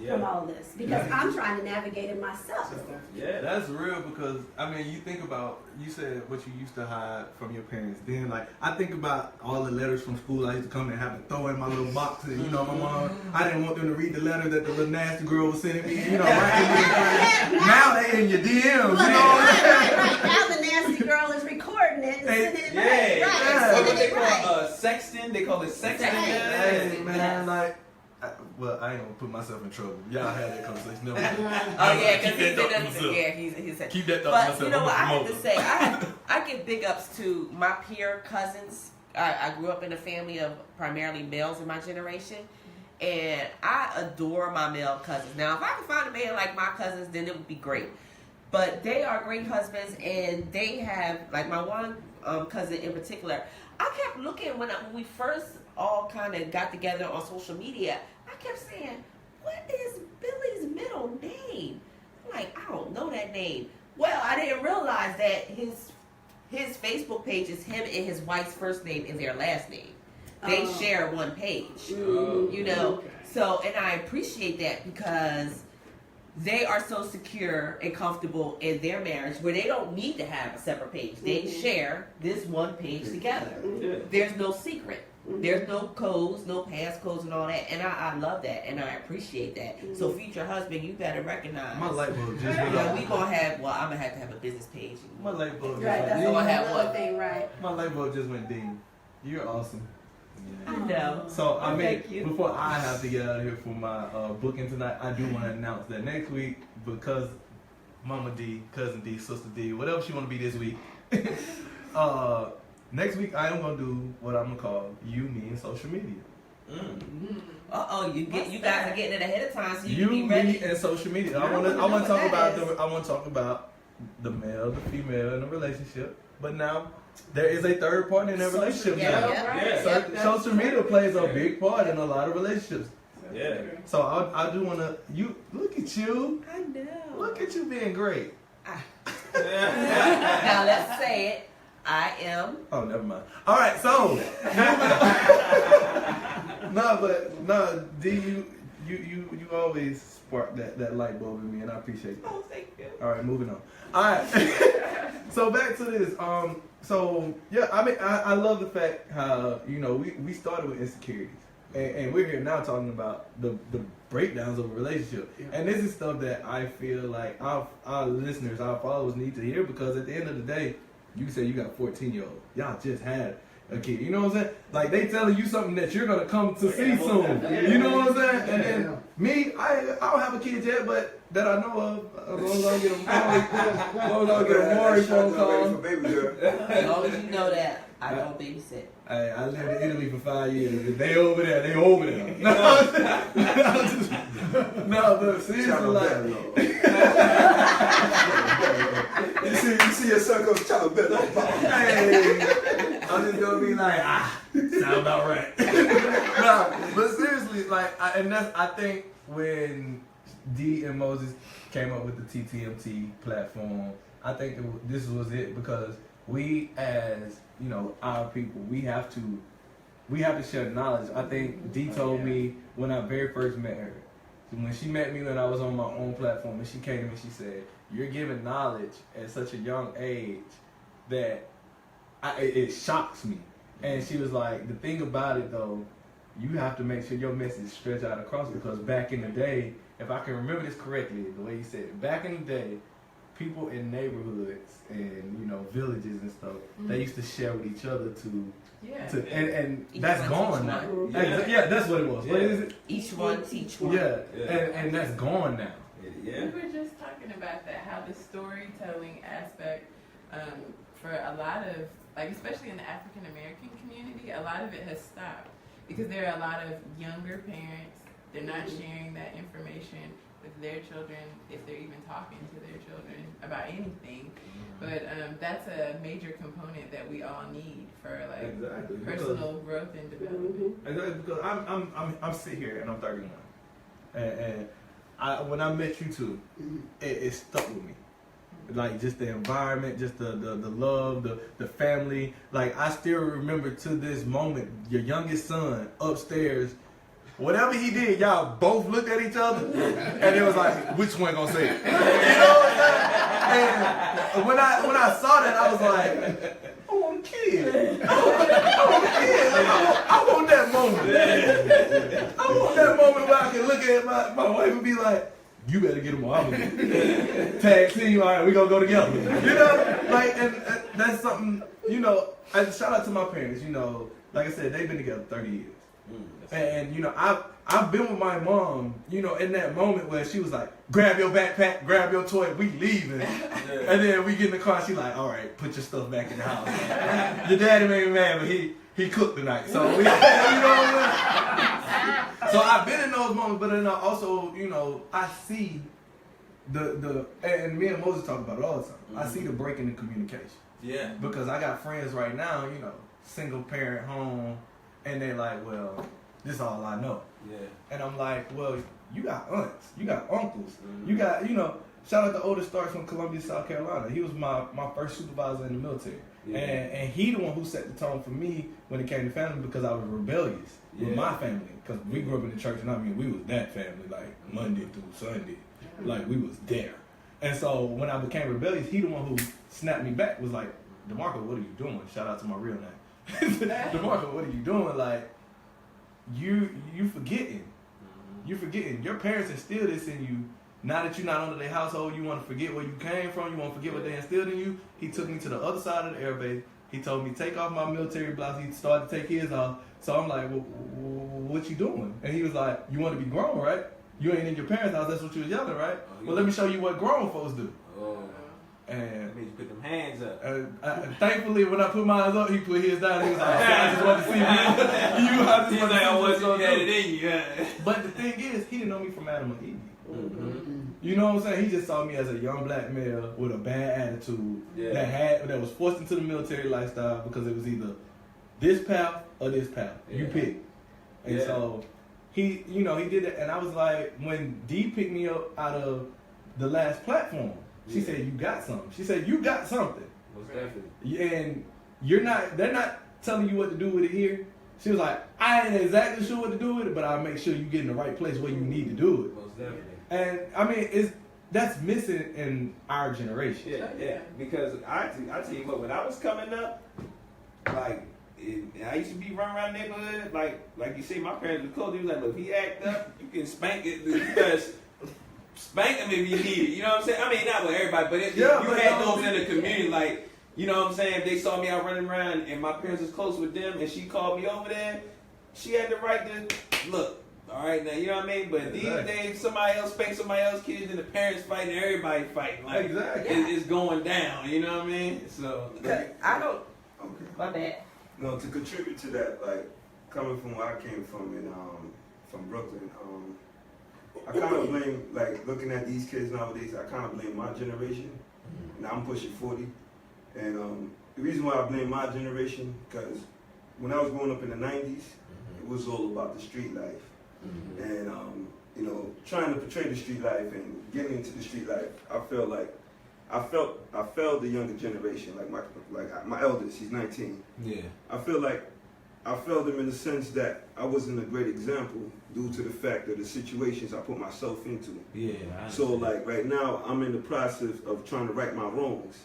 from all this because I'm trying to navigate it myself. Yeah, that's real because I mean, you think about you said what you used to hide from your parents. Then, like, I think about all the letters from school I used to come and have to throw in my little box. And, you know, my mom, I didn't want them to read the letter that the little nasty girl was sending me. You know, now they in your DMs. You know, right. Now the nasty girl is recording it and sending it What right. they call sexting? They call it sexting. hey, man, like. Well, I ain't gonna put myself in trouble. Y'all had that conversation. Never mind. Oh yeah, because Keep that thought to myself. he said. Keep that thought to But myself. you know I'm what? I a have to promoter. say, I give big ups to my peer cousins. I grew up in a family of primarily males in my generation, and I adore my male cousins. Now, if I could find a man like my cousins, then it would be great. But they are great husbands, and they have, like my one cousin in particular. I kept looking when we first all kind of got together on social media. I kept saying, what is Billy's middle name? I'm like, I don't know that name. Well, I didn't realize that his Facebook page is him and his wife's first name and their last name. They share one page, you know. So, and I appreciate that because they are so secure and comfortable in their marriage where they don't need to have a separate page. They share this one page together. There's no secret. There's no codes, no passcodes and all that. And I love that and I appreciate that. So future husband, you better recognize. My light bulb just went off. We gonna have, well, I'm gonna have to have a business page. My light bulb just Right, went that's So I have another what? thing, right? My light bulb just went ding. You're awesome. I know. So I mean, Thank you. before I have to get out of here for my booking tonight, I do want to announce that next week, because Mama D, Cousin D, Sister D, whatever she want to be this week, next week I am gonna do what I'm gonna call You, Me, and Social Media. You guys are getting it ahead of time, so You, can be ready. Me, and Social Media. I want to talk about the male, the female in a relationship, but now there is a third partner in that relationship now. Social media plays a big part in a lot of relationships. Yeah. So I do want to. You look at you. I know. Look at you being great. Now let's say it. I am. Oh, never mind. All right, so D, you always spark that light bulb in me, and I appreciate that. Oh, thank you. All right, moving on. All right, so back to this. So yeah, I mean, I love the fact how we started with insecurities, and we're here now talking about the breakdowns of a relationship, and this is stuff that I feel like our listeners, our followers need to hear, because at the end of the day, you say you got a 14-year-old, y'all just had a kid, you know what I'm saying? Like, they telling you something that you're gonna come to see soon, you know what I'm saying? And then me, I don't have a kid yet, but that I know of, as long as I get a Maury phone call. As long as you know that, I don't babysit. I lived in Italy for 5 years. They over there. No, but seriously, like, you see your son goes Chalabella. hey, I'm just gonna be like, sound about right. No, but seriously, like, I think when D and Moses came up with the TTMT platform, I think this was it, because we, as our people, we have to share knowledge. I think D told me when I very first met her, when she met me when I was on my own platform, and she came to me, she said, "You're giving knowledge at such a young age that it shocks me." And she was like, "The thing about it though, you have to make sure your message stretch out across, because back in the day, if I can remember this correctly, the way you said it, back in the day, people in neighborhoods and villages and stuff, they used to share with each other and that's gone now. Yeah, that's what it was. Yeah. What is it? Each one teach one. Yeah, and that's gone now. We were just talking about that, how the storytelling aspect, for a lot of, like, especially in the African American community, a lot of it has stopped because there are a lot of younger parents. They're not sharing that information with their children, if they're even talking to their children about anything. But that's a major component that we all need for personal growth and development. Exactly, because I'm sitting here and I'm 31, and when I met you two, it stuck with me. Like, just the environment, just the love, the family. Like, I still remember to this moment, your youngest son upstairs whatever he did, y'all both looked at each other, and it was like, which one gonna say it? You know what I'm saying? And when I saw that, I was like, I want a kid. I want that moment. I want that moment where I can look at my wife and be like, you better get him or I'm gonna get him. Tag team, all right, we gonna go together. You know, like, and that's something, you know, shout out to my parents, you know, like I said, they've been together 30 years. And you know, I've been with my mom, you know, in that moment where she was like, grab your backpack, grab your toy, we leaving. And then we get in the car, she like, all right, put your stuff back in the house. Your daddy made me mad, but he cooked tonight. So we, you know what I mean? So I've been in those moments, but then I also, you know, I see and me and Moses talk about it all the time. I see the break in the communication. Yeah. Because I got friends right now, you know, single parent home, and they're like, well, this is all I know. Yeah. And I'm like, well, you got aunts, you got uncles, you got, you know, shout out to Otis Starks from Columbia, South Carolina. He was my first supervisor in the military. Yeah. And he the one who set the tone for me when it came to family, because I was rebellious with my family. Because we grew up in the church, and I mean, we was that family, like Monday through Sunday. Like, we was there. And so when I became rebellious, he the one who snapped me back, was like, DeMarco, what are you doing? Shout out to my real name. DeMarco, what are you doing? Like, you forgetting. You forgetting. Your parents instilled this in you. Now that you're not under their household, you want to forget where you came from. You want to forget what they instilled in you. He took me to the other side of the air base. He told me, take off my military blouse. He started to take his off. So I'm like, well, what you doing? And he was like, you want to be grown, right? You ain't in your parents' house. That's what you was yelling, right? Well, let me show you what grown folks do. And That means you put them hands up. Thankfully, when I put mine up, he put his down. He was like, I just want to see you. I just want to see what's going on. But the thing is, he didn't know me from Adam or Eve. You know what I'm saying? He just saw me as a young black male with a bad attitude that was forced into the military lifestyle because it was either this path or this path. You pick. And so he, you know, he did it. And I was like, when Dee picked me up out of the last platform, she said, you got something. She said, you got something. Most definitely. And they're not telling you what to do with it here. She was like, I ain't exactly sure what to do with it, but I'll make sure you get in the right place where you need to do it. Most definitely. And I mean, that's missing in our generation. Yeah. Because I tell you what, when I was coming up, like, I used to be running around the neighborhood, like you say, my parents were cool. They was like, look, if he act up, you can spank it. Because spank him if you need it. You know what I'm saying? I mean, not with everybody, but you had those in the community, like, you know what I'm saying? If they saw me out running around and my parents was close with them and she called me over there, she had the right to look. All right, now, you know what I mean? But these days, somebody else spank somebody else's kids and the parents fighting, everybody fighting. Like, it's going down, you know what I mean? So, I don't. Okay. My bad. No, to contribute to that, like, coming from where I came from from Brooklyn, I kind of blame, like, looking at these kids nowadays, I kind of blame my generation. Now I'm pushing 40. And the reason why I blame my generation, because when I was growing up in the 90s, it was all about the street life. And, you know, trying to portray the street life and getting into the street life, I felt the younger generation, like my eldest, he's 19. Yeah. I felt him in the sense that I wasn't a great example due to the fact of the situations I put myself into. Yeah. So like right now, I'm in the process of trying to right my wrongs.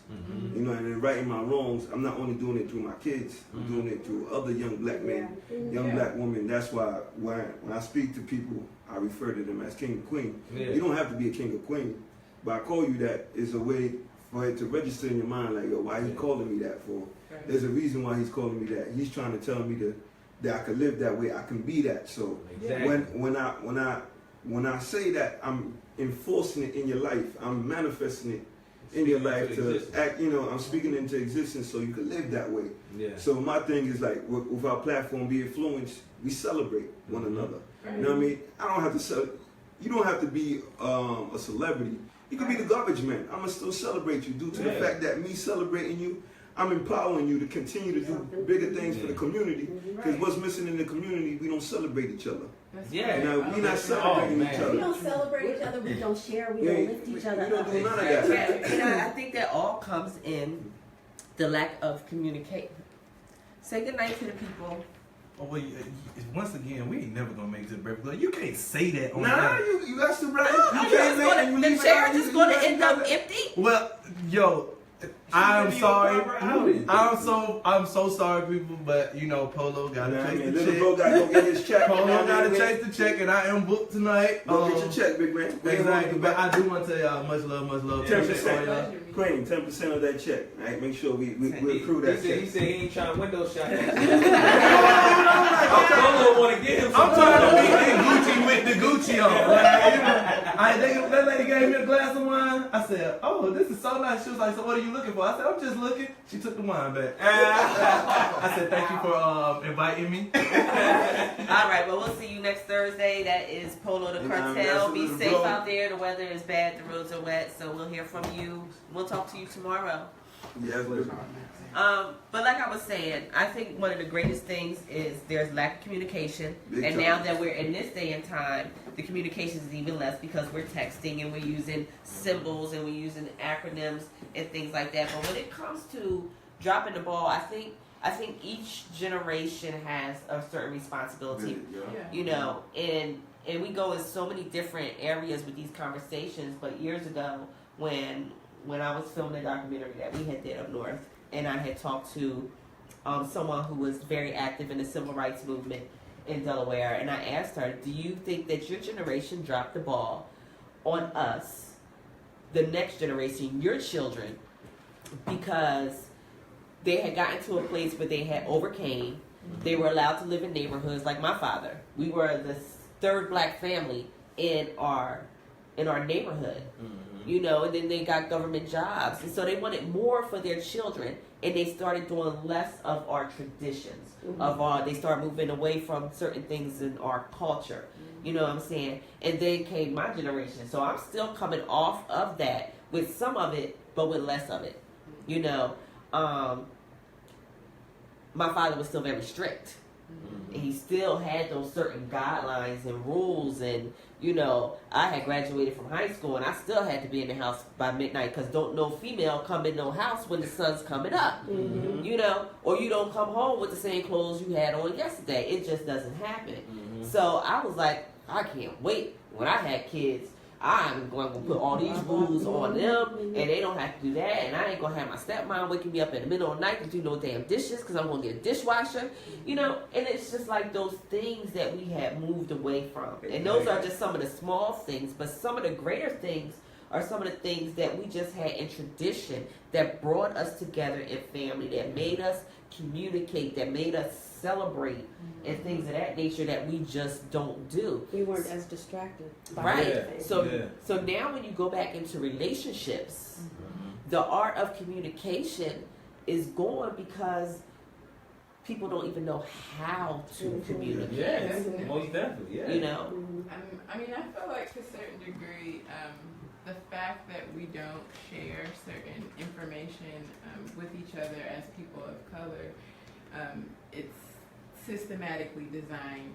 You know, and in righting my wrongs, I'm not only doing it through my kids, I'm doing it through other young black men, young black women. That's why when I speak to people, I refer to them as king and queen. You don't have to be a king or queen, but I call you that is a way for it to register in your mind, like, yo, why he calling me that for? There's a reason why he's calling me that. He's trying to tell me that I can live that way, I can be that. So when I say that, I'm enforcing it in your life, I'm manifesting it in your life to act, you know, I'm speaking into existence so you can live that way. So my thing is like, with our platform, BInfluenced, we celebrate one another. You know what I mean? I don't have to you don't have to be a celebrity. You could be the garbage man. I'm going to still celebrate you due to the fact that me celebrating you, I'm empowering you to continue to do bigger things for the community. Because what's missing in the community, we don't celebrate each other. Now, we're not celebrating each other. We don't celebrate each other, we don't share, we don't lift each other up. We don't do none of that. And I think that all comes in the lack of communication. Say goodnight to the people well, once again, we ain't never gonna make it to the Breakfast Club. You can't say that on Nah, air. you got to right. No, You can't make it. the chair just going to end up empty. Well, yo, I'm give you a sorry. proper outing. I'm so sorry, people. But you know, Polo got to chase the Little check. bro got to go get his check. Polo got to chase the check, and I am booked tonight. Go get your check, big man. Exactly. But I do want to tell y'all much love. 10%. Claim 10% of that check. All right, make sure we accrue that check. He said he ain't trying to window shop. I'm want to get him. trying to be in Gucci with the Gucci on. Like, you know, that lady gave me a glass of wine. I said, "Oh, this is so nice." She was like, "So what are you looking for?" I said, "I'm just looking." She took the wine back. I said, "Thank you for inviting me." All right, well, we'll see you next Thursday. That is Polo the Cartel. Be safe out there. The weather is bad. The roads are wet. So we'll hear from you. We'll talk to you tomorrow. Yes, please. But like I was saying, I think one of the greatest things is there's lack of communication. Big And time. now that we're in this day and time, the communication is even less because we're texting and we're using symbols and we're using acronyms and things like that. But when it comes to dropping the ball, I think each generation has a certain responsibility. You know, and we go in so many different areas with these conversations. But years ago, when I was filming a documentary that we had did up north, and I had talked to someone who was very active in the civil rights movement in Delaware, and I asked her, "Do you think that your generation dropped the ball on us, the next generation, your children, because they had gotten to a place where they had overcame, they were allowed to live in neighborhoods like my father. We were the third black family in our neighborhood." You know, and then they got government jobs. And so they wanted more for their children. And they started doing less of our traditions. They started moving away from certain things in our culture. You know what I'm saying? And then came my generation. So I'm still coming off of that with some of it, but with less of it. You know, my father was still very strict. And he still had those certain guidelines and rules. And, you know, I had graduated from high school and I still had to be in the house by midnight because don't no female come in no house when the sun's coming up. You know, or you don't come home with the same clothes you had on yesterday. It just doesn't happen. So I was like, I can't wait. When I had kids, I'm going to put all these rules on them, and they don't have to do that. And I ain't going to have my stepmom waking me up in the middle of the night to do no damn dishes because I'm going to get a dishwasher. You know, and it's just like those things that we had moved away from. And those are just some of the small things, but some of the greater things are some of the things that we just had in tradition that brought us together in family, that made us communicate, that made us celebrate, and things of that nature that we just don't do. We weren't as distracted by Right. everything. So now when you go back into relationships, the art of communication is gone because people don't even know how to communicate. Yes, most definitely. Yeah. You know. I mean, I feel like to a certain degree, the fact that we don't share certain information with each other as people of color, it's systematically designed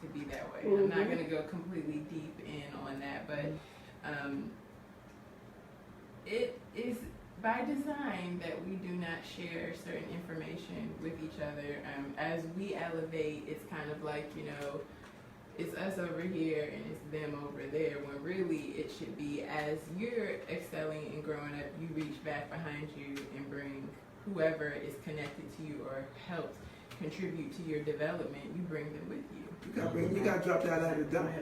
to be that way. I'm not going to go completely deep in on that, but it is by design that we do not share certain information with each other. As we elevate, it's kind of like, you know, it's us over here and it's them over there, when really it should be as you're excelling and growing up, you reach back behind you and bring whoever is connected to you or helped contribute to your development, you bring them with you. You got to drop that ladder down.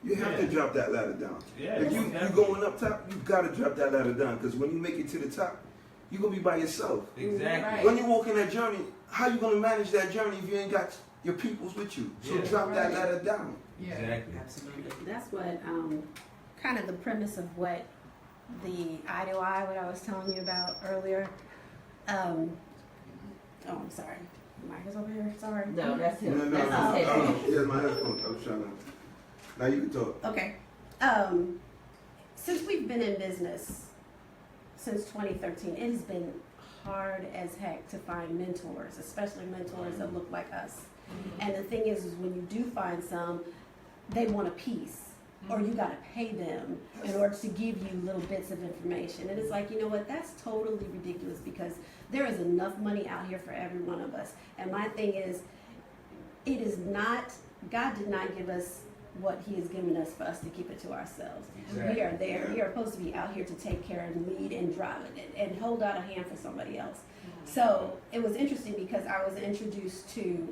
You have to drop that ladder down. Yeah, If you going up top, you got to drop that ladder down, because when you make it to the top, you're going to be by yourself. Exactly. Right. When you walk in that journey, how you going to manage that journey if you ain't got your peoples with you? So drop that ladder down. Yeah. Exactly. Absolutely. That's what kind of the premise of what the eye to eye, what I was telling you about earlier. Oh, I'm sorry. Mike is over here. Sorry. No, that's him. No, That's his headphone. yeah, my headphones. I was trying to. Now you can talk. Okay. Since we've been in business since 2013, it has been hard as heck to find mentors, especially mentors that look like us. And the thing is when you do find some, they want a piece, or you got to pay them in order to give you little bits of information. And it's like, you know what, that's totally ridiculous, because there is enough money out here for every one of us. And my thing is, it is not, God did not give us what he has given us for us to keep it to ourselves. Exactly. We are there. We are supposed to be out here to take care and lead and drive it and hold out a hand for somebody else. So it was interesting because I was introduced to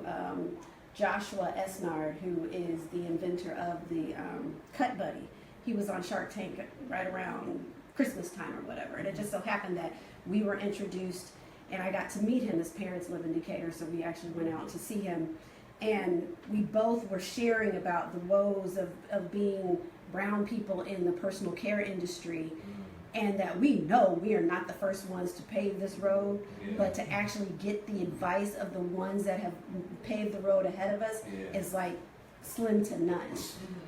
Joshua Esnard, who is the inventor of the Cut Buddy. He was on Shark Tank right around Christmas time or whatever. And it just so happened that we were introduced and I got to meet him. His parents live in Decatur, so we actually went out to see him. And we both were sharing about the woes of being brown people in the personal care industry, and that we know we are not the first ones to pave this road, but to actually get the advice of the ones that have paved the road ahead of us is like slim to none.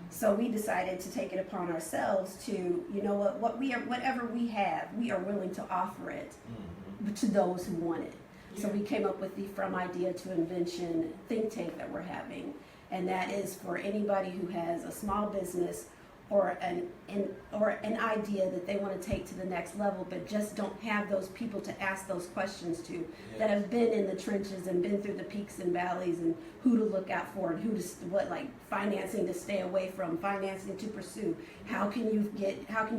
So we decided to take it upon ourselves to, you know what we are, whatever we have, we are willing to offer it to those who want it. So we came up with the From Idea to Invention think tank that we're having. And that is for anybody who has a small business or an idea that they want to take to the next level, but just don't have those people to ask those questions to, that have been in the trenches and been through the peaks and valleys and who to look out for and who to, what, like financing to stay away from, financing to pursue. How can you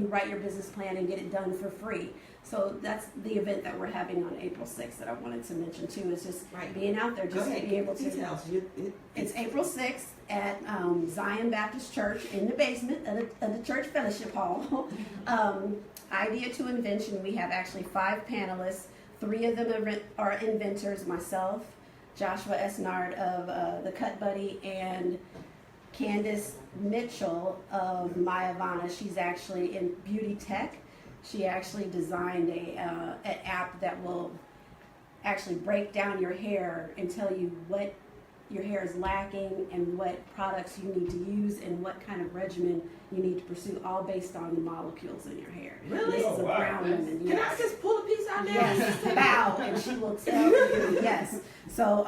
write your business plan and get it done for free? So that's the event that we're having on April 6th that I wanted to mention too, is just being out there, just to be able to. It's April 6th at Zion Baptist Church in the basement of the church fellowship hall. Idea to Invention, we have actually 5 panelists. 3 of them are inventors, myself, Joshua Esnard of the Cut Buddy, and Candace Mitchell of Mayavana. She's actually in beauty tech. She actually designed an app that will actually break down your hair and tell you what your hair is lacking and what products you need to use and what kind of regimen you need to pursue, all based on the molecules in your hair. Really? This is a brown woman. Can I just pull a piece out there? Yes, bow, and she will tell you. Yes. So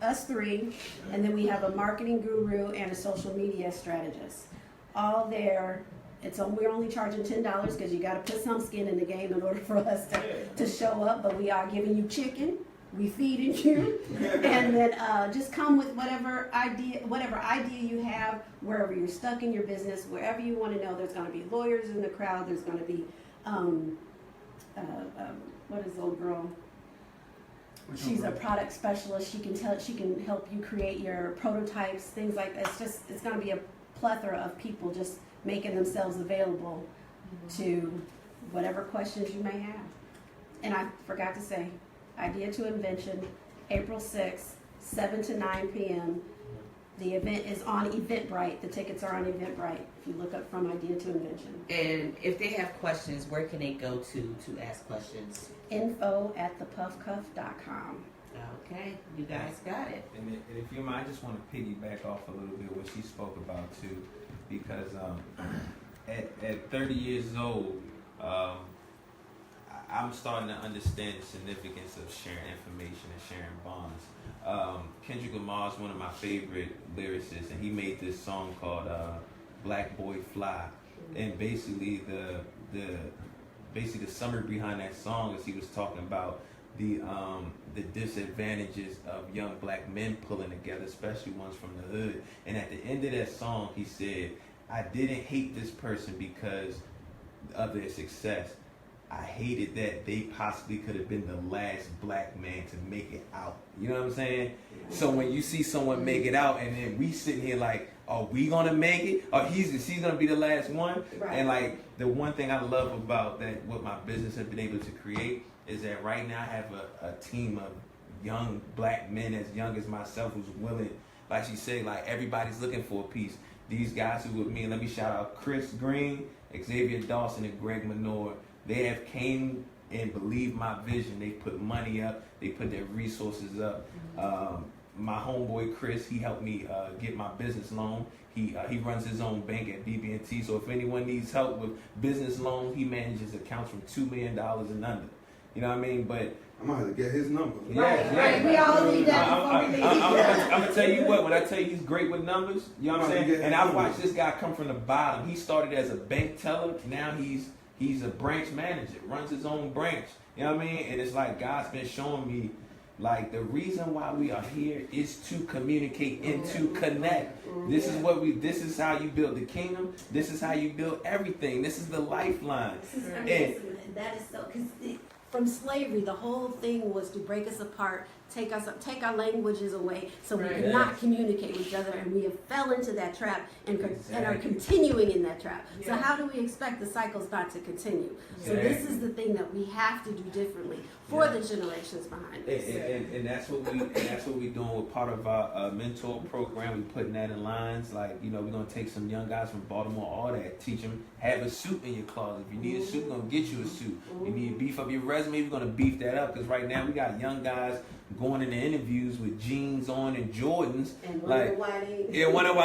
us 3, and then we have a marketing guru and a social media strategist. All there. We're only charging $10 because you got to put some skin in the game in order for us to show up. But we are giving you chicken, we feeding you, and then just come with whatever idea you have, wherever you're stuck in your business, wherever you want to know. There's going to be lawyers in the crowd. There's going to be what is the old girl? She's a product specialist. She can help you create your prototypes, things like that. It's going to be a plethora of people just making themselves available to whatever questions you may have. And I forgot to say, Idea to Invention, April 6th, 7 to 9 p.m. The event is on Eventbrite. The tickets are on Eventbrite if you look up From Idea to Invention. And if they have questions, where can they go to ask questions? info@thepuffcuff.com. Okay, you guys got it. And if you mind, I just want to piggyback off a little bit what she spoke about too, because at 30 years old, I'm starting to understand the significance of sharing information and sharing bonds. Kendrick Lamar is one of my favorite lyricists, and he made this song called "Black Boy Fly," and basically the summary behind that song is he was talking about the disadvantages of young black men pulling together, especially ones from the hood. And at the end of that song, he said, "I didn't hate this person because of their success. I hated that they possibly could have been the last black man to make it out." You know what I'm saying? So when you see someone make it out, and then we sitting here like, are we gonna make it? Or he's gonna be the last one? Right. And like the one thing I love about that, what my business has been able to create, is that right now I have a team of young black men as young as myself who's willing, like she said, like everybody's looking for a piece. These guys who with me, and let me shout out Chris Green, Xavier Dawson, and Greg Menor. They have came and believed my vision. They put money up. They put their resources up. My homeboy Chris, he helped me get my business loan. He runs his own bank at BB&T. So if anyone needs help with business loans, he manages accounts from $2 million and under. You know what I mean? But I'm gonna have to get his number. Right. We all need that before we leave. I'm gonna tell you what. When I tell you he's great with numbers, you know what I'm saying. And I've watched this guy come from the bottom. He started as a bank teller. Now he's a branch manager. Runs his own branch. You know what I mean? And it's like God's been showing me Like, the reason why we are here is to communicate and to connect. This is how you build the kingdom. This is how you build everything. This is the lifeline. That is so, because from slavery, the whole thing was to break us apart, take our languages away, so we could not communicate with each other, and we have fell into that trap and are continuing in that trap. So how do we expect the cycles not to continue? So this is the thing that we have to do differently for the generations behind us. And that's what we're doing with part of our mentor program. We're putting that in lines. Like, we're gonna take some young guys from Baltimore, all that, teach them, have a suit in your closet. If you need a suit, we're gonna get you a suit. You need to beef up your resume, we're gonna beef that up, because right now we got young guys going into interviews with jeans on and Jordans, and wonder why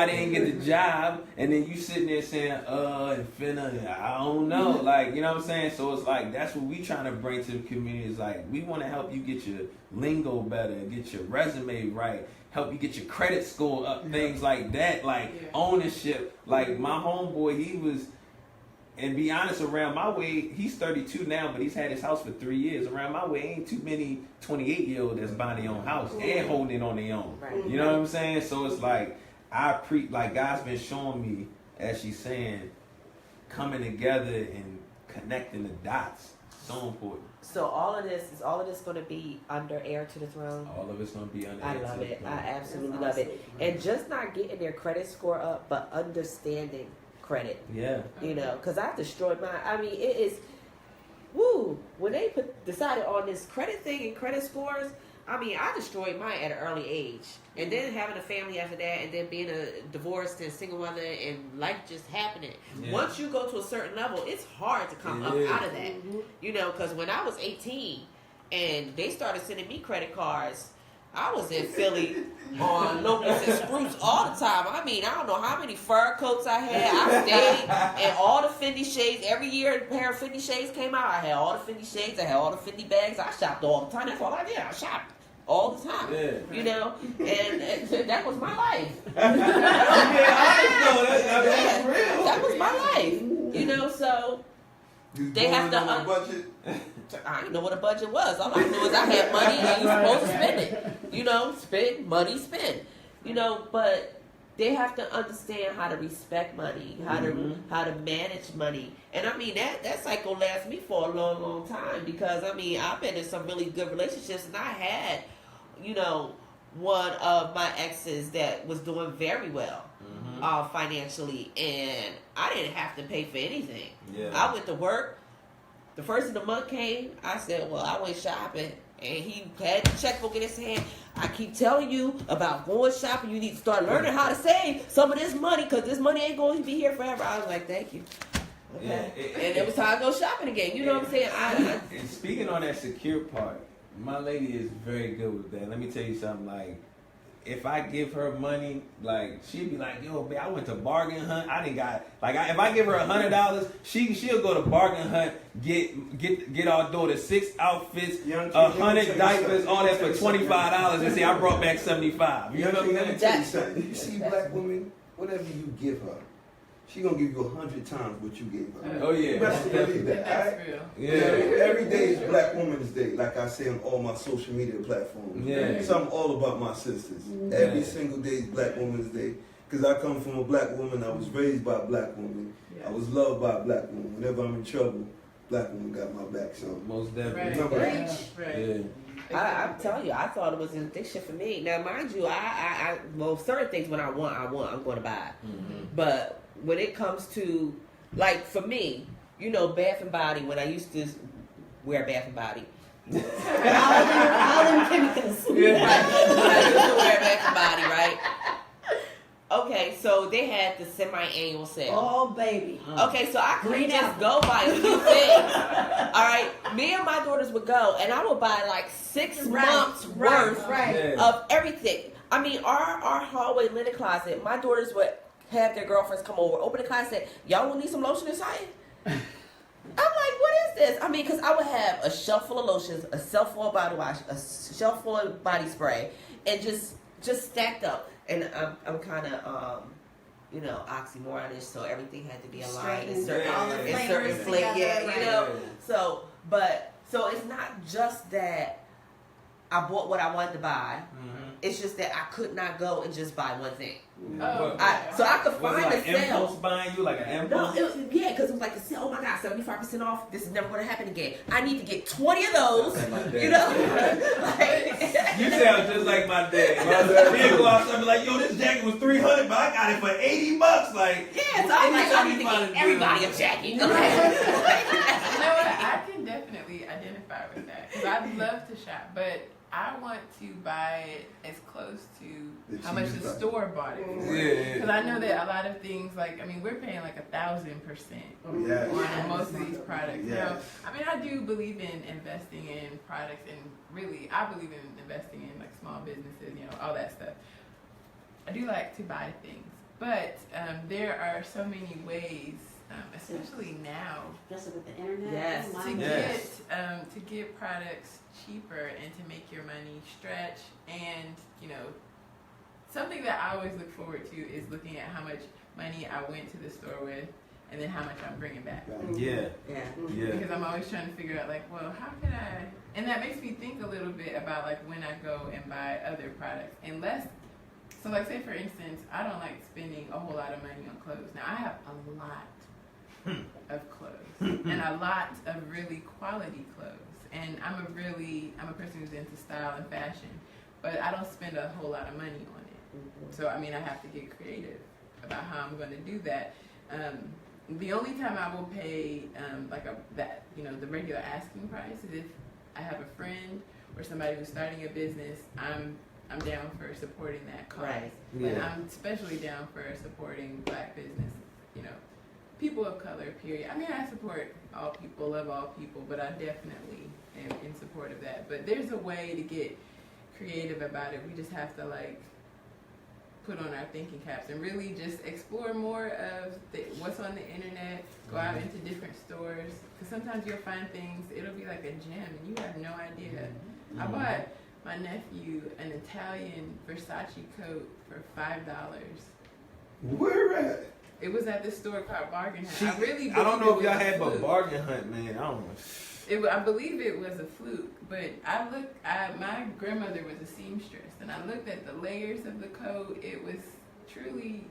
they didn't get the job, and then you sitting there saying, and finna, I don't know, like, you know what I'm saying? So it's like, that's what we trying to bring to the community, is like, we want to help you get your lingo better, get your resume right, help you get your credit score up, things like that, like ownership. Like, my homeboy, he was, and be honest, around my way, he's 32 now, but he's had his house for 3 years. Around my way, ain't too many 28-year-olds that's buying their own house and holding it on their own. Right. You know what I'm saying? So it's like, like, God's been showing me, as she's saying, coming together and connecting the dots. So important. So all of this going to be under Heir to the Throne? All of it's going to be under Heir to the Throne. I love it. I absolutely love it. And just not getting their credit score up, but understanding credit. Yeah. Because I destroyed mine. I mean, it is, when they decided on this credit thing and credit scores, I mean, I destroyed mine at an early age. And then having a family after that, and then being a divorced and single mother, and life just happening. Yeah. Once you go to a certain level, it's hard to come up out of that. Because when I was 18 and they started sending me credit cards, I was in Philly on Locust and Spruce all the time. I mean, I don't know how many fur coats I had. I stayed in all the Fendi shades. Every year a pair of Fendi shades came out. I had all the Fendi shades. I had all the Fendi bags. I shopped all the time. That's all I did. I shopped all the time. Yeah. And that was my life. That was my life. So they have to budget. I didn't know what a budget was. All I knew is I had money and you were supposed to spend it. Spend money, spend. But they have to understand how to respect money, how to manage money. And I mean that cycle lasts me for a long, long time, because I mean I've been in some really good relationships, and I had, one of my exes that was doing very well financially, and I didn't have to pay for anything. Yeah. I went to work. The first of the month came, I said, well, I went shopping, and he had the checkbook in his hand. I keep telling you about going shopping. You need to start learning how to save some of this money, because this money ain't going to be here forever. I was like, thank you. Okay. Yeah, and it was time to go shopping again. You know what I'm saying? And speaking on that secure part, my lady is very good with that. Let me tell you something, like, if I give her money, like, she'd be like, yo, babe, I went to Bargain Hunt. I didn't got, like, if I give her $100, she'll go to Bargain Hunt, get our daughter 6 outfits, 100 diapers, all that for $25, and say I brought back 75. You know what I'm saying? You see, black women, whatever you give her, she gonna give you 100 times what you gave her. Oh yeah, you best believe that. That's real. Yeah. Every day is Black Women's Day, like I say on all my social media platforms. Yeah. So I'm all about my sisters. Every single day is Black Women's Day, because I come from a black woman. I was raised by a black woman. I was loved by a black woman. Whenever I'm in trouble, black woman got my back. So most definitely. Remember that. Right. Yeah. I'm telling you, I thought it was an addiction for me. Now, mind you, well, certain things when I want, I'm going to buy. But when it comes to, like, for me, Bath and Body, when I used to wear Bath and Body. All in chemicals. When I used to wear Bath and Body, right? Okay, so they had the semi-annual sale. Oh, baby. Okay, so I couldn't just go buy a few things. All right, me and my daughters would go, and I would buy like 6 months worth of everything. I mean, our hallway linen closet, my daughters would have their girlfriends come over, open the closet, and say, y'all will need some lotion inside? I'm like, what is this? I mean, because I would have a shelf full of lotions, a shelf full of body wash, a shelf full of body spray, and just stacked up. And I'm kind of, oxymoronish, so everything had to be aligned in certain flavors. So it's not just that I bought what I wanted to buy. It's just that I could not go and just buy one thing. Oh, So I could Was find it like a sale. impulse buying you, like an No, impulse? because it was like a sale. Oh my God, 75% off. This is never going to happen again. I need to get 20 of those. You know, You sound just like my dad. He'd go outside and be like, yo, this jacket was $300, but I got it for $80. Like, yeah, so I'm like, I need to get everybody a jacket. You know what? I can definitely identify with that because I'd love to shop, but I want to buy it as close to how much the store bought it for. Because I know that a lot of things, like, I mean, we're paying like 1,000% on most of these products. Now, I mean, I do believe in investing in products, and really, I believe in investing in like small businesses, you know, all that stuff. I do like to buy things, but there are so many ways, especially now, especially with the internet, to get products cheaper and to make your money stretch. And you know, something that I always look forward to is looking at how much money I went to the store with, and then how much I'm bringing back. Because I'm always trying to figure out, like, well, how can I? And that makes me think a little bit about like when I go and buy other products, so like, say for instance, I don't like spending a whole lot of money on clothes. Now I have a lot of clothes and a lot of really quality clothes, and I'm a person who's into style and fashion, but I don't spend a whole lot of money on it. So I mean, I have to get creative about how I'm going to do that. The only time I will pay the regular asking price is if I have a friend or somebody who's starting a business. I'm down for supporting that cause. Right. But I'm especially down for supporting Black business, you know, people of color, period. I mean, I support all people, love all people, but I definitely am in support of that. But there's a way to get creative about it. We just have to, like, put on our thinking caps and really just explore more of what's on the internet, go out into different stores. Because sometimes you'll find things, it'll be like a gem, and you have no idea. I bought my nephew an Italian Versace coat for $5. Where at? It was at this store called Bargain Hunt. I don't know if y'all had a bargain hunt, man. I don't know. I believe it was a fluke, but my grandmother was a seamstress, and I looked at the layers of the coat. It was truly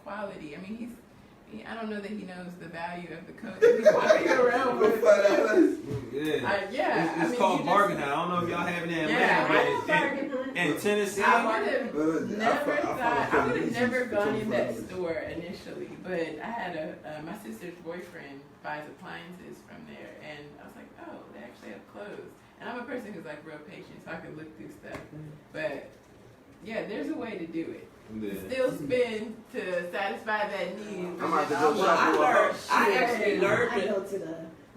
quality. I mean, I don't know that he knows the value of the coat that he's walking around with. It's called Bargain Hunt. I don't know if y'all have it in Atlanta, but in Tennessee. I would have never gone in that store initially, but I had my sister's boyfriend buys appliances from there, and I was like, oh, they actually have clothes. And I'm a person who's like real patient, so I can look through stuff. But yeah, there's a way to do it. Still spend to satisfy that need. I actually learned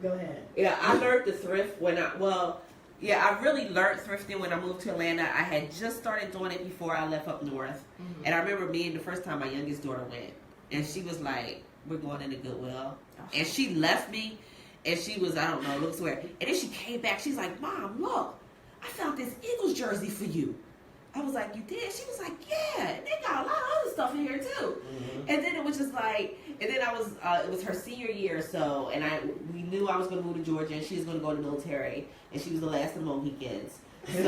Go ahead. Yeah, I learned the thrift I really learned thrifting when I moved to Atlanta. I had just started doing it before I left up north. And I remember the first time my youngest daughter went, and she was like, we're going into Goodwill. And she left me, and she was, I don't know, look somewhere. And then she came back. She's like, Mom, look, I found this Eagles jersey for you. I was like, you did? She was like, yeah. And they got a lot of other stuff in here too. And then it was just like, and then it was her senior year or so, and we knew I was going to move to Georgia, and she was going to go in the military, and she was the last of the Mohicans. So,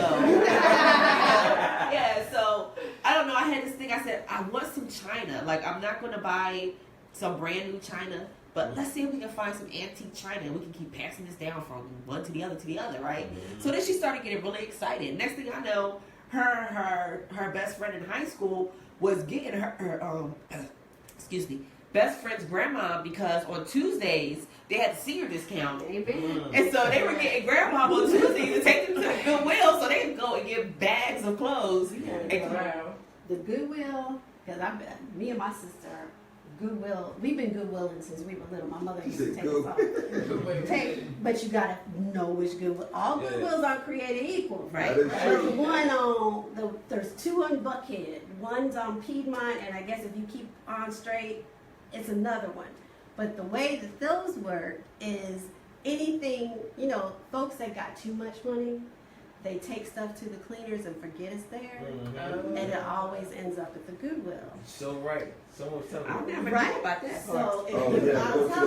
so I don't know. I had this thing. I said, I want some China. Like, I'm not going to buy some brand new China, but let's see if we can find some antique China, and we can keep passing this down from one to the other, right? So then she started getting really excited. Next thing I know, her best friend in high school was getting her best friend's grandma, because on Tuesdays they had the senior discount. And so they were getting grandma on Tuesdays to take them to the Goodwill so they could go and get bags of clothes. The Goodwill, because me and my sister, Goodwill, we've been Goodwilling since we were little. My mother used to take us off. But you gotta know which Goodwill. All Goodwills aren't created equal, right? There's one there's two on Buckhead. One's on Piedmont, and I guess if you keep on straight, it's another one. But the way that those work is anything, folks that got too much money, they take stuff to the cleaners and forget it's there, and it always ends up at the Goodwill. So right. Someone was telling me. I never knew about that part. So Go to the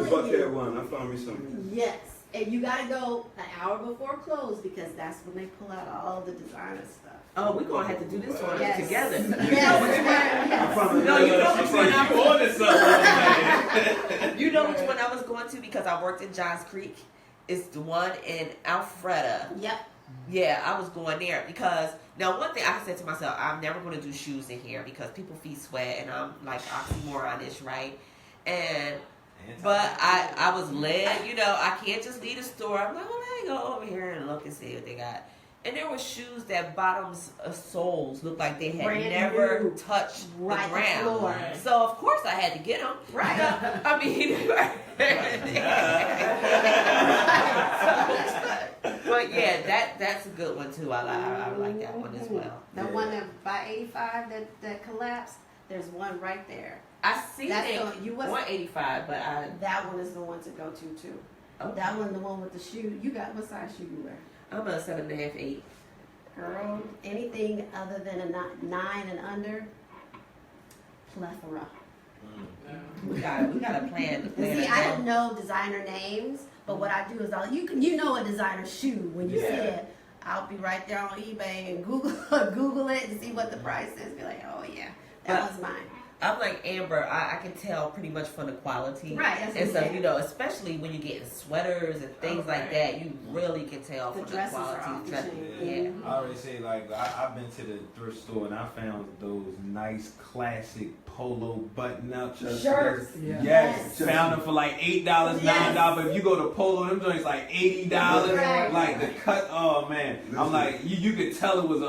Buckhead one. I found me something. Yes. And you gotta go an hour before close because that's when they pull out all the designer stuff. Oh, we're gonna have to do this one Yes. together. Yes. No, you know which one I was. ordered something. You know which one I was going to because I worked in Johns Creek. It's the one in Alpharetta. Yep. Yeah, I was going there because now one thing I said to myself, I'm never going to do shoes in here because people feet sweat and I'm like oxymoron-ish, right? But I was led, you know, I can't just leave the store. I'm like, well, let me go over here and look and see what they got. And there were shoes that bottoms of soles looked like they had Brand never new. touched Right, the ground. floor. So of course I had to get them. Right. I mean, but yeah, that's a good one too. I like that one as well. The one that by 85 that collapsed, there's one right there. I see That's it the- you was- 185, but That one is the one to go to too. Oh. That one, the one with the shoe. You got what size shoe you wear? I'm a 7.5, 8. Girl, anything other than a 9 and under, plethora. We got a plan. To plan See, it I out. don't know designer names, but what I do is you know a designer shoe when you see it. I'll be right there on eBay and Google it and see what the price is. Be like, oh yeah, that was mine. I'm like Amber. I can tell pretty much from the quality, Right, that's and what so I'm you know, especially when you get in sweaters and things like that, you really can tell The from the dresses quality. are off the chain. Yeah. I already say, like, I've been to the thrift store and I found those nice classic polo button-up Shirts. Yeah. Yes, Yes. found them for like $8, $9. Yes. But if you go to Polo, them joints like $80. Right. Like the cut, oh man, I'm like you could tell it was an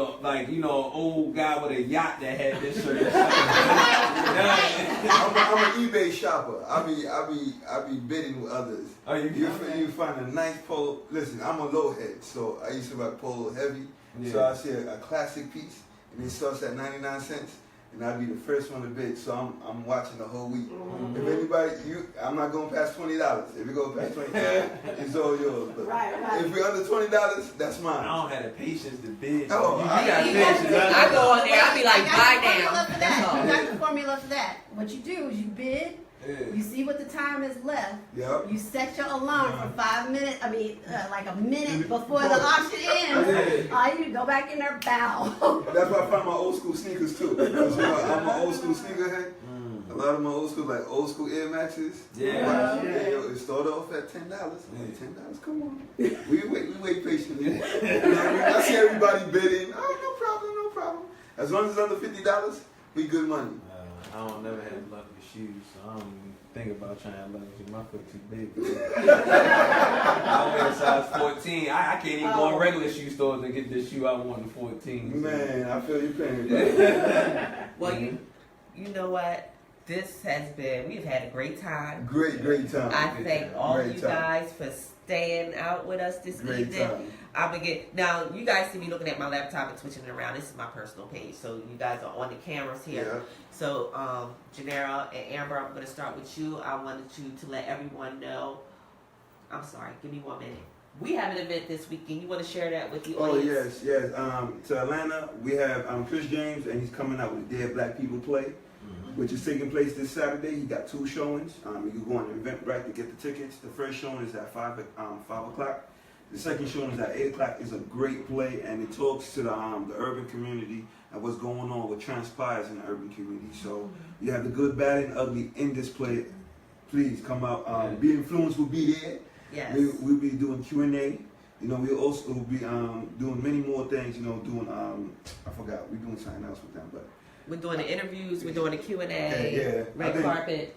old guy with a yacht that had this shirt. I'm an eBay shopper. I be bidding with others. Oh, You find a nice polo. Listen, I'm a low head, so I used to rock polo heavy. Yeah. So I see a classic piece, and it starts at 99 cents, and I'd be the first one to bid. So I'm watching the whole week. If anybody, I'm not going past $20. If you go past $20, it's all yours. But Right. if you're under $20, that's I mine. don't have the patience to bid. Oh, you I- got I patience. go on there. I be like, buy formula now. for That's that. all. You got the formula for that. What you do is you bid. You see what the time is left. Yep. You set your alarm for 5 minutes. Like a minute before the auction ends. All you do, go back in there, bow. That's why I find my old school sneakers too. Because I'm an old school sneakerhead. A lot of my old school, like old school Air Maxes. Yeah. It started off at $10. $10, come on. We wait patiently. I see everybody bidding. Oh, no problem. As long as it's under $50, we good money. I don't never have luck with shoes, so I don't even think about trying to luck with my foot too big. I wear a size 14. I can't even go in regular shoe stores and get this shoe I want in 14. So. Man, I feel your pain, bro. Well, you know what? We've had a great time. Great time. I thank all Great of you time. guys for staying out with us this Great evening. time. Now you guys see me looking at my laptop and switching it around. This is my personal page, so you guys are on the cameras here. Yeah. So, Janero and Amber, I'm going to start with you. I wanted you to let everyone know. I'm sorry, give me 1 minute. We have an event this weekend. You want to share that with the Oh, audience? yes. To Atlanta, we have Chris James, and he's coming out with a Dead Black People play, which is taking place this Saturday. He got 2 showings. You can go on Eventbrite to get the tickets. The first showing is at 5 o'clock. The second showing is at 8 o'clock. It's a great play, and it talks to the urban community and what's going on, what transpires in the urban community. So you have the good, bad, and ugly in this play. Please come out. BInfluenced will be there. Yes. We'll be doing Q&A. We'll also be doing many more things. Doing I forgot. We're doing something else with them, but We're doing the interviews. We're doing the Q&A. Yeah. Red carpet.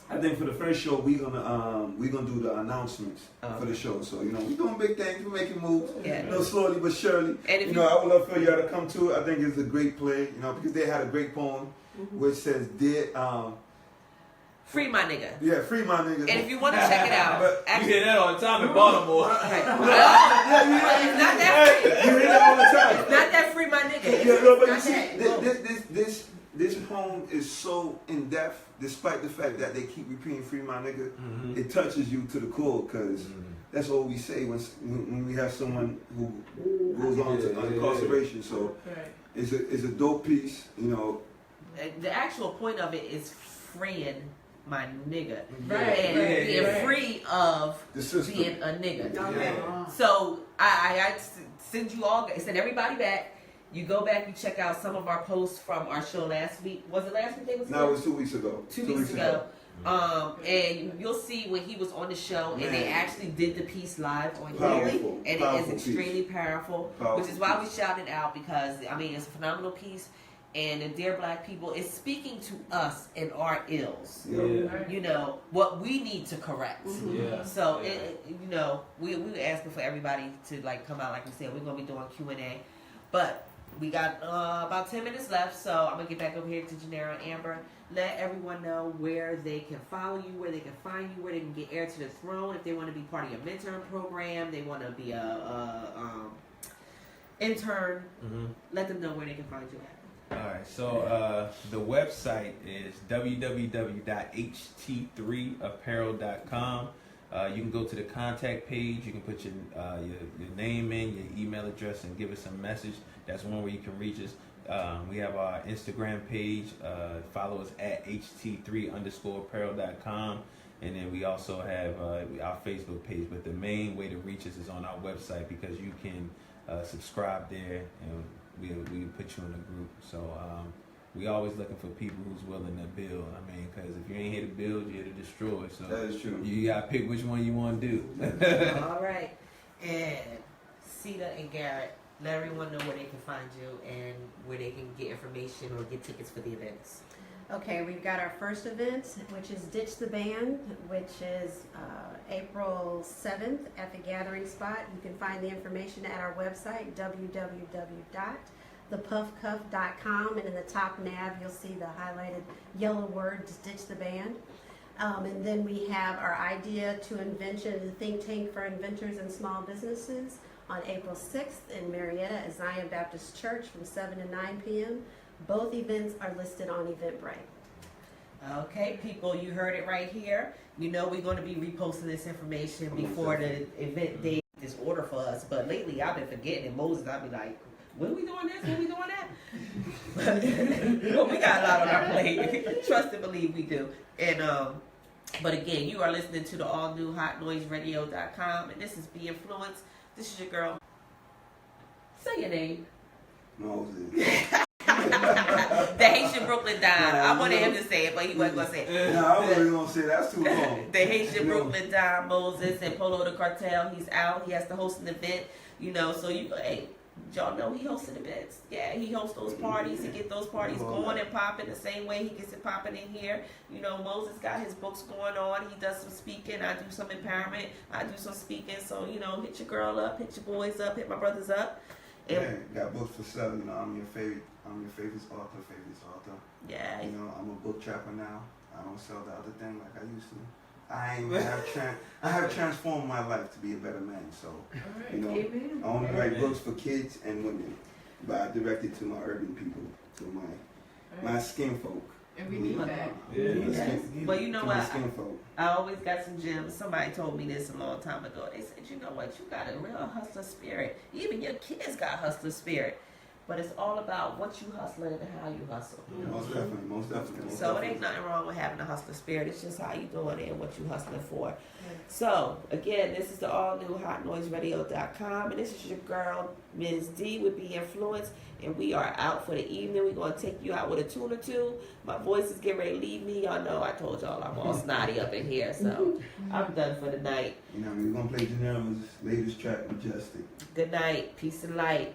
I think for the first show we're gonna do the announcements for the show. So we're doing big things, we're making moves. Yeah. Slowly but surely. And if I would love for y'all to come to it. I think it's a great play. Because they had a great poem which says Free my nigga. Yeah, free my nigga. And if you want to check it out, You hear that all the time in Baltimore. Right. It's not that free. You hear that all the time. It's not that free my nigga. Yeah, no, but you It's see, not that. this poem is so in depth, despite the fact that they keep repeating "free my nigga." It touches you to the core, because that's all we say when we have someone who goes on to incarceration. So it's a dope piece, The actual point of it is freeing my nigga. Right, And right, being right. free of The system. being a nigga. Okay. So I send you all, send everybody back. You go back, you check out some of our posts from our show last week. Was it last week they was No, it was 2 weeks ago. 2 weeks ago. And you'll see when he was on the show, and they actually did the piece live on Powerful. here, and it Powerful is extremely powerful, Powerful which is why we piece. shouted out, because I mean it's a phenomenal piece, and the Dear Black People is speaking to us and our ills. Yeah. You know what we need to correct. Yeah. So you know, we were asking for everybody to like come out, like we said, we're gonna be doing Q&A, but we got about 10 minutes left, so I'm gonna get back over here to Janero and Amber. Let everyone know where they can follow you, where they can find you, where they can get Heir to the Throne. If they want to be part of your mentoring program, they want to be a intern. Let them know where they can find you at. All right, so the website is www.ht3apparel.com. You can go to the contact page. You can put your name in, your email address, and give us a message. That's one where you can reach us. We have our Instagram page. Follow us at ht3_apparel.com. And then we also have our Facebook page. But the main way to reach us is on our website, because you can subscribe there, and we put you in a group. So we always looking for people who's willing to build. I mean, because if you ain't here to build, you're here to destroy. So That is true. you got to pick which one you want to do. All right. And Ceata and Garrett, let everyone know where they can find you and where they can get information or get tickets for the events. Okay, we've got our first event, which is Ditch the Band, which is April 7th at the Gathering Spot. You can find the information at our website, www.thepuffcuff.com, and in the top nav, you'll see the highlighted yellow word, Ditch the Band. And then we have our Idea to Invention, the think tank for inventors and small businesses, on April 6th in Marietta at Zion Baptist Church from 7 to 9 p.m. Both events are listed on Eventbrite. Okay, people, you heard it right here. You know we're going to be reposting this information before the event date is order for us. But lately, I've been forgetting. And Moses, I'll be like, when we doing this? When we doing that? But we got a lot on our plate. Trust and believe we do. And but again, you are listening to the all-new HotNoiseRadio.com. And this is BInfluenced. This is your girl. Say your name. Moses. The Haitian Brooklyn Don. I wanted him to say it, but he wasn't going to say it. No, I wasn't going to say it. That's too long. The Haitian Brooklyn Don Moses and Polo the Cartel. He's out. He has to host an event. You know, so hey, y'all know he hosts events. Yeah, he hosts those parties. He get those parties going and popping the same way he gets it popping in here. You know, Moses got his books going on. He does some speaking. I do some empowerment. I do some speaking. So, you know, hit your girl up, hit your boys up, hit my brothers up. And Yeah, got books for sale. You know, I'm your favorite author. yeah. You know, I'm a book trapper now. I don't sell the other thing like I used to. I have transformed my life to be a better man. So, you know, I only write books for kids and women, but I direct it to my urban people, to my skin folk. And we need that. But you know To what? my skin folk. I always got some gems. Somebody told me this a long time ago. They said, you know what? You got a real hustler spirit. Even your kids got hustler spirit. But it's all about what you hustling and how you hustle. Most definitely. So it ain't nothing wrong with having a hustler spirit. It's just how you doing it and what you hustling for. So again, this is the all new HotNoiseRadio.com, and this is your girl Ms. D with BInfluenced, and we are out for the evening. We're gonna take you out with a tune or two. My voice is getting ready to leave me. Y'all know I told y'all I'm all snotty up in here, so I'm done for the night. You know, we're gonna play Janero's latest track, Majestic. Good night, peace and light.